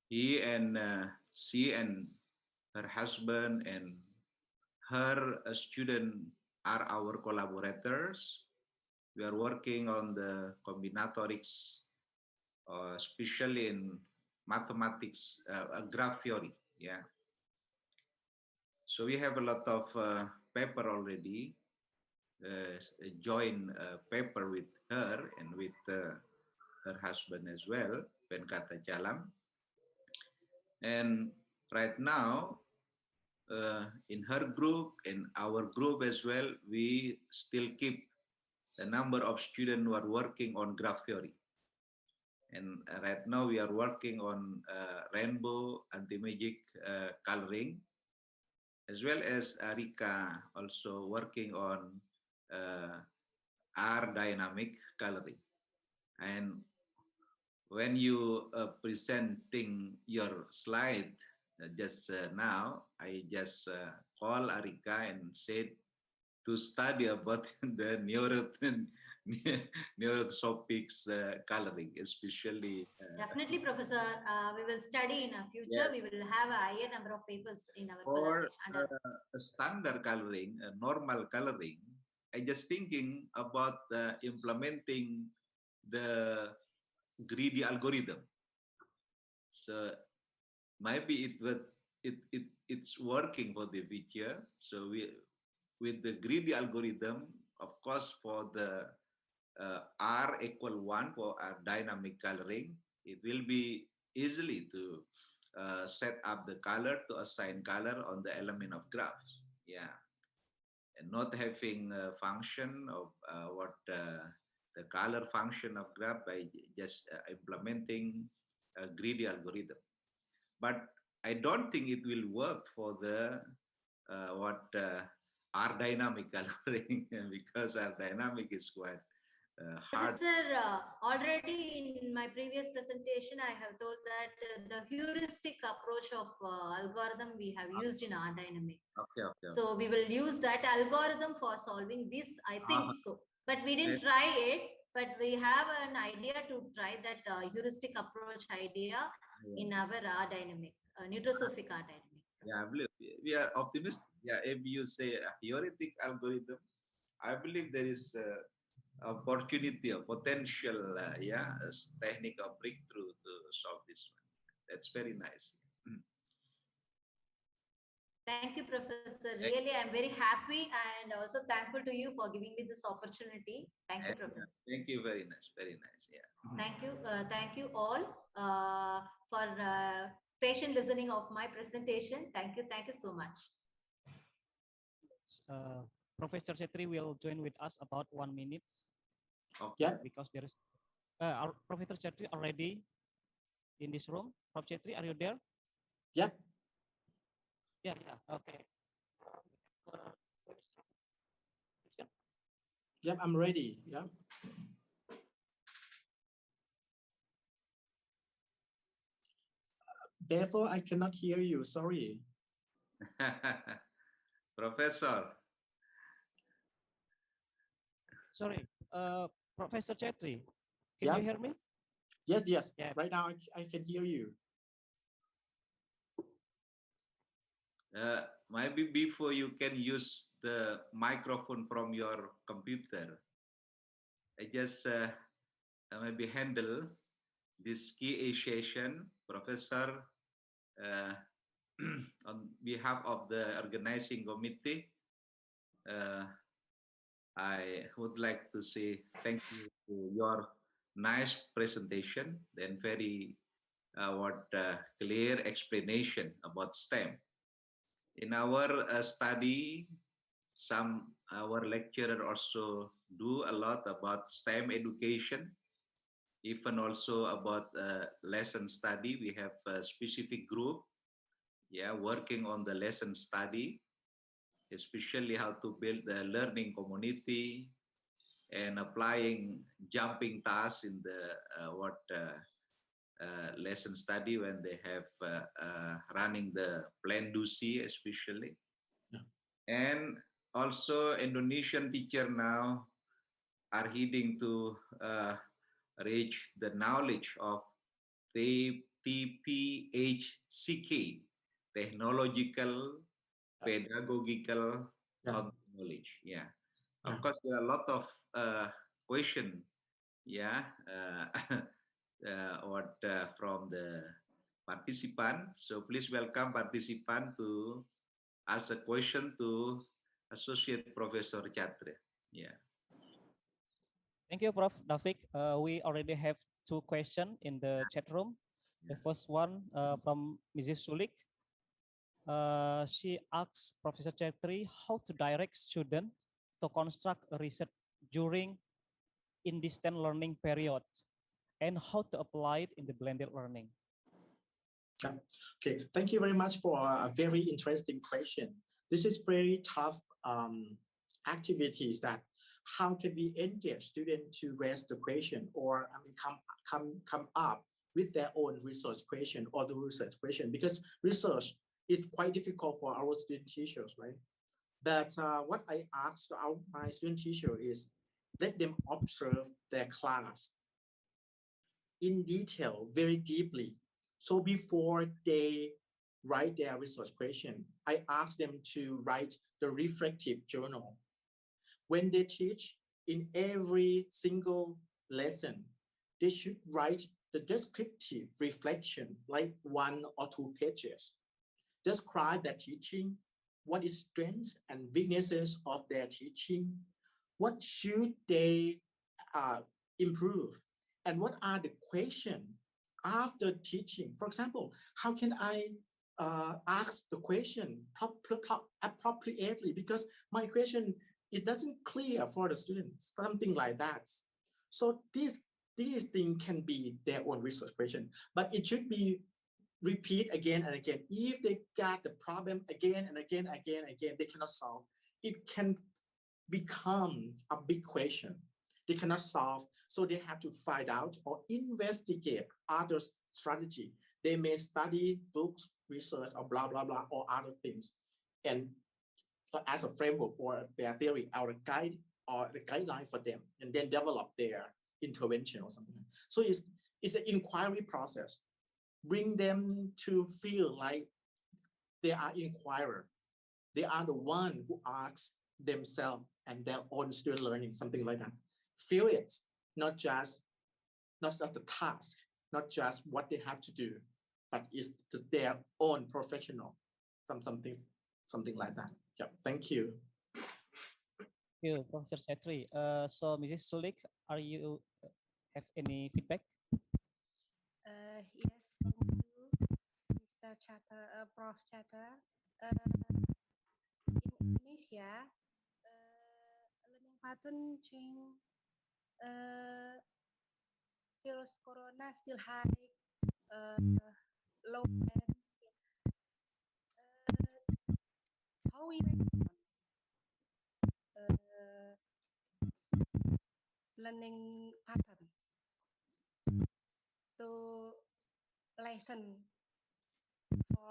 C: she and her husband and her student are our collaborators. We are working on the combinatorics, especially in mathematics, graph theory. Yeah. So we have a lot of paper already, joint paper with her and with her husband as well, Venkata Jalam. And right now, in her group, in our group as well, we still keep the number of students who are working on graph theory. And right now we are working on rainbow anti-magic coloring, as well as Rika also working on R dynamic coloring. And when you presenting your slide just now, I just call Arika and said to study about the neurotropics coloring, especially.
G: Definitely, Professor. We will study in our future.
C: Yes.
G: We will have a higher number of papers in our
C: Or
G: collaboration.
C: standard coloring, normal coloring. I just thinking about implementing the greedy algorithm. So maybe it's working for the future. So with the greedy algorithm, of course, for the R equal 1 for our dynamic coloring, it will be easily to set up the color to assign color on the element of graph. Yeah. And not having a function of the color function of graph by just implementing a greedy algorithm. But I don't think it will work for the R dynamic coloring because R dynamic is quite hard.
G: Professor, already in my previous presentation, I have told that the heuristic approach of algorithm we have used in R dynamic.
C: Okay.
G: So we will use that algorithm for solving this, I think so. But we didn't try it, but we have an idea to try that heuristic approach idea in our R dynamic, neutrosophic R dynamic.
C: Yeah, I believe we are optimistic. Yeah, if you say a heuristic algorithm, I believe there is opportunity, a potential, technique of breakthrough to solve this one. That's very nice.
G: Thank you, Professor. Really, I'm very happy and also thankful to you for giving me this opportunity. Thank you, Professor.
C: Thank you. Very nice. Very nice. Yeah.
G: Thank you all for patient listening of my presentation. Thank you so much.
D: Professor Chetri will join with us about 1 minute.
C: Okay.
D: Yeah. Because there is our Professor Chetri already in this room. Prof Chetri, are you there?
H: Yeah.
D: Yeah. Okay.
H: Yep, I'm ready. Yeah. Therefore, I cannot hear you. Sorry.
C: Professor.
D: Sorry, Professor Chetri, can you hear me?
H: Yes.
D: Yeah.
H: Right now, I can hear you.
C: Maybe before you can use the microphone from your computer, I just maybe handle this QA session, Professor, on behalf of the organizing committee. I would like to say thank you for your nice presentation and very clear explanation about STEM. In our study, our lecturer also do a lot about STEM education, even also about lesson study. We have a specific group, working on the lesson study, especially how to build the learning community and applying jumping tasks in the lesson study when they have running the plan do see especially. Yeah. And also Indonesian teacher now are heading to reach the knowledge of TPHCK, technological, pedagogical knowledge. Yeah. Of course, there are a lot of question. From the participant. So please welcome participant to ask a question to Associate Professor Chatri. Yeah.
D: Thank you, Prof. David. We already have 2 questions in the chat room. The first one from Mrs. Sulik. She asks Professor Chetri how to direct students to construct a research during in distance learning period and how to apply it in the blended learning.
H: Okay, thank you very much for a very interesting question. This is very tough activities that how can we engage students to raise the question or come up with their own research question or the research question, because research is quite difficult for our student teachers, right? But what I asked my student teacher is let them observe their class in detail, very deeply. So before they write their research question, I ask them to write the reflective journal. When they teach, in every single lesson, they should write the descriptive reflection, like 1 or 2 pages. Describe their teaching, what is strengths and weaknesses of their teaching, what should they improve, and what are the questions after teaching. For example, how can I ask the question appropriately, because my question, it doesn't clear for the students, something like that. So these things can be their own research question, but it should be repeat again and again. If they got the problem again and again, they cannot solve. It can become a big question. They cannot solve, so they have to find out or investigate other strategy. They may study books, research, or blah, blah, blah, or other things. And as a framework or their theory, our guide or the guideline for them, and then develop their intervention or something. So it's an inquiry process. Bring them to feel like they are inquirer. They are the one who asks themselves and their own student learning, something like that. Feel it, not just the task, not just what they have to do, but it's their own professional, something like that. Yeah, thank you.
D: Thank you, Professor Chetri. So Mrs. Sulik, are you have any feedback?
I: Yes, thank you, Mr. Chatter, Prof. Chatter. In Indonesia, learning pattern change, virus corona still high, low end. How we respond? Learning pattern to lesson for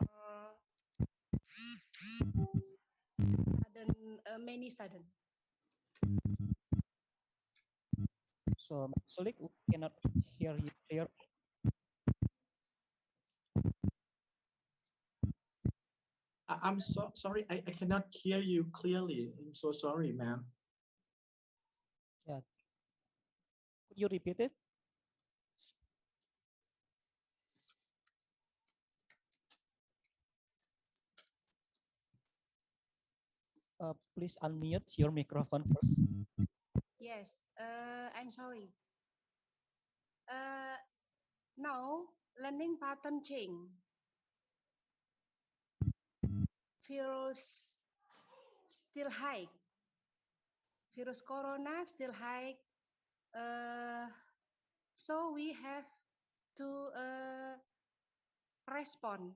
I: many students.
D: So Sulik, we cannot hear you clear.
H: I'm so sorry, I cannot hear you clearly. I'm so sorry, ma'am.
D: Yeah. Could you repeat it? Please unmute your microphone first.
I: Yes, I'm sorry. Now, learning pattern change. Virus still high. Virus corona still high. So we have to respond.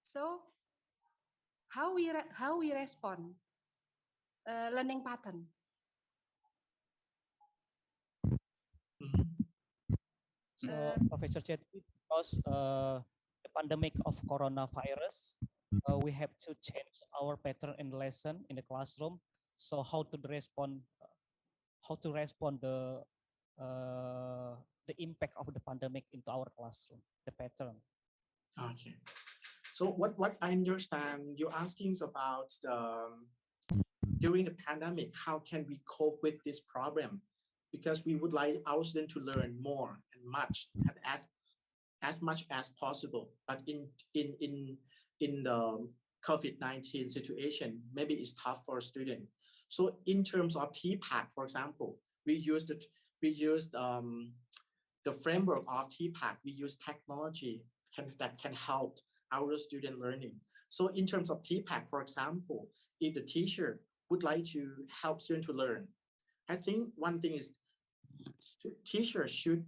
I: So how we respond learning pattern?
D: So Professor Chetri, because the pandemic of coronavirus, we have to change our pattern in lesson in the classroom. So how to respond the impact of the pandemic into our classroom, the pattern.
H: Okay. So what I understand you're asking is about during the pandemic, how can we cope with this problem? Because we would like our students to learn more and much and as much as possible. But in the COVID-19 situation, maybe it's tough for a student. So in terms of TPAC, for example, we used the framework of TPAC. We use technology that can help our student learning. So in terms of TPAC, for example, if the teacher would like to help students to learn, I think one thing is teachers should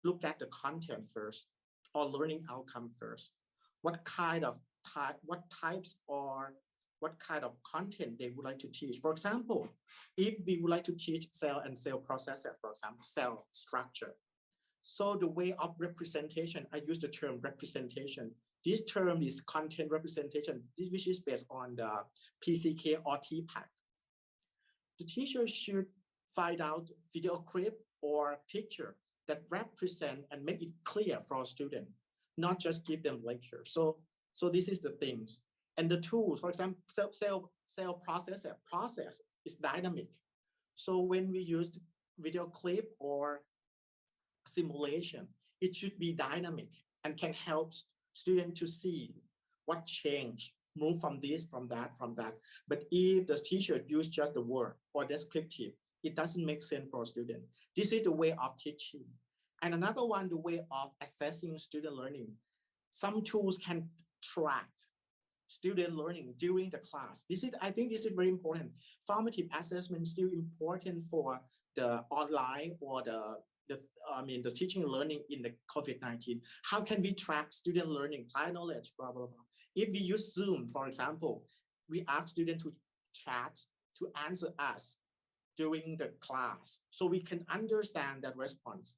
H: look at the content first or learning outcome first. What types or what kind of content they would like to teach. For example, if we would like to teach cell and cell processor, for example, cell structure. So the way of representation, I use the term representation. This term is content representation, which is based on the PCK or TPAC. The teacher should find out video clip or picture that represent and make it clear for a student, not just give them lecture. So this is the things. And the tools, for example, cell process is dynamic. So when we use video clip or simulation, it should be dynamic and can help students to see what change, move from this, from that. But if the teacher use just the word or descriptive, it doesn't make sense for a student. This is the way of teaching. And another one, the way of assessing student learning. Some tools can track student learning during the class. I think this is very important. Formative assessment is still important for the online or the teaching and learning in the COVID-19. How can we track student learning, prior knowledge, blah, blah, blah. If we use Zoom, for example, we ask students to chat, to answer us during the class, so we can understand that response.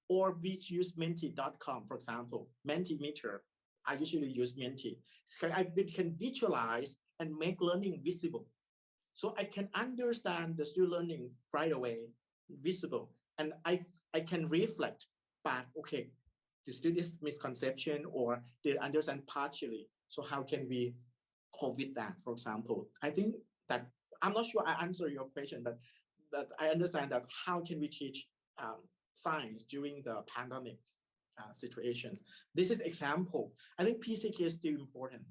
H: Or we use Menti.com, for example, Mentimeter. I usually use Menti. I can visualize and make learning visible. So I can understand the student learning right away, visible. And I can reflect back, okay, the student's misconception or they understand partially. So how can we cope with that, for example? I think that, I'm not sure I answer your question, but I understand that how can we teach science during the pandemic situation. This is example. I think PCK is still important.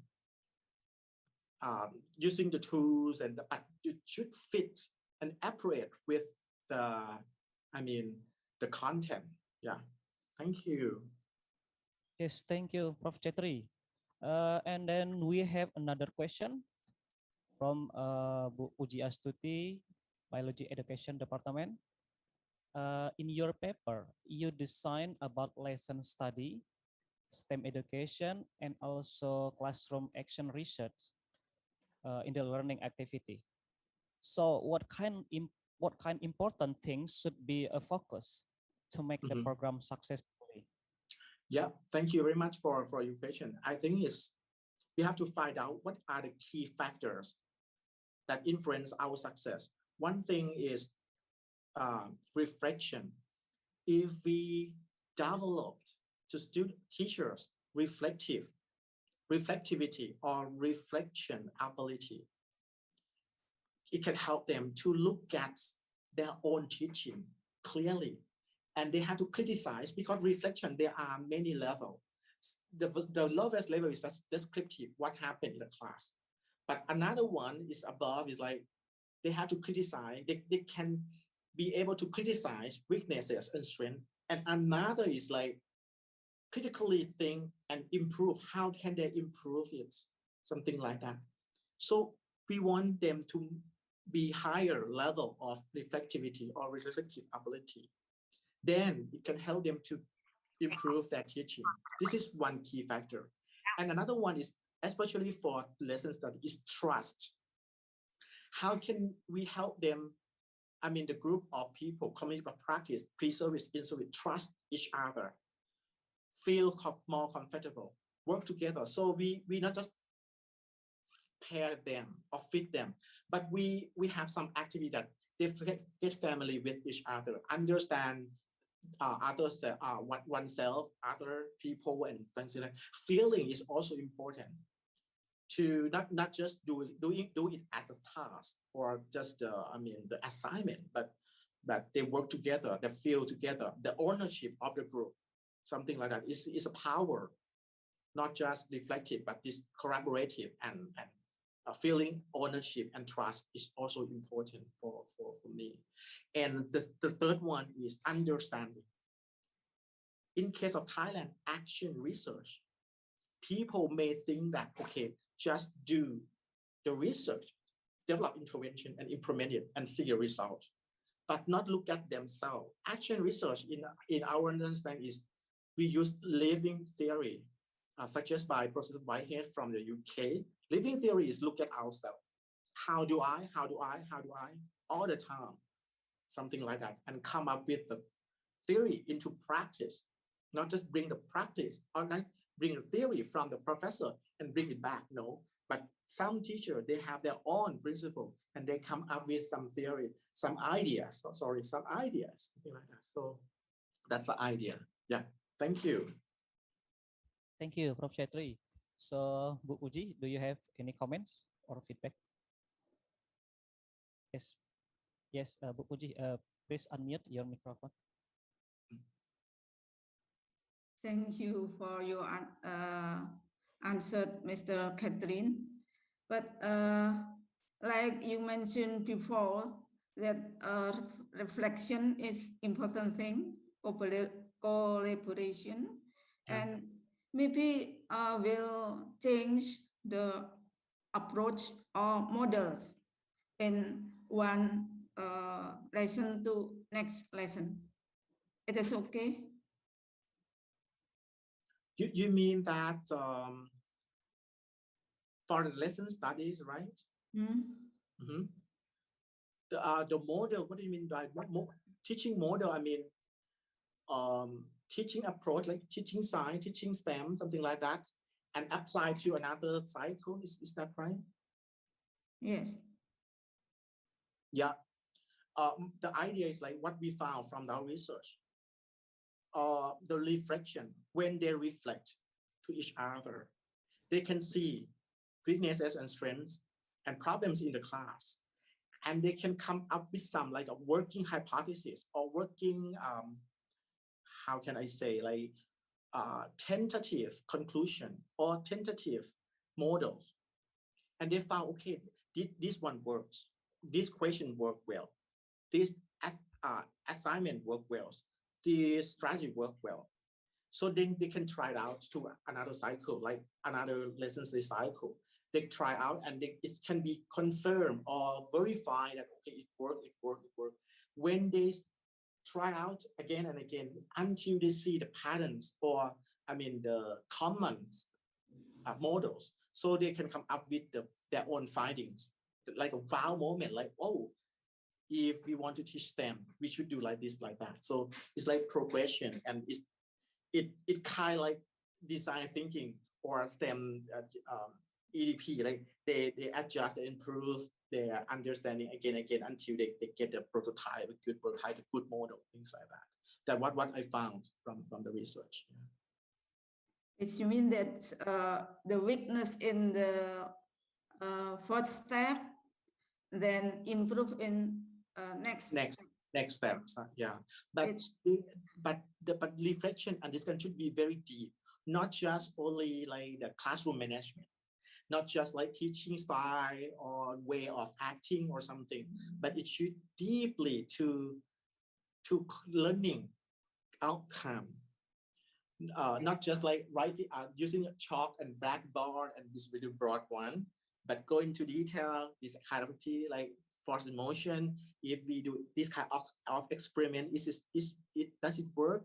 H: Using the tools and it should fit and appropriate with the content. Yeah, thank you.
D: Yes, thank you, Prof. Chetri. And then we have another question from Bu Puji Astuti, Biology Education Department. In your paper, you design about lesson study, STEM education, and also classroom action research in the learning activity. So what kind important things should be a focus to make the program successfully?
H: Yeah, thank you very much for your question. I think we have to find out what are the key factors that influence our success. One thing is reflection. If we developed to teachers reflectivity or reflection ability, it can help them to look at their own teaching clearly. And they have to criticize, because reflection, there are many levels. The lowest level is descriptive, what happened in the class. But another one is above, is like they have to criticize, they can be able to criticize weaknesses and strengths. And another is like critically think and improve. How can they improve it? Something like that. So we want them to be higher level of reflectivity or reflective ability. Then it can help them to improve their teaching. This is one key factor. And another one is, especially for lesson study, is trust. How can we help them, the group of people, community of practice, pre-service, in-service, trust each other, feel more comfortable, work together. So we not just pair them or fit them, but we have some activity that they get family with each other, understand others, oneself, other people, and things like that. Feeling is also important to not just do it as a task or just the assignment, but that they work together, they feel together, the ownership of the group, something like that is a power, not just reflective, but this collaborative and feeling ownership and trust is also important for me. And the third one is understanding. In case of Thailand, action research, people may think that, okay, just do the research, develop intervention and implement it and see a result, but not look at themselves. Action research in our understanding is we use living theory, suggested by Professor Whitehead from the UK. Living theory is look at ourselves. How do I, all the time, something like that, and come up with the theory into practice, not just bring the practice or not bring the theory from the professor and bring it back. No, But some teachers, they have their own principle and they come up with some theory, some ideas, some ideas, something like that. So that's the idea. Yeah, thank you.
D: Thank you, Prof. Chetri. So, Bu Puji, do you have any comments or feedback? Yes, yes, Bu Puji, please unmute your microphone.
J: Thank you for your answer, Mr. Catherine. But like you mentioned before, that reflection is important thing, collaboration, and maybe will change the approach or models in one lesson to next lesson. It is okay?
H: You mean that for the lesson studies, right? Mm-hmm. The model, what do you mean by teaching model? I mean, teaching approach, like teaching science, teaching STEM, something like that, and apply to another cycle. Is that right?
J: Yes.
H: Yeah. The idea is like what we found from our research. The reflection, when they reflect to each other, they can see weaknesses and strengths and problems in the class. And they can come up with some like a working hypothesis or working, how can I say, like tentative conclusion or tentative models. And they found, okay, this one works. This question worked well. This assignment worked well. This strategy worked well. So then they can try it out to another cycle, like another lesson cycle. They try out and it can be confirmed or verified that, okay, it worked. When they try out again and again until they see the patterns or, I mean, the common models, so they can come up with their own findings, like a wow moment, like, oh, if we want to teach STEM, we should do like this, like that. So it's like progression, and it kind of like design thinking or STEM EDP, like they adjust and improve their understanding again until they get a prototype, a good prototype, a good model, things like that. That's what I found from the research. Yeah.
J: It's you mean that the weakness in the first step, then improve in next
H: steps. Yeah, but reflection and discussion should be very deep, not just only like the classroom management, not just like teaching style or way of acting or something, but it should deeply to learning outcome. Not just like writing, using a chalk and blackboard and this really broad one, but go into detail, this kind of activity like force in motion. If we do this kind of experiment, does it work?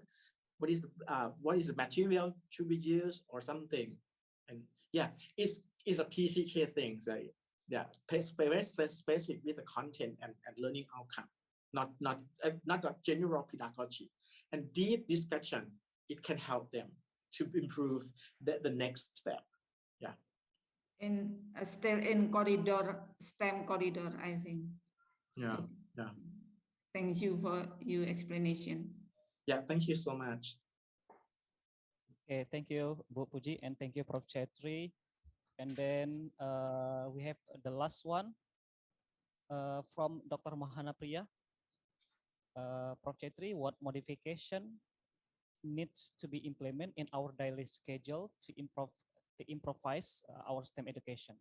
H: What is the material should we use or something? And yeah, it's a PCK thing. So yeah, specific with the content and learning outcome, not a general pedagogy. And deep discussion, it can help them to improve the next step. Yeah.
J: Still in corridor, STEM corridor, I think.
H: Yeah.
J: Thank you for your explanation.
H: Yeah, thank you so much.
D: Okay, thank you, Bu Puji, and thank you, Prof. Chetri. And then we have the last one from Dr. Mahana Priya. Prof. Chetri, what modification needs to be implemented in our daily schedule to improvise our STEM education?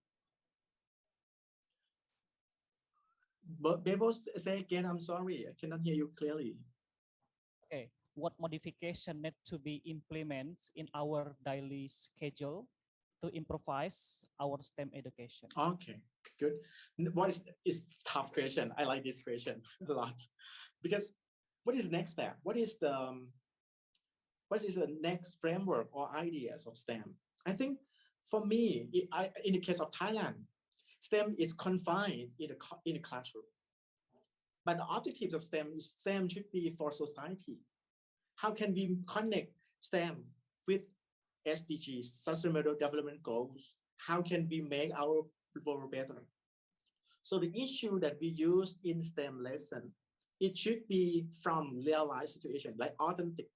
H: But Bebo, say again, I'm sorry, I cannot hear you clearly.
D: Okay, what modification need to be implemented in our daily schedule to improvise our STEM education?
H: Okay, good. What is tough question? I like this question a lot, because what is next step? What is the next framework or ideas of STEM? I think for me, in the case of Thailand, STEM is confined in the classroom. But the objectives of STEM should be for society. How can we connect STEM with SDGs, Sustainable Development Goals, how can we make our world better? So the issue that we use in STEM lesson, it should be from real life situation, like authentic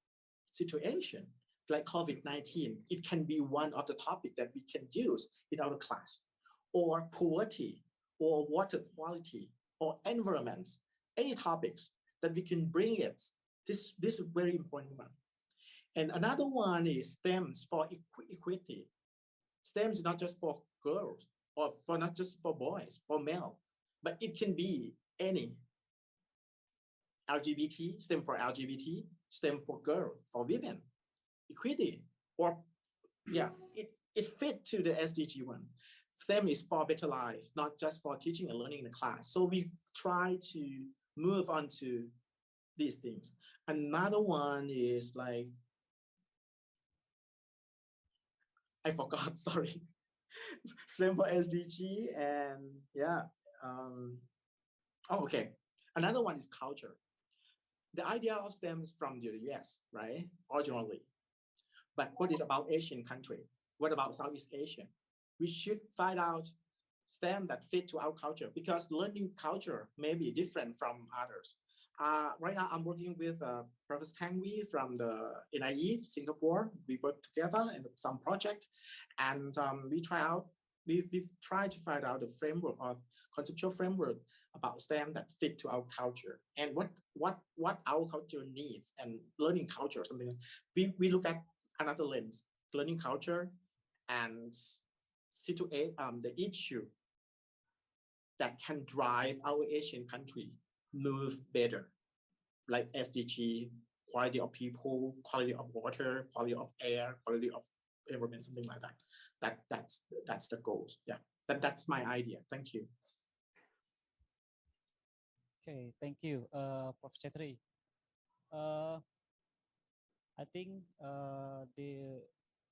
H: situation, like COVID-19. It can be one of the topics that we can use in our class, or poverty, or water quality, or environment, any topics that we can bring it. This is very important one. And another one is STEMs for equity. STEM is not just for girls or for not just for boys, for male, but it can be any LGBT, STEM for LGBT, STEM for girl, for women, equity, or yeah, it fit to the SDG one. STEM is for better life, not just for teaching and learning in the class. So we try to move on to these things. Another one is like, I forgot, sorry. STEM for SDG and yeah. Oh, okay. Another one is culture. The idea of STEM is from the US, right? Originally. But what is about Asian country? What about Southeast Asia? We should find out STEM that fit to our culture, because learning culture may be different from others. Right now, I'm working with Professor Tang Wee from the NIE Singapore. We work together in some project, and we try to find out the framework of conceptual framework about STEM that fit to our culture and what our culture needs, and learning culture, something we look at another lens, learning culture and the issue that can drive our Asian country move better, like SDG, quality of people, quality of water, quality of air, quality of environment, something like that. That's the goals. Yeah, that's my idea. Thank you.
D: Okay, thank you, Professor Tri. I think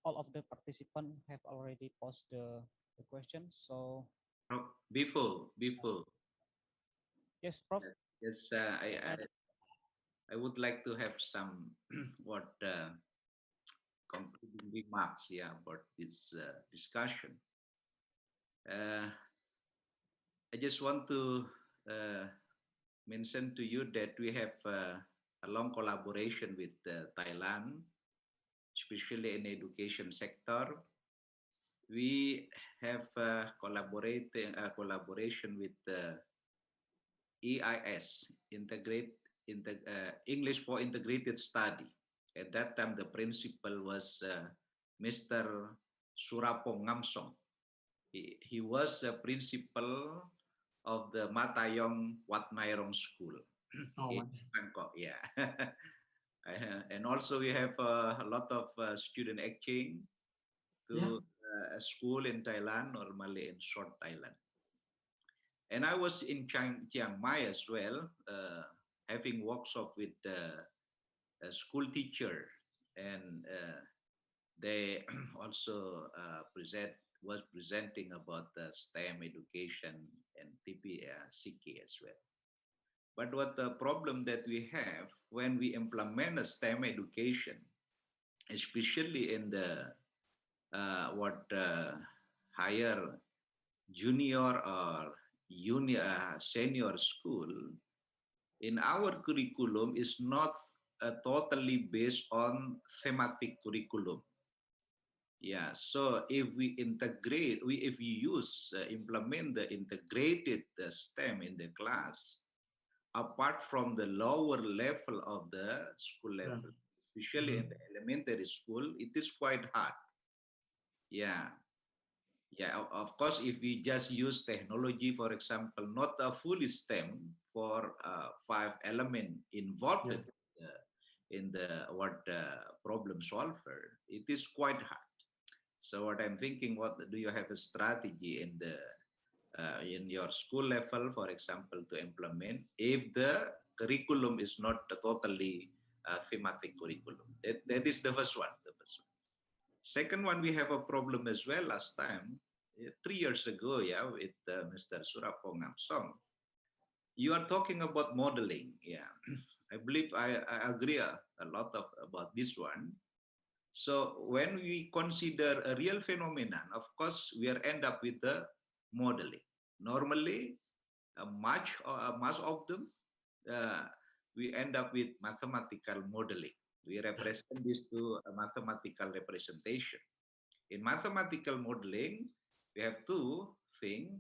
D: all of the participants have already posed the question. So
C: Before,
D: yes, Prof.
C: yes, I would like to have some what concluding remarks, yeah, about this discussion. I just want to mention to you that we have a long collaboration with Thailand, especially in the education sector. We have collaboration with EIS, English for Integrated Study. At that time, the principal was Mr. Surapong Ngamsong. He was a principal of the Matayong Wat Nairong School in Bangkok. Yeah. And also we have a lot of student exchange to a school in Thailand, normally in Short Thailand. And I was in Chiang Mai as well, having workshop with a school teacher, and they also was presenting about the STEM education and CK as well. But what the problem that we have when we implement a STEM education, especially in the higher junior or senior school, in our curriculum is not totally based on thematic curriculum. Yeah, so if we integrate, if we implement the integrated STEM in the class, apart from the lower level of the school level, especially in the elementary school, it is quite hard. Yeah. Yeah, of course, if we just use technology, for example, not a full STEM for 5 elements involved in the problem solver, it is quite hard. So what I'm thinking, what do you have a strategy in the in your school level, for example, to implement if the curriculum is not totally thematic curriculum? That is the first one. Second one, we have a problem as well last time, 3 years ago, yeah, with Mr. Surapong Ngamsong. You are talking about modeling, yeah. I believe I agree a lot about this one. So when we consider a real phenomenon, of course, we are end up with the modeling. Normally, much of them, we end up with mathematical modeling. We represent this to a mathematical representation. In mathematical modeling, we have two things,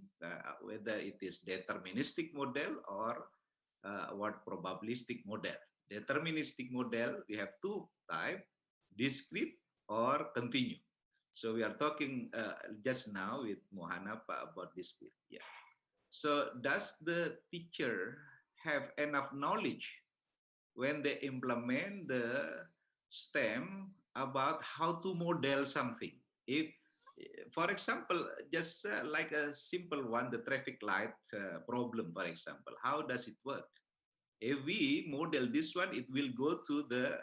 C: whether it is deterministic model or what probabilistic model. Deterministic model, we have two types, discrete or continue. So we are talking just now with Mohana about discrete. Yeah. So does the teacher have enough knowledge when they implement the STEM about how to model something? If, for example, just like a simple one, the traffic light problem, for example, how does it work? If we model this one, it will go to the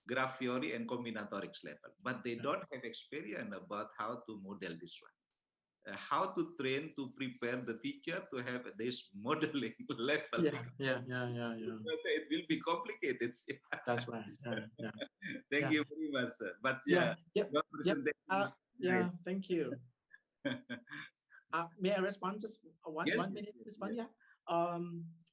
C: graph theory and combinatorics level, but they don't have experience about how to model this one. How to train to prepare the teacher to have this modeling level.
H: Yeah.
C: It will be complicated.
H: That's right. Yeah.
C: Thank you very much, sir. But yeah, your presentation.
H: Yeah. Thank you. May I respond just one minute? Respond, yeah.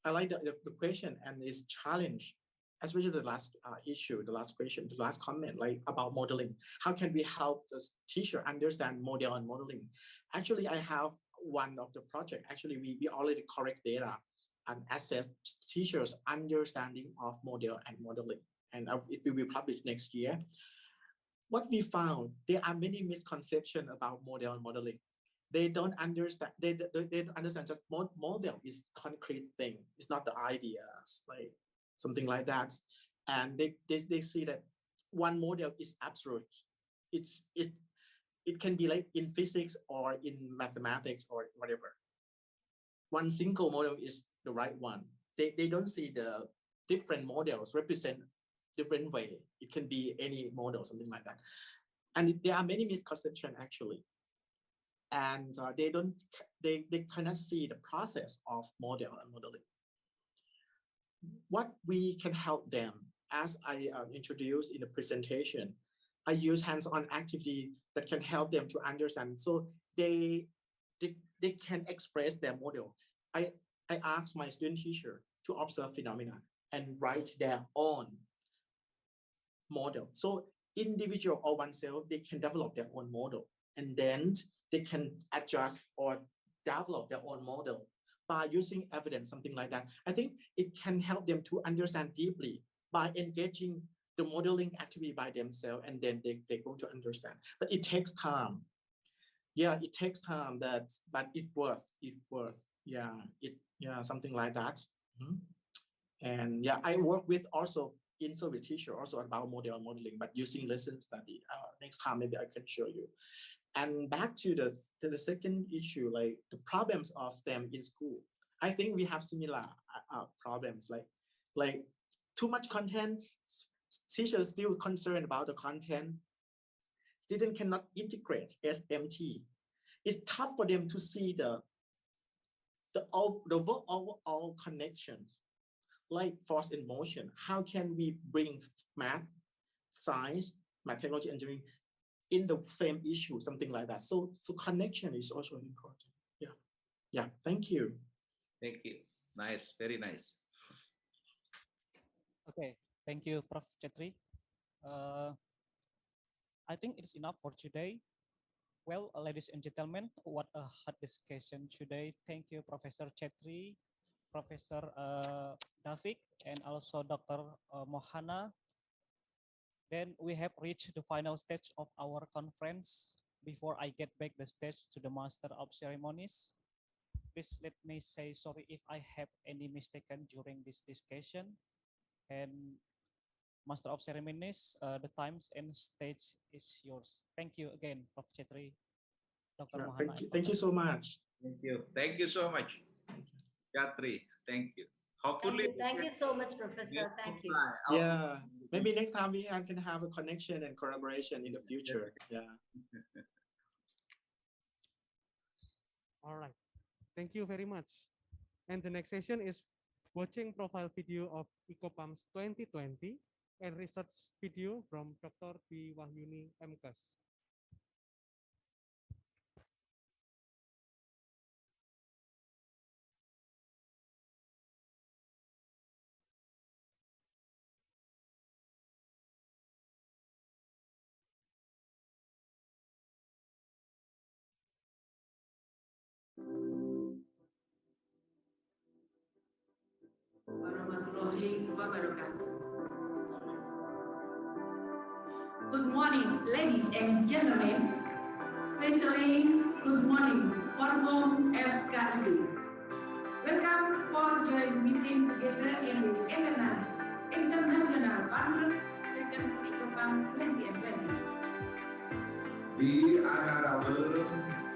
H: I like the question and its challenge, especially the last issue, the last question, the last comment, like about modeling. How can we help the teacher understand model and modeling? Actually, I have one of the project. Actually, we already collect data and assess teachers' understanding of model and modeling, and it will be published next year. What we found, there are many misconceptions about model and modeling. They don't understand. They don't understand just model is concrete thing. It's not the ideas, like something like that. And they see that one model is absolute. It can be like in physics or in mathematics or whatever. One single model is the right one. They don't see the different models represent different way. It can be any model, something like that. And there are many misconceptions actually. And they cannot see the process of model and modeling. What we can help them, as I introduced in the presentation, I use hands-on activity that can help them to understand. So they can express their model. I ask my student teacher to observe phenomena and write their own model. So individual or oneself, they can develop their own model, and then they can adjust or develop their own model by using evidence, something like that. I think it can help them to understand deeply by engaging the modeling activity by themselves, and then they're going to understand. But it takes time. Yeah, it takes time, but it worth. Yeah, something like that. And yeah, I work with also in-service teacher also about model modeling, but using lesson study. Next time, maybe I can show you. And back to the second issue, like the problems of STEM in school. I think we have similar problems, like too much content. Teachers still concerned about the content. Students cannot integrate SMT. It's tough for them to see the overall connections, like force in motion. How can we bring math, science, technology, engineering in the same issue, something like that? So connection is also important. Yeah. Thank you.
C: Thank you. Nice, very nice.
D: Okay, thank you, Prof. Chetri. I think it's enough for today. Well, ladies and gentlemen, what a hot discussion today. Thank you, Professor Chetri, Professor Davik, and also Dr. Mohana. Then we have reached the final stage of our conference. Before I get back the stage to the Master of Ceremonies, please let me say sorry if I have any mistaken during this discussion. And Master of Ceremonies, the times and stage is yours. Thank you again, Prof. Chetri, Dr. Mohana.
H: Thank you so much.
C: Thank you so much, Chetri. Thank you. Hopefully,
G: thank you so much, Professor. Thank you.
H: Yeah, maybe next time we can have a connection and collaboration in the future. Yeah.
B: All right. Thank you very much. And the next session is watching profile video of ICOPAMBS 2020 and research video from Dr. B. Wahyuni MKes.
K: Warahmatullahi wabarakatuh. Good morning, ladies and gentlemen. Especially good morning, Forum FKIP. Welcome for joint meeting together in this international 102nd ICOPAMBS 2020.
C: The Honorable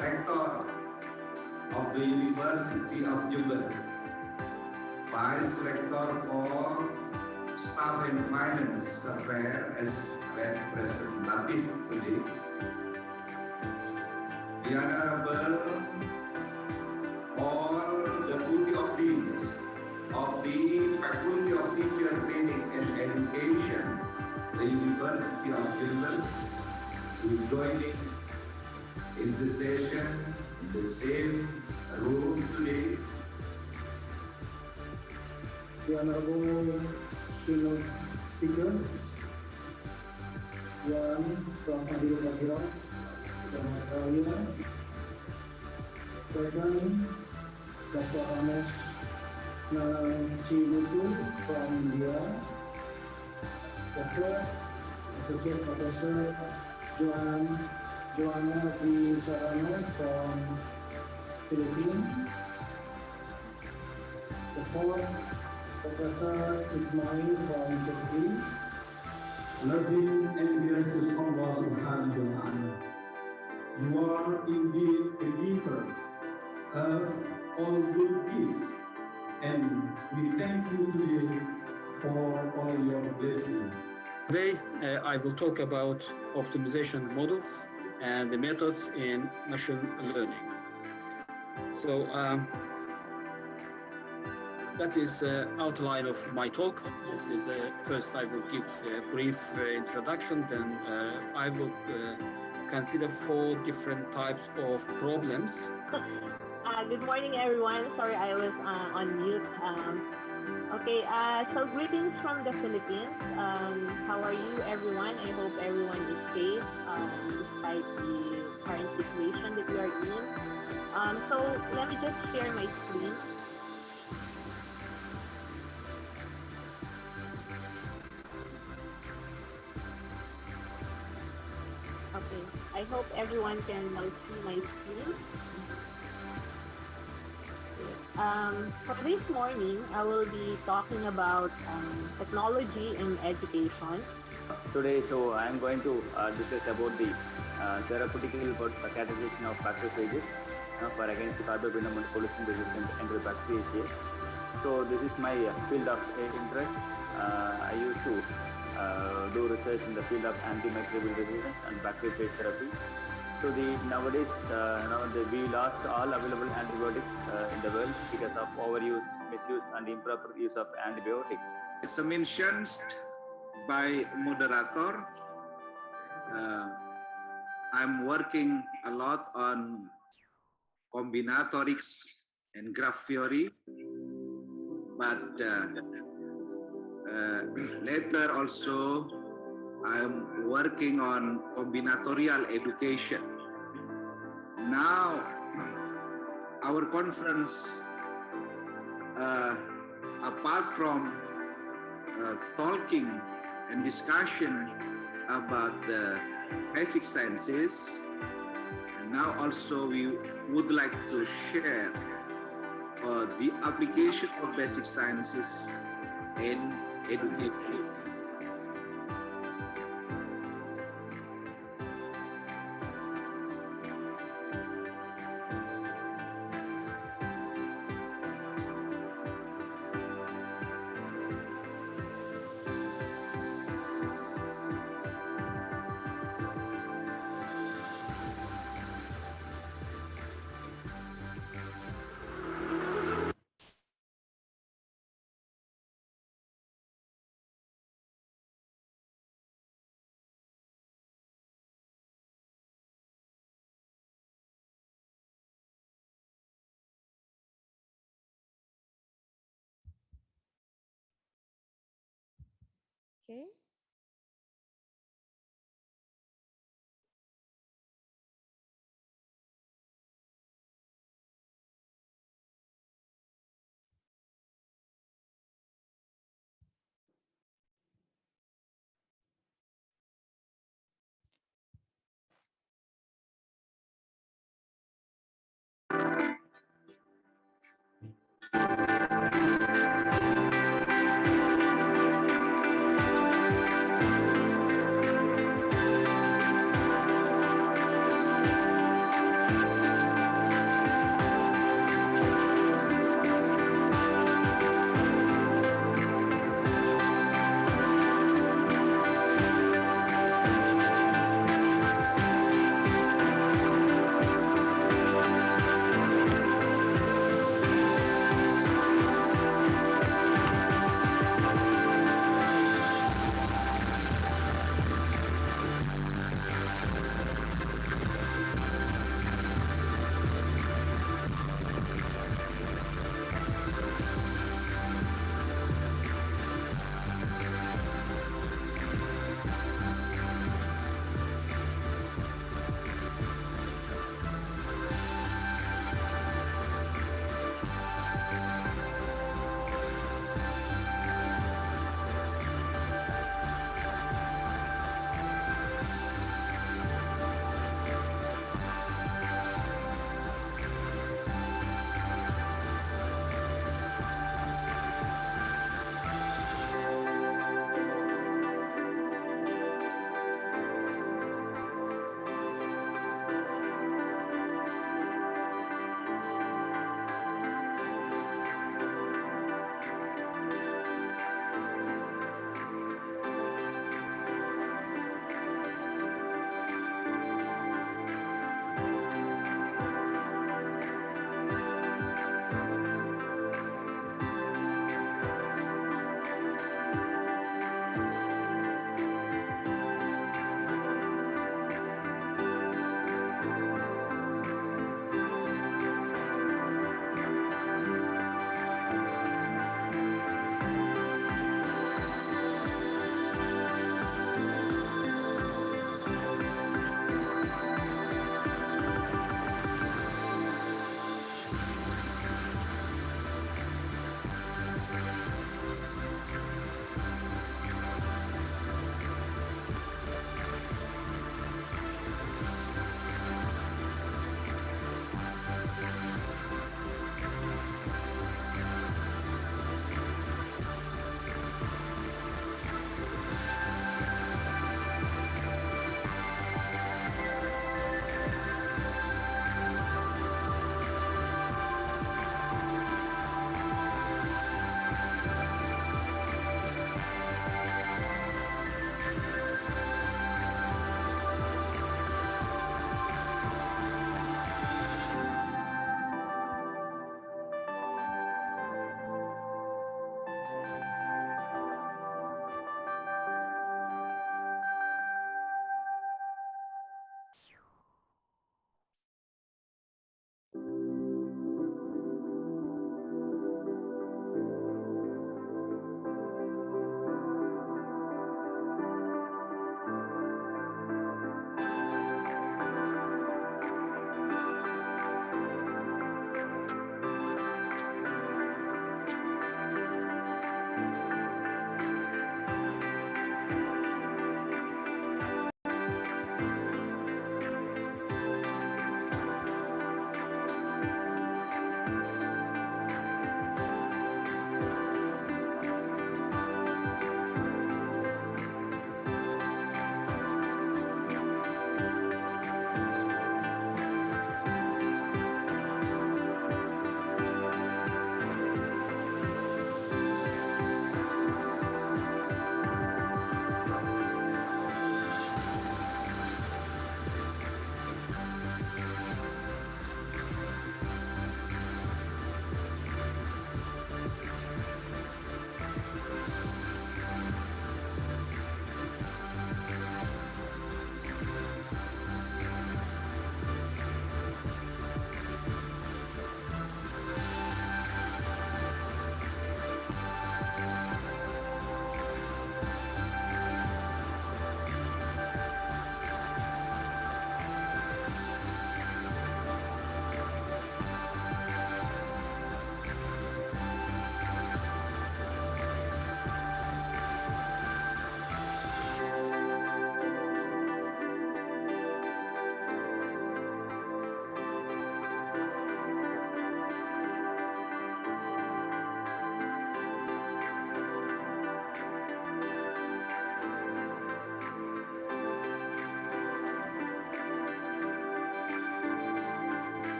C: Rector of the University of Jember, Vice Rector for Staff and Finance Affairs as representative today. The Honorable all Deputy of Deans of the Faculty of Teacher Training and Education, the University of Jember, who is joining in the session in the same room today.
L: The Honorable Keynote Speakers, one from Adil Bagiro, from Australia. Second, Dr. Amesh Chibutu from India. The third, Associate Professor Joanna V. Sarana from Philippines. The fourth, Professor Ismail from Turkey.
M: Loving and gracious Allah Subhanahu wa Ta'ala. You are indeed a giver of all good gifts, and we thank you today for all your blessings.
N: Today, I will talk about optimization models and the methods in machine learning. So that is outline of my talk. This is first I will give a brief introduction, then I will consider 4 different types of problems.
O: Good morning, everyone. Sorry, I was on mute. Okay, so greetings from the Philippines. How are you, everyone? I hope everyone is safe despite the current situation that we are in. So let me just share my screen. Okay, I hope everyone can now see my screen. For this morning, I will be talking about technology in education.
P: Today, so I am going to discuss about the therapeutical categorization of macrophages for against carbapenem and pollution resistant enterobacteriaceae. So this is my field of interest. I used to do research in the field of antimicrobial resistance and bacteriophage therapy. So nowadays, we lost all available antibiotics in the world because of overuse, misuse, and improper use of antibiotics.
C: As mentioned by Moderator, I'm working a lot on combinatorics and graph theory, but later also I'm working on combinatorial education. Now, our conference, apart from talking and discussion about the basic sciences, and now also we would like to share the application of basic sciences in education.
A: Okay.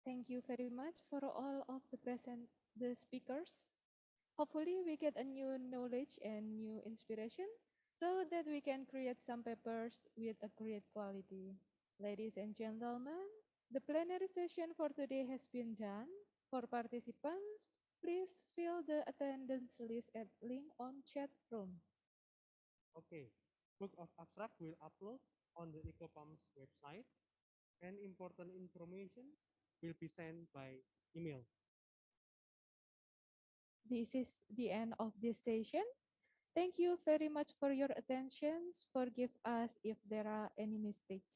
A: Thank you very much for all of the speakers. Hopefully we get a new knowledge and new inspiration so that we can create some papers with a great quality. Ladies and gentlemen, the plenary session for today has been done. For participants, please fill the attendance list at link on chat room.
B: Okay, book of abstract will upload on the ICOPAMBS website, and important information will be sent by email.
A: This is the end of this session. Thank you very much for your attention. Forgive us if there are any mistakes.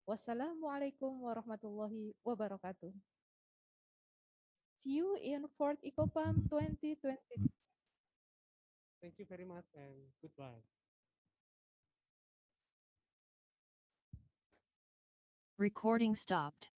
A: Wassalamualaikum warahmatullahi wabarakatuh. See you in 4th ICOPAM 2020.
B: Thank you very much and goodbye.
Q: Recording stopped.